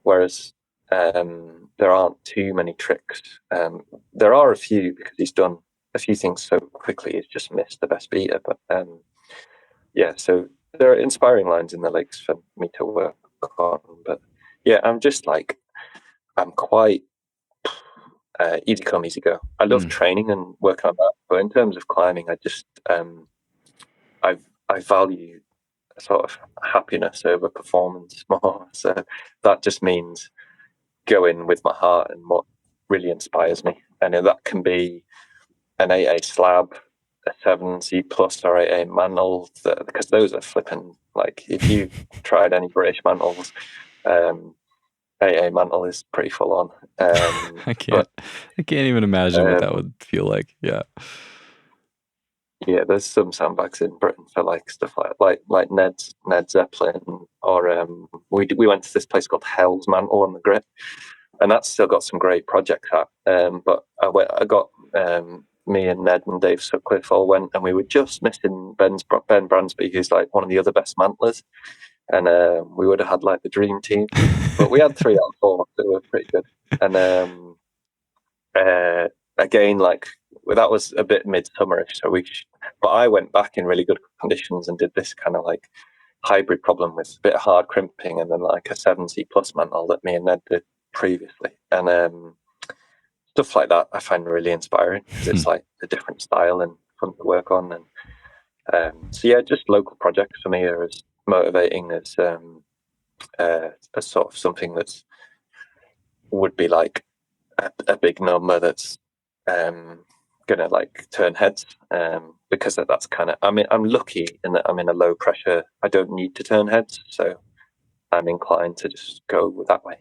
Whereas there aren't too many tricks. There are a few, because he's done a few things so quickly, he's just missed the best beater. But yeah, so there are inspiring lines in the legs for me to work on. But yeah, I'm just like, I'm quite easy come, easy go. I love training and working on that, but in terms of climbing, I just I value sort of happiness over performance more. So that just means going with my heart and what really inspires me. And that can be an 8A slab, a 7C plus, or 8A mantle, because those are flipping, like, if you tried any British mantles, 8A mantle is pretty full on. I can't even imagine what that would feel like. Yeah. Yeah, there's some sandbags in Britain for like stuff like Ned Zeppelin, or we went to this place called Hell's Mantle on the Grit, and that's still got some great projects at. But I got me and Ned and Dave Sutcliffe all went, and we were just missing Ben Bransby, who's like one of the other best mantlers, and we would have had like the dream team. But we had 3 out of 4, so we were pretty good. And again, like, that was a bit midsummerish, so but I went back in really good conditions and did this kind of like hybrid problem with a bit of hard crimping and then like a 7C plus mantle that me and Ned did previously. And stuff like that I find really inspiring, because it's like a different style and fun to work on. And so yeah, just local projects for me are as motivating as sort of something that's would be like a big number that's gonna like turn heads, because that's kind of, I mean, I'm lucky in that I'm in a low pressure, I don't need to turn heads, so I'm inclined to just go that way.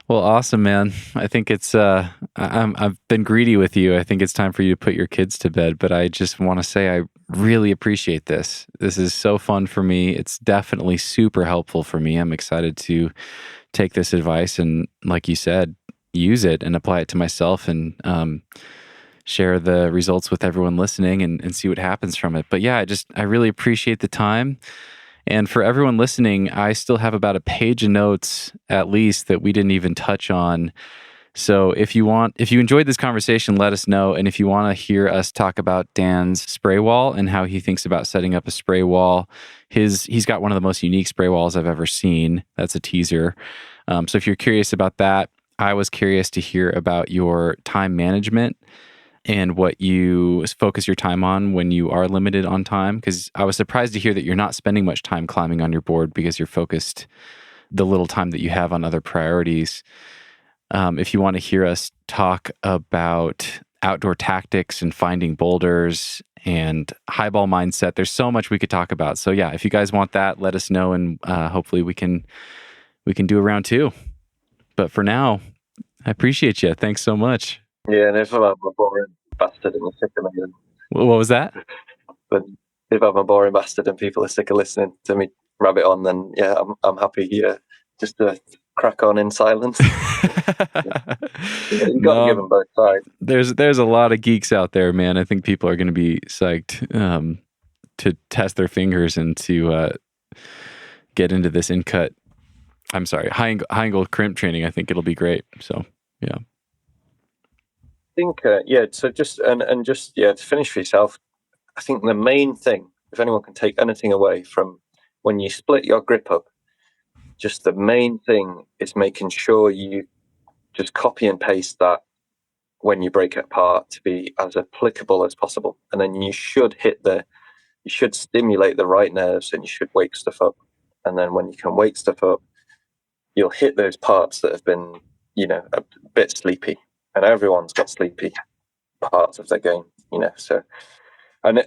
Well, awesome, man. I think it's I've been greedy with you. I think it's time for you to put your kids to bed, but I just want to say I really appreciate this. This is so fun for me. It's definitely super helpful for me. I'm excited to take this advice and, like you said, use it and apply it to myself, and share the results with everyone listening and see what happens from it. But yeah, I really appreciate the time. And for everyone listening, I still have about a page of notes at least that we didn't even touch on. So if you enjoyed this conversation, let us know. And if you want to hear us talk about Dan's spray wall and how he thinks about setting up a spray wall, he's got one of the most unique spray walls I've ever seen. That's a teaser. So if you're curious about that, I was curious to hear about your time management and what you focus your time on when you are limited on time. Because I was surprised to hear that you're not spending much time climbing on your board because you're focused the little time that you have on other priorities. If you want to hear us talk about outdoor tactics and finding boulders and highball mindset. There's so much we could talk about. So yeah, if you guys want that, let us know, and hopefully we can do a round 2. But for now, I appreciate you. Thanks so much. Yeah, and if I'm a boring bastard and sick of me, What was that? but if I'm a boring bastard and people are sick of listening to me rabbit on, then yeah, I'm happy just to crack on in silence. You've got to give them both sides. There's a lot of geeks out there, man. I think people are going to be psyched to test their fingers and to get into this high angle crimp training. I think it'll be great. So yeah. I think so just to finish for yourself, I think the main thing, if anyone can take anything away from when you split your grip up, just the main thing is making sure you just copy and paste that when you break it apart to be as applicable as possible. And then you should stimulate the right nerves and you should wake stuff up. And then when you can wake stuff up, you'll hit those parts that have been, a bit sleepy. And everyone's got sleepy parts of their game, so, and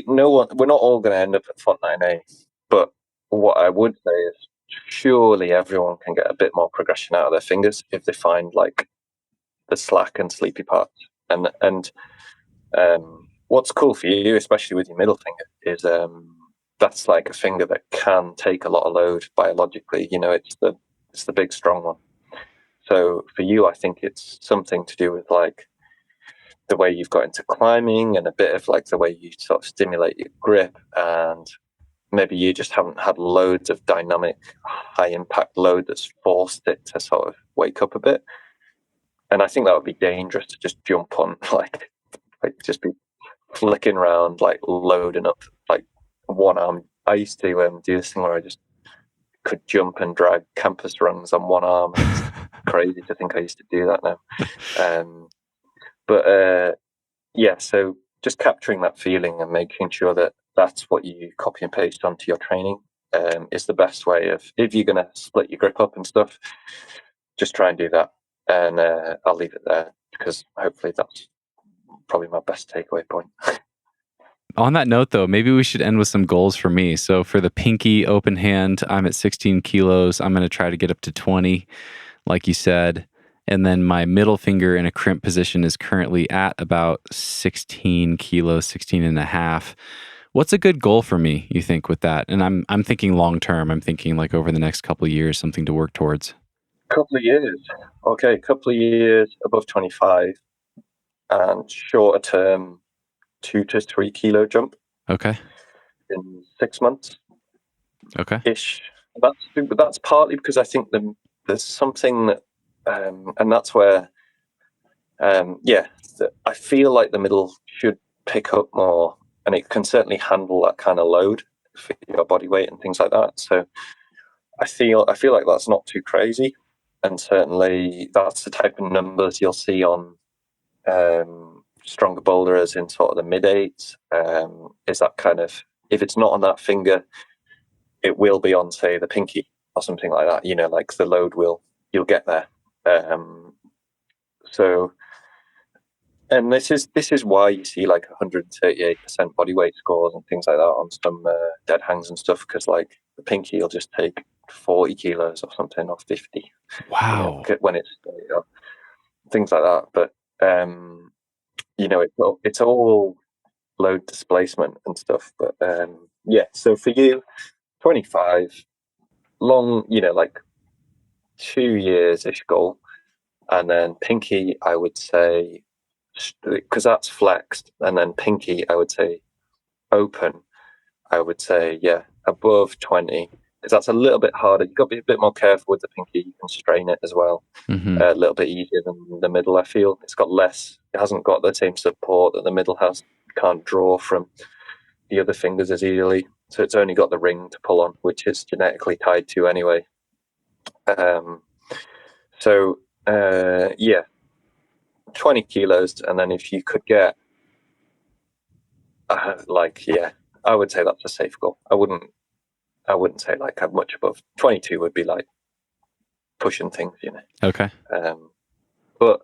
we're not all going to end up at Fontainebleau, but what I would say is surely everyone can get a bit more progression out of their fingers if they find like the slack and sleepy parts. And what's cool for you, especially with your middle finger, is that's like a finger that can take a lot of load biologically. It's the big strong one. So for you, I think it's something to do with like the way you've got into climbing and a bit of like the way you sort of stimulate your grip, and maybe you just haven't had loads of dynamic, high impact load that's forced it to sort of wake up a bit. And I think that would be dangerous to just jump on, like just be flicking around, like loading up like one arm. I used to do this thing where I just could jump and drag campus rungs on one arm. It's crazy to think I used to do that now. So just capturing that feeling and making sure that that's what you copy and paste onto your training is the best way of, if you're going to split your grip up and stuff, just try and do that. And I'll leave it there because hopefully that's probably my best takeaway point. On that note, though, maybe we should end with some goals for me. So for the pinky open hand, I'm at 16 kilos. I'm going to try to get up to 20, like you said. And then my middle finger in a crimp position is currently at about 16 kilos, 16 and a half. What's a good goal for me, you think, with that? And I'm thinking long term. I'm thinking like over the next couple of years, something to work towards. Couple of years. Okay, couple of years above 25 and shorter term 2 to 3 kilo jump. Okay. In 6 months. Okay. Ish. That's partly because I think there's something that, and that's where, I feel like the middle should pick up more, and it can certainly handle that kind of load for your body weight and things like that. So I feel like that's not too crazy, and certainly that's the type of numbers you'll see on stronger boulders in sort of the mid-8s. Is that kind of, if it's not on that finger, it will be on, say, the pinky or something like that. Like the load you'll get there. And this is why you see like 138% body weight scores and things like that on some dead hangs and stuff, because like the pinky will just take 40 kilos or something, or 50. Wow. When it's things like that. But it's all load displacement and stuff. But so for you, 25, long, like 2 years-ish goal. And then pinky, I would say, because that's flexed, and then pinky, I would say open, I would say, above 20, because that's a little bit harder. You've got to be a bit more careful with the pinky. You can strain it as well. Mm-hmm. A little bit easier than the middle, I feel. It hasn't got the same support that the middle has. You can't draw from the other fingers as easily. So it's only got the ring to pull on, which is genetically tied to anyway. 20 kilos, and then if you could get I would say that's a safe goal. I wouldn't say like how much above 22 would be like pushing things, Okay. But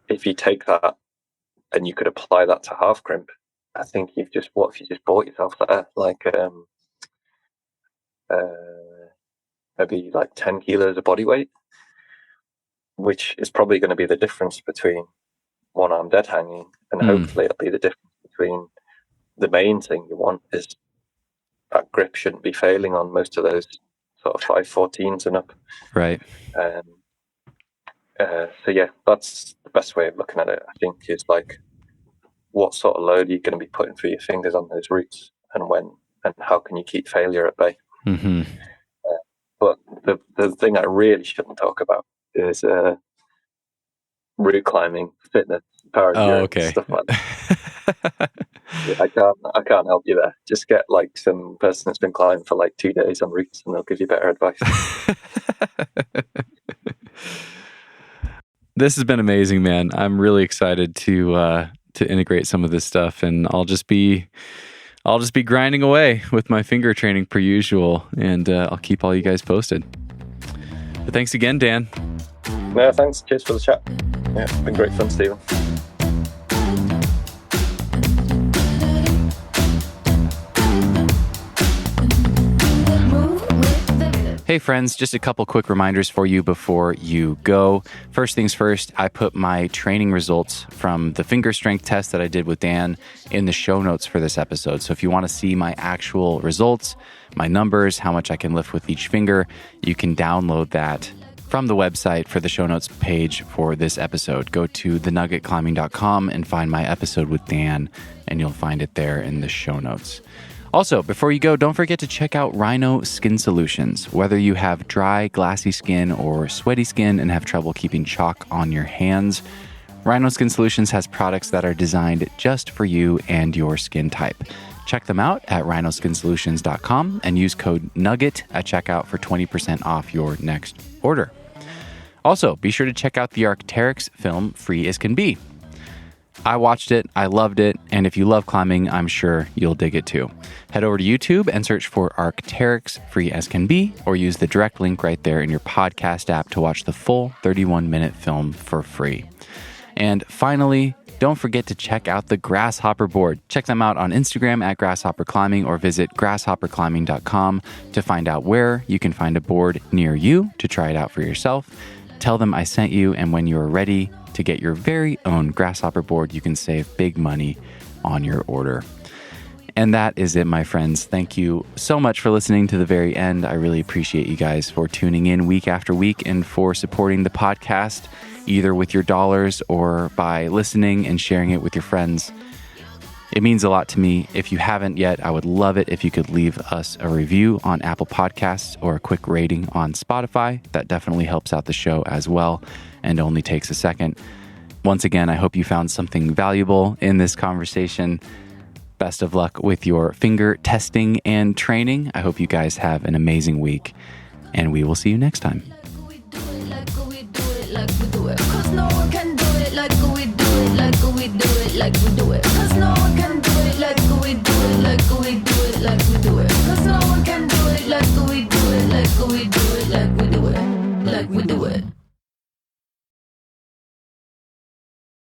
if you take that and you could apply that to half crimp, I think what if you just bought yourself maybe like 10 kilos of body weight, which is probably going to be the difference between one arm dead hanging, and hopefully it'll be the difference between the main thing you want is that grip shouldn't be failing on most of those sort of 514s and up. Right. So yeah, that's the best way of looking at it, I think, is like what sort of load are you going to be putting through your fingers on those roots, and when, and how can you keep failure at bay? Mm-hmm. But the thing I really shouldn't talk about is root climbing, fitness, power endurance, stuff like that. Yeah, I can't help you there. Just get like some person that's been climbing for like 2 days on roots, and they'll give you better advice. This has been amazing, man. I'm really excited to integrate some of this stuff, and I'll just be grinding away with my finger training per usual, and I'll keep all you guys posted. But thanks again, Dan. No, thanks. Cheers for the chat. Yeah, it's been great fun, Stephen. Hey friends, just a couple quick reminders for you before you go. First things first, I put my training results from the finger strength test that I did with Dan in the show notes for this episode. So if you want to see my actual results, my numbers, how much I can lift with each finger, you can download that from the website for the show notes page for this episode. Go to thenuggetclimbing.com and find my episode with Dan, and you'll find it there in the show notes. Also, before you go, don't forget to check out Rhino Skin Solutions. Whether you have dry, glassy skin or sweaty skin and have trouble keeping chalk on your hands, Rhino Skin Solutions has products that are designed just for you and your skin type. Check them out at rhinoskinsolutions.com and use code NUGGET at checkout for 20% off your next order. Also, be sure to check out the Arc'teryx film, Free as Can Be. I watched it, I loved it, and if you love climbing, I'm sure you'll dig it too. Head over to YouTube and search for Arc'teryx Free as Can Be, or use the direct link right there in your podcast app to watch the full 31-minute film for free. And finally, don't forget to check out the Grasshopper board. Check them out on Instagram at Grasshopper Climbing, or visit grasshopperclimbing.com to find out where you can find a board near you to try it out for yourself. Tell them I sent you, and when you are ready to get your very own Grasshopper board, you can save big money on your order. And that is it, my friends. Thank you so much for listening to the very end. I really appreciate you guys for tuning in week after week and for supporting the podcast, either with your dollars or by listening and sharing it with your friends. It means a lot to me. If you haven't yet, I would love it if you could leave us a review on Apple Podcasts or a quick rating on Spotify. That definitely helps out the show as well, and only takes a second. Once again, I hope you found something valuable in this conversation. Best of luck with your finger testing and training. I hope you guys have an amazing week, and we will see you next time. Like we do it, 'cause no one can do it like we do it, like we do it, like we do it, 'cause no